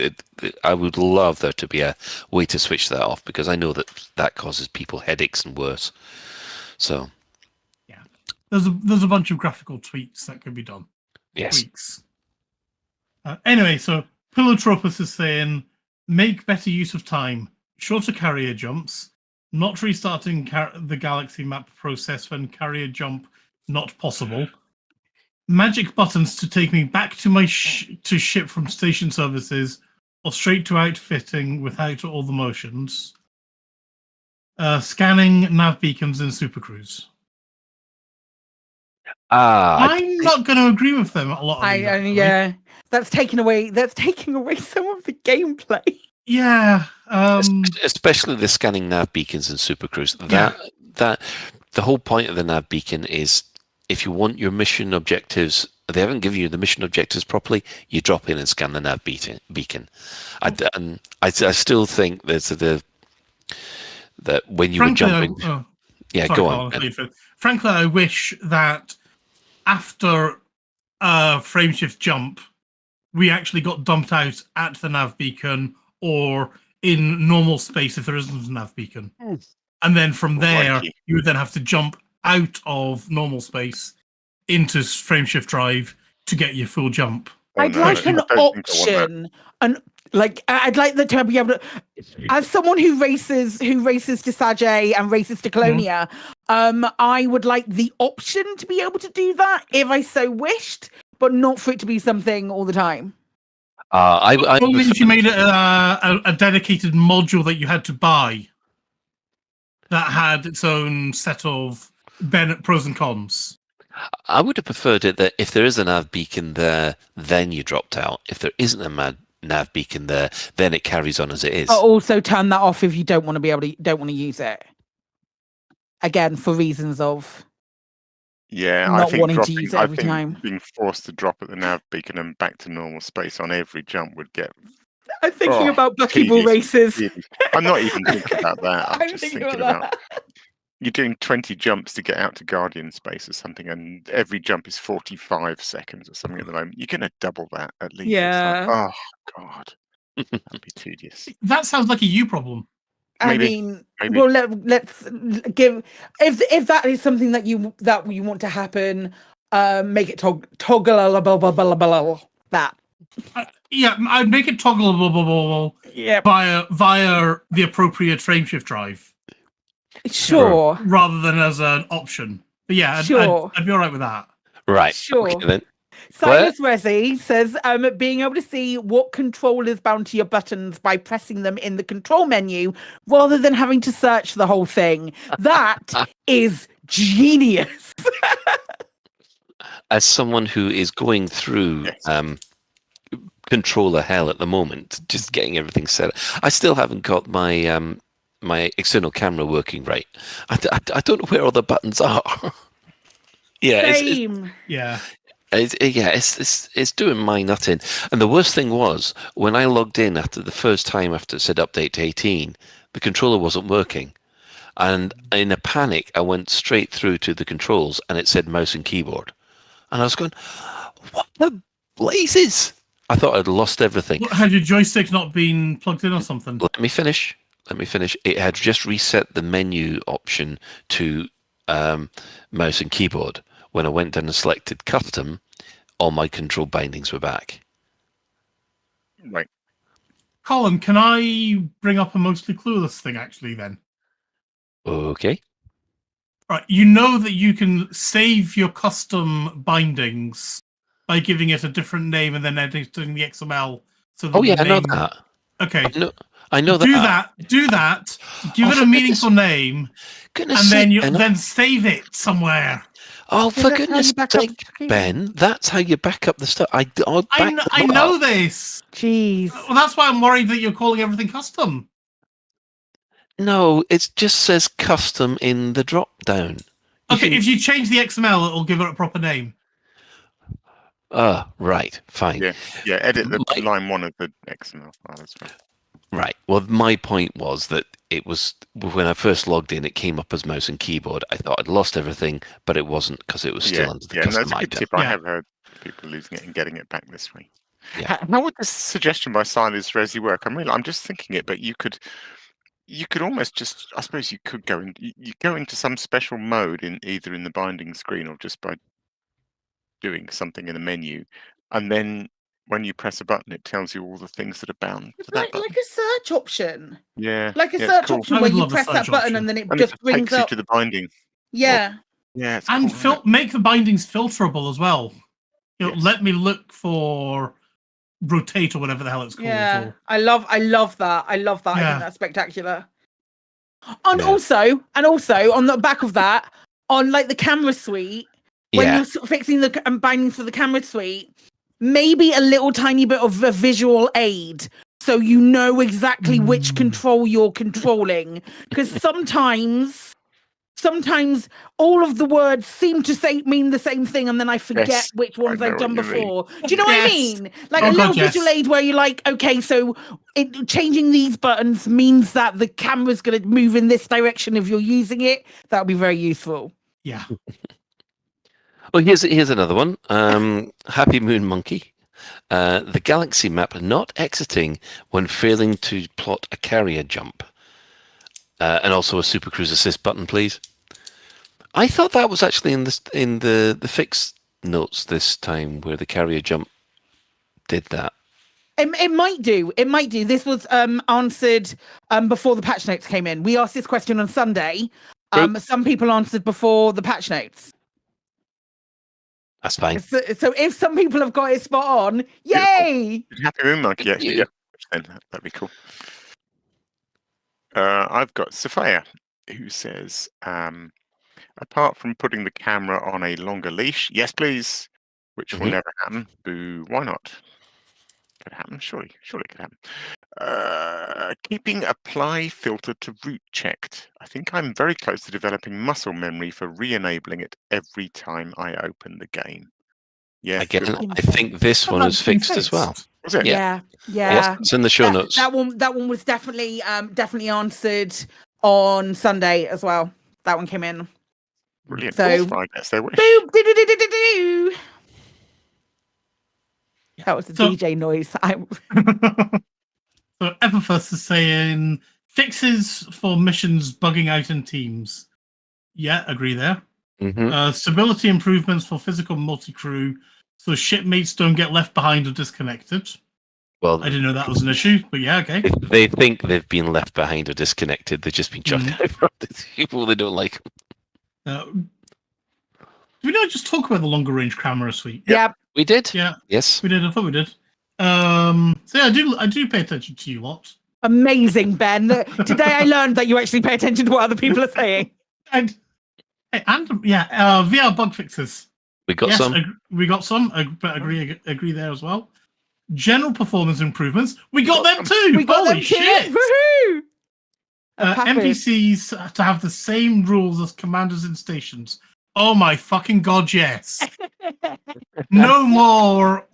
I would love there to be a way to switch that off because I know that causes people headaches and worse. So. There's a bunch of graphical tweaks that could be done. Yes. Tweaks. Anyway, so Pillowtropus is saying, make better use of time, shorter carrier jumps, not restarting the galaxy map process when carrier jump not possible, magic buttons to take me back to my to ship from station services or straight to outfitting without all the motions, scanning nav beacons in Super Cruise. I'm not going to agree with them a lot. Yeah, that's taking away some of the gameplay. Yeah, especially the scanning nav beacons in Super Cruise. That the whole point of the nav beacon is if you want your mission objectives, they haven't given you the mission objectives properly. You drop in and scan the nav beacon. I still think that when you were jumping. Go on. Frankly, I wish that after frameshift jump, we actually got dumped out at the nav beacon or in normal space if there isn't a nav beacon. And then from there, you would then have to jump out of normal space into frameshift drive to get your full jump. I'd like an option, I'd like that to be able to, as someone who races to Sajay and races to Colonia, I would like the option to be able to do that if I so wished, but not for it to be something all the time. Only if you made it a dedicated module that you had to buy. that had its own set of pros and cons. I would have preferred it that if there is a nav beacon there, then you dropped out. If there isn't a nav beacon there, then it carries on as it is. But also turn that off if you don't want to use it. Again, for reasons of I think wanting to use it every I think time. being forced to drop at the nav beacon and back to normal space on every jump would get. I'm thinking about buckyball races. I'm not even thinking about that. I'm just thinking thinking about you're doing 20 jumps to get out to Guardian space or something, and every jump is 45 seconds or something at the moment. You're going to double that at least. Yeah. Like, oh, God. That'd be tedious. That sounds like a you problem. Maybe. Well, let's give if that is something that you want to happen, make it toggle that. Yeah, I'd make it toggleable via the appropriate frameshift drive. Sure. Rather than as an option. But yeah, I'd be all right with that. Right. Sure. Okay, then. Silas Resi says, being able to see what control is bound to your buttons by pressing them in the control menu rather than having to search the whole thing. That is genius. As someone who is going through controller hell at the moment, just getting everything set up, I still haven't got my my external camera working right. I don't know where all the buttons are. Same. It's doing my nut in. And the worst thing was, when I logged in after the first time after it said update to 18, the controller wasn't working. And in a panic, I went straight through to the controls and it said mouse and keyboard. And I was going, what the blazes? I thought I'd lost everything. Had your joysticks not been plugged in or something? Let me finish. It had just reset the menu option to mouse and keyboard. When I went down and selected custom, all my control bindings were back. Right. Colin, can I bring up a mostly clueless thing actually then? Okay. Right. You know that you can save your custom bindings by giving it a different name and then editing the XML. So that I know that. Okay. I know that. Do that. Give it a meaningful name. And then save it somewhere. Oh, for goodness sake, Ben, that's how you back up the stuff. I know this. Jeez. Well, that's why I'm worried that you're calling everything custom. No, it just says custom in the drop down. Okay, if you change the XML, it'll give it a proper name. Right, fine. Yeah. Edit the line 1 of the XML file as well. Right. Well, my point was that it was when I first logged in, it came up as mouse and keyboard. I thought I'd lost everything, but it wasn't because it was still under the custom that's a good item. tip. I have heard people losing it and getting it back this way. Yeah. How would this suggestion by Silas Resi work? I'm just thinking it, but you could almost just, I suppose you could you go into some special mode in either in the binding screen or just by doing something in the menu, and then when you press a button, it tells you all the things that are bound to that button. Like a search option. Yeah. Like a search option where you press that button and then it just brings takes up you to the binding. Yeah. Yeah. It's and cool, make the bindings filterable as well. Let me look for rotate or whatever the hell it's called. Yeah. I love that. I think that's spectacular. And also on the back of that, on like the camera suite, when you're fixing the bindings for the camera suite, maybe a little tiny bit of a visual aid so you know exactly which control you're controlling. Because sometimes all of the words seem to mean the same thing and then I forget which ones I've done before. Do you know what I mean? Like a little visual aid where you're like, okay, so changing these buttons means that the camera's going to move in this direction if you're using it. That would be very useful. Yeah. Well, here's another one. Happy Moon Monkey. The galaxy map not exiting when failing to plot a carrier jump. And also a Super Cruise assist button, please. I thought that was actually in the fix notes this time where the carrier jump did that. It might do. This was answered before the patch notes came in. We asked this question on Sunday. Some people answered before the patch notes. That's fine. So if some people have got it spot on, yay! Happy Moon Monkey, yeah. Then that'd be cool. I've got Sophia. who says, apart from putting the camera on a longer leash, yes, please, which will never happen. Boo, why not? Could happen, surely it could happen. Keeping apply filter to root checked. I think I'm very close to developing muscle memory for re-enabling it every time I open the game. Yeah, Again, good. I think this one is fixed as well. Was it? Yeah. Yes, it's in the show notes. That one was definitely answered on Sunday as well. That one came in. Brilliant. So, I guess they wish. boop, do. That was the DJ noise. So Epifus is saying fixes for missions bugging out in teams. Yeah, agree there. Stability improvements for physical multi-crew so shipmates don't get left behind or disconnected. Well, I didn't know that was an issue, but yeah, okay. They think they've been left behind or disconnected. They've just been chucked out from the people they don't like. Do we not just talk about the longer range camera suite? Yeah, we did. Yeah, yes, we did. I thought we did. So yeah, I do pay attention to you lot. Amazing, Ben. Today I learned that you actually pay attention to what other people are saying. And VR bug fixes. We got some. We got some. But agree there as well. General performance improvements. We got them too. We got Holy them shit! too. Woohoo! NPCs to have the same rules as commanders in stations. Oh my fucking god, yes! No more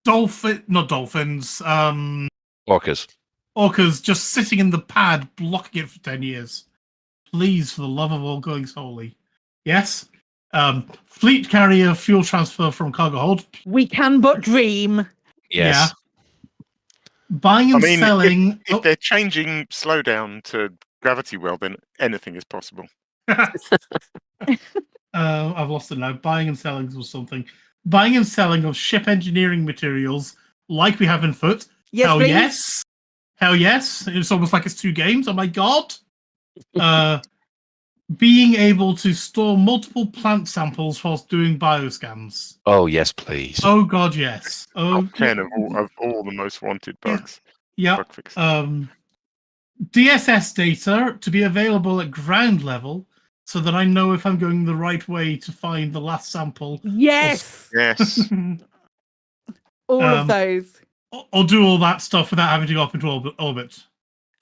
not dolphins. Orcas. Orcas just sitting in the pad, blocking it for 10 years. Please, for the love of all goings holy. Yes. Fleet carrier fuel transfer from cargo hold. We can but dream. Yes. Yeah. Buying and selling. If they're changing slowdown to gravity well, then anything is possible. I've lost it now. Buying and selling was something. Buying and selling of ship engineering materials like we have in Foot. Yes, Hell please. yes. Hell yes. It's almost like it's 2 games. Oh my god. Being able to store multiple plant samples whilst doing bioscans. Oh yes, please. Oh god, yes. Oh, Top 10 of all the most wanted bugs. Yeah. Bug fixes. DSS data to be available at ground level so that I know if I'm going the right way to find the last sample. Yes. Yes. All of those. Or do all that stuff without having to go up into orbit.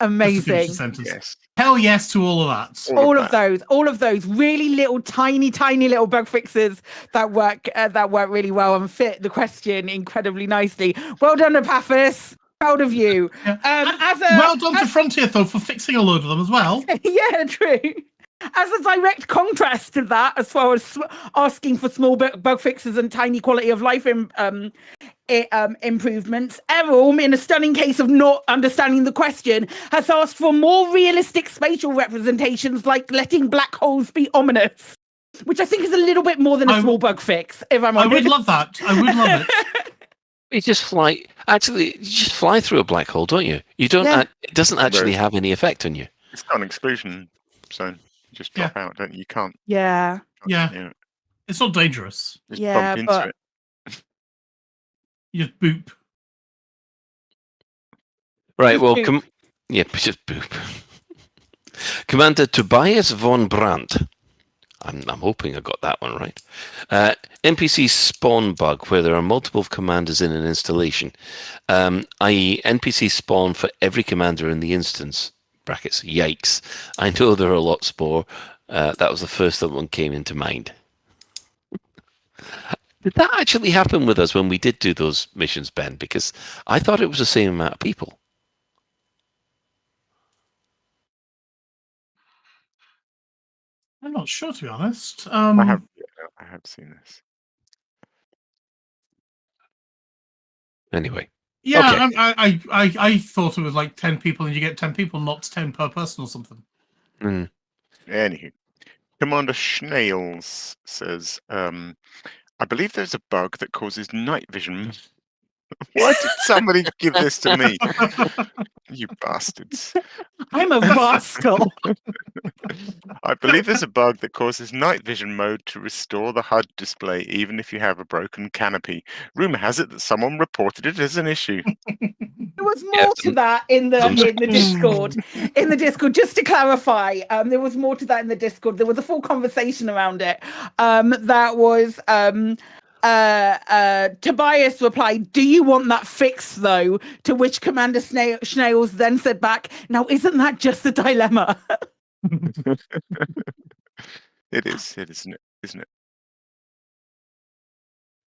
Amazing. Yes. Hell yes to all of that. All of those really little tiny little bug fixes that work really well and fit the question incredibly nicely. Well done, Epaphras. Proud of you. Well done to Frontier though for fixing a load of them as well. Yeah, true. As a direct contrast to that, as far as asking for small bug fixes and tiny quality of life improvements, Errol, in a stunning case of not understanding the question, has asked for more realistic spatial representations, like letting black holes be ominous, which I think is a little bit more than a small bug fix. If I'm honest, I would love that. I would love it. You just fly. Actually, you just fly through a black hole, don't you? You don't. Yeah. It doesn't actually have any effect on you. It's got an exclusion zone. You just drop out, don't you? You can't. Yeah. Yeah. It's not dangerous. Just bump into it. You just boop. Right. Well, just boop. Commander Tobias von Brandt. I'm hoping I got that one right. NPC spawn bug where there are multiple commanders in an installation, i.e. NPC spawn for every commander in the instance. Brackets. Yikes. I know there are lots more. That was the first that one came into mind. Did that actually happen with us when we did do those missions, Ben? Because I thought it was the same amount of people. I'm not sure, to be honest. I have seen this. Anyway. Yeah, okay. I thought it was like 10 people and you get 10 people, not 10 per person or something. Anywho, Commander Schnails says, I believe there's a bug that causes night vision Why did somebody give this to me? You bastards. I'm a rascal. I believe there's a bug that causes night vision mode to restore the HUD display even if you have a broken canopy. Rumor has it that someone reported it as an issue. There was more to that in the Discord. In the Discord, just to clarify, there was more to that in the Discord. There was a full conversation around it. That was Tobias replied, "Do you want that fixed though?" To which Commander Snails then said back, "Now isn't that just a dilemma?" It is, isn't it? Isn't it?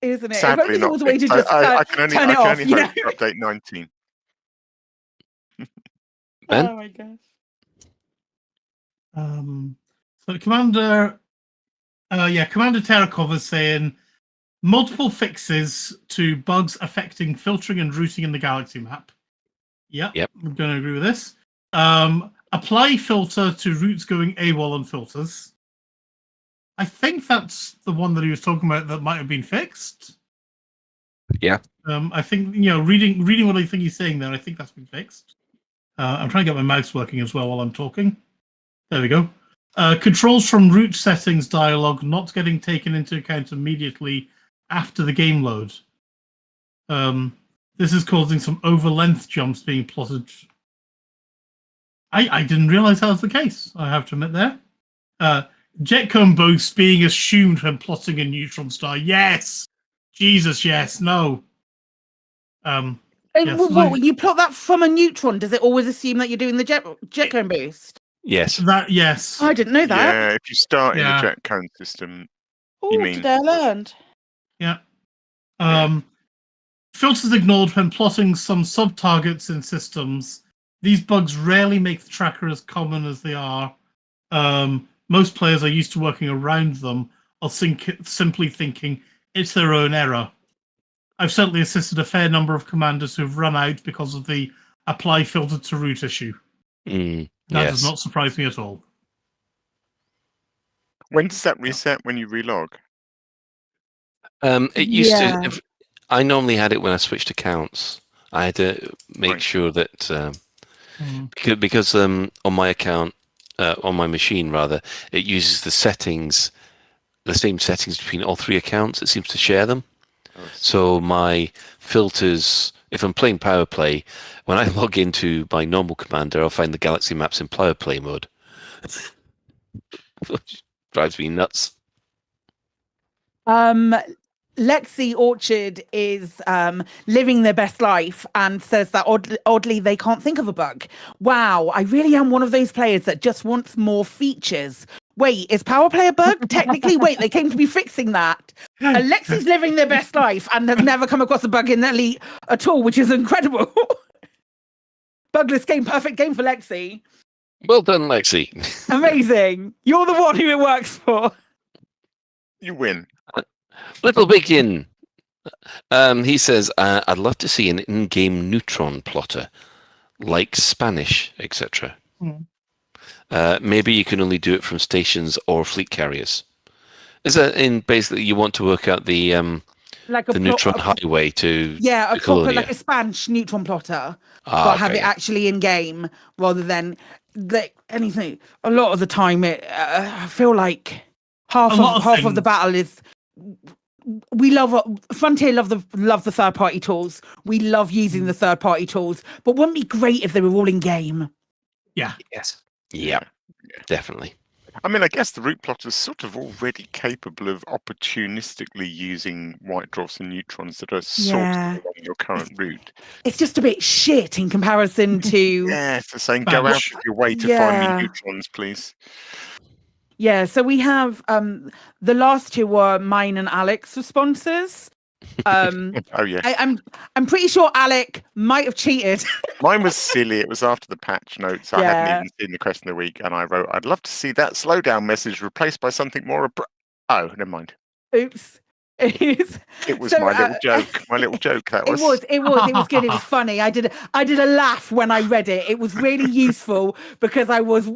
Isn't it? Sadly, if only there not was a way to fixed. just I can only, turn I it can off. only hope for update 19. Ben? Oh my gosh. So Commander Terakov is saying multiple fixes to bugs affecting filtering and routing in the galaxy map. Yep. I'm going to agree with this. Apply filter to routes going AWOL on filters. I think that's the one that he was talking about that might have been fixed. Yeah. I think, reading what I think he's saying there, I think that's been fixed. I'm trying to get my mouse working as well while I'm talking. There we go. Controls from route settings dialog not getting taken into account immediately after the game load. This is causing some over-length jumps being plotted. I didn't realize that was the case, I have to admit there. Jetcomb boost being assumed when plotting a neutron star. Yes! Jesus, yes. No. What, you plot that from a neutron, does it always assume that you're doing the jetcomb boost? Yes. Yes. I didn't know that. Yeah, if you start in the jet cone system, you mean. Today I learned. Yeah. Filters ignored when plotting some sub-targets in systems. These bugs rarely make the tracker as common as they are. Most players are used to working around them or simply thinking it's their own error. I've certainly assisted a fair number of commanders who've run out because of the apply filter to route issue. That does not surprise me at all. When does that reset when you relog? It used to. I normally had it when I switched accounts. I had to make sure that because on my account, on my machine rather, it uses the same settings between all three accounts. It seems to share them. So my filters, if I'm playing Power Play, when I log into my normal commander, I'll find the galaxy maps in Power Play mode. Which drives me nuts. Lexi Orchard is living their best life and says that oddly they can't think of a bug. Wow, I really am one of those players that just wants more features. Wait, is Power Play a bug? Technically, wait, they came to be fixing that. Lexi's living their best life and have never come across a bug in Elite at all, which is incredible. Bugless game, perfect game for Lexi. Well done, Lexi. Amazing. You're the one who it works for. You win. Little Bacon. He says, I'd love to see an in-game neutron plotter, like Spanish, etc. Maybe you can only do it from stations or fleet carriers. Is that in basically you want to work out the neutron highway to a proper like a Spanish neutron plotter, but have it actually in game rather than anything. A lot of the time, I feel like half of the battle is. We love Frontier. Love the third party tools. We love using the third party tools, but wouldn't it be great if they were all in game? Yeah. Yes. Yeah. Definitely. I mean, I guess the route plotter is sort of already capable of opportunistically using white dwarfs and neutrons that are sourced along your current route. It's just a bit shit in comparison to. It's the saying, go out of your way to find me neutrons, please. Yeah, so we have the last two were mine and Alec's responses. Oh yeah, I'm pretty sure Alec might have cheated. Mine was silly. It was after the patch notes. I hadn't even seen the question of the week, and I wrote, "I'd love to see that slowdown message replaced by something more." Oh, never mind. Oops. It was my little joke. My little joke. That was. It was good. It was funny. I did a laugh when I read it. It was really useful because I was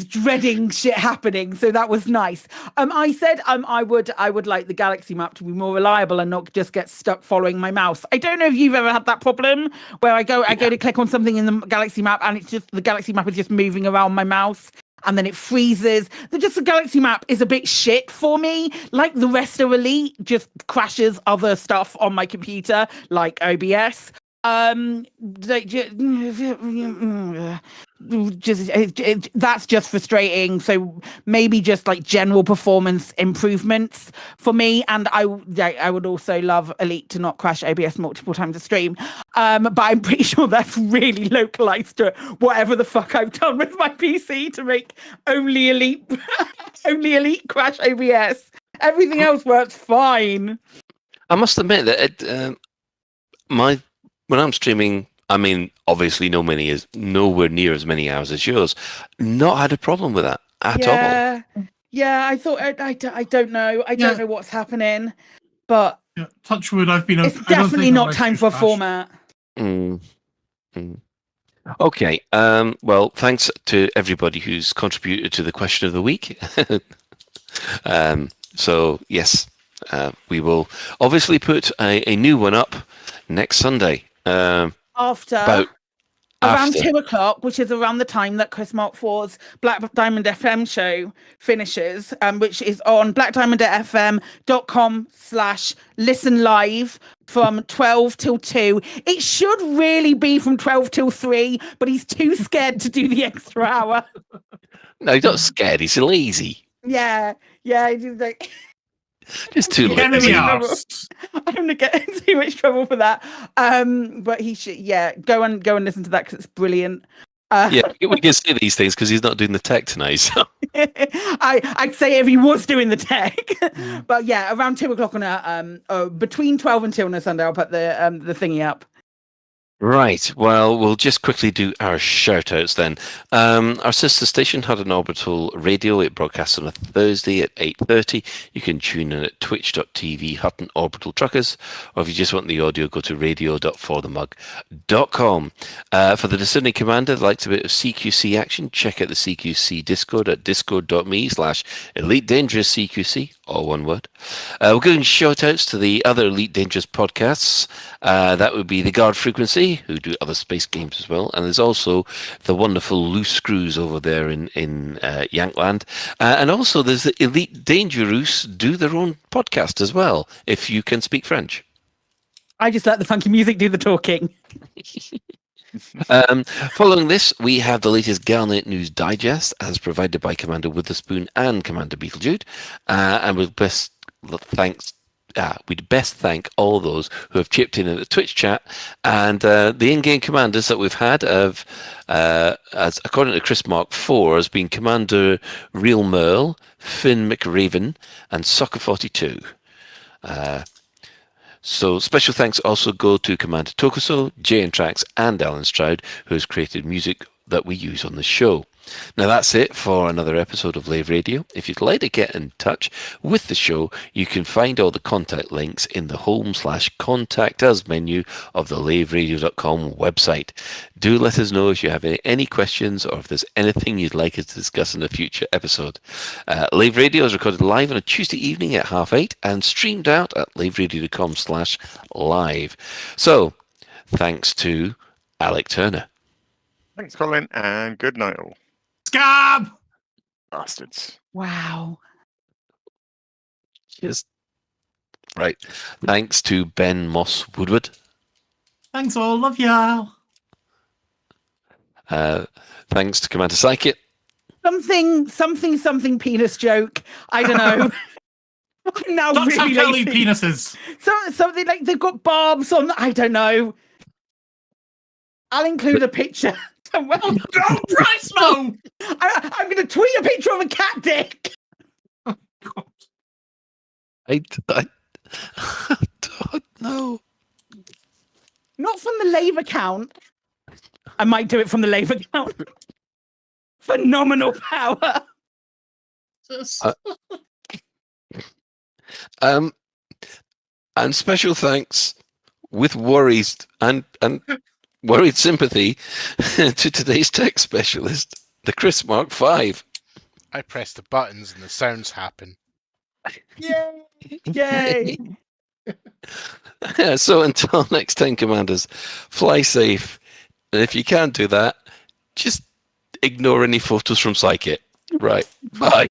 dreading shit happening. So that was nice. I said I would like the galaxy map to be more reliable and not just get stuck following my mouse. I don't know if you've ever had that problem where I go to click on something in the galaxy map and it's just the galaxy map is just moving around my mouse. And then it freezes. The galaxy map is a bit shit for me. Like the rest of Elite, just crashes other stuff on my computer, like OBS. That's just frustrating. So maybe just like general performance improvements for me. And I would also love Elite to not crash OBS multiple times a stream. But I'm pretty sure that's really localized to whatever the fuck I've done with my PC to make only Elite crash OBS. Everything else works fine. I must admit that when I'm streaming, I mean, obviously nowhere near as many hours as yours. Not had a problem with that at all. Yeah, I thought I don't know. I don't know what's happening, but touch wood. It's definitely not time for a format. Okay. Well, thanks to everybody who's contributed to the question of the week. So yes, we will obviously put a new one up next Sunday. Around 2:00, which is around the time that Chris Mark IV's Black Diamond FM show finishes, which is on blackdiamondfm.com/listen live from 12 till 2. It should really be from 12 till 3, but he's too scared to do the extra hour. No, he's not scared. He's lazy. Yeah. He's like. Just too lazy. I'm gonna get in too much trouble for that. But he should, go and listen to that because it's brilliant. We can say these things because he's not doing the tech tonight. So. I'd say if he was doing the tech, but around 2:00 on between 12 and 2 on a Sunday, I'll put the thingy up. Right. Well, we'll just quickly do our shout-outs then. Our sister station, Hutton Orbital Radio. It broadcasts on a Thursday at 8:30. You can tune in at twitch.tv Hutton Orbital Truckers, or if you just want the audio, go to radio.forthemug.com. For the Discerning Commander that likes a bit of CQC action, check out the CQC Discord at discord.me/Elite Dangerous CQC, all one word. We're giving shout-outs to the other Elite Dangerous podcasts. That would be the Guard Frequency, who do other space games as well, and there's also the wonderful Loose Screws over there in Yankland, and also there's the Elite Dangerous do their own podcast as well, if you can speak French. I just let the funky music do the talking. Following this, we have the latest Galnet News Digest, as provided by Commander Witherspoon and Commander Beetlejude, and we'd best thank all those who have chipped in the Twitch chat and the in-game commanders that we've had as according to Chris Mark IV, has been Commander Real Merle, Finn McRaven, and Soccer42. So special thanks also go to Commander Tokuso, Jay and Trax, and Alan Stroud, who has created music that we use on the show. Now that's it for another episode of Lave Radio. If you'd like to get in touch with the show, you can find all the contact links in the home/contact us menu of the laveradio.com website. Do let us know if you have any questions or if there's anything you'd like us to discuss in a future episode. Lave Radio is recorded live on a Tuesday evening at 8:30 and streamed out at laveradio.com/live. So, thanks to Alec Turner. Thanks, Colin, and good night all. Scab! Bastards. Wow. Just right. Thanks to Ben Moss Woodward. Thanks all. Love y'all. Thanks to Commander Psychic. Something penis joke. I don't know. I'm now Stop really telling lazy. penises. Something like they've got barbs on. I don't know. I'll include a picture. Well, no, Bryce, no! I'm going to tweet a picture of a cat dick. Oh, God. I don't know. Not from the Lave account. I might do it from the Lave account. Phenomenal power. And special thanks, with worries and worried sympathy, to today's tech specialist, the Chris Mark V. I press the buttons and the sounds happen. Yay! Yay! So until next time, Commanders, fly safe. And if you can't do that, just ignore any photos from Psychic. Right. Bye.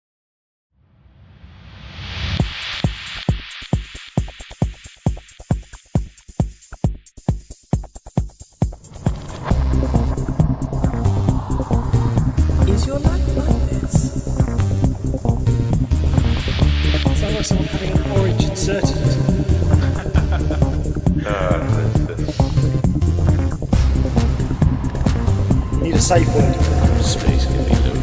Is your life like this? Sounds like someone having an orange inserted. You need a safe word. Space can be low.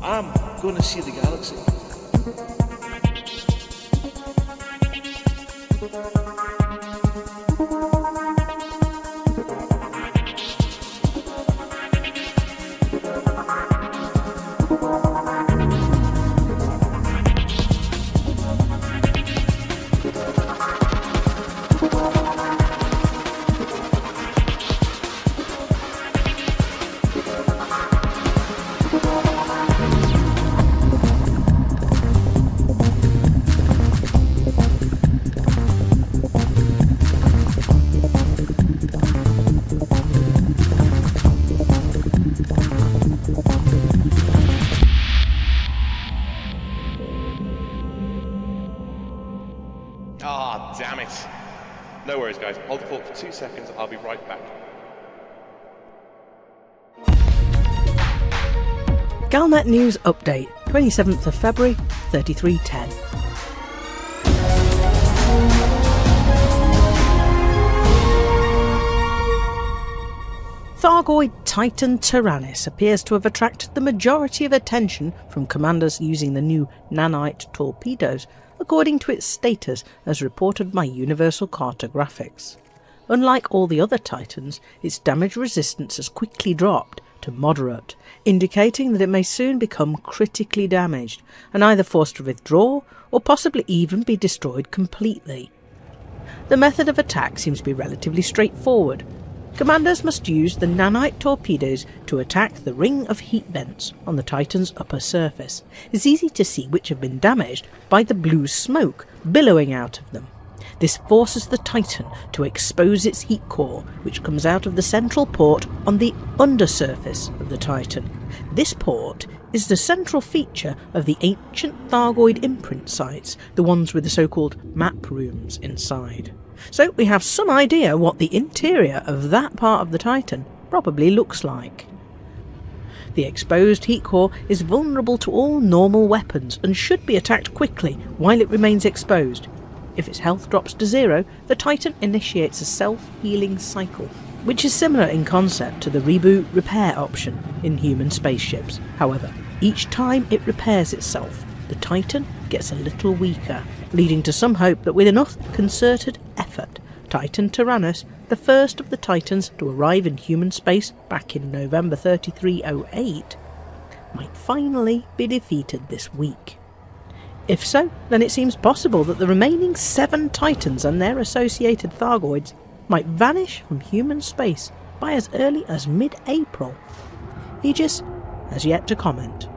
I'm gonna see the galaxy. Ah, damn it. No worries, guys. Hold the fort for 2 seconds. I'll be right back. Galnet News Update, 27th of February, 3310. Thargoid Titan Tyrannus appears to have attracted the majority of attention from commanders using the new nanite torpedoes, according to its status as reported by Universal Cartographics. Unlike all the other Titans, its damage resistance has quickly dropped to moderate, indicating that it may soon become critically damaged and either forced to withdraw or possibly even be destroyed completely. The method of attack seems to be relatively straightforward. Commanders must use the nanite torpedoes to attack the ring of heat vents on the Titan's upper surface. It's easy to see which have been damaged by the blue smoke billowing out of them. This forces the Titan to expose its heat core, which comes out of the central port on the undersurface of the Titan. This port is the central feature of the ancient Thargoid imprint sites, the ones with the so-called map rooms inside. So we have some idea what the interior of that part of the Titan probably looks like. The exposed heat core is vulnerable to all normal weapons and should be attacked quickly while it remains exposed. If its health drops to 0, the Titan initiates a self-healing cycle, which is similar in concept to the reboot repair option in human spaceships. However, each time it repairs itself, the Titan gets a little weaker, leading to some hope that with enough concerted effort, Titan Tyrannus, the first of the Titans to arrive in human space back in November 3308, might finally be defeated this week. If so, then it seems possible that the remaining 7 Titans and their associated Thargoids might vanish from human space by as early as mid-April. Aegis has yet to comment.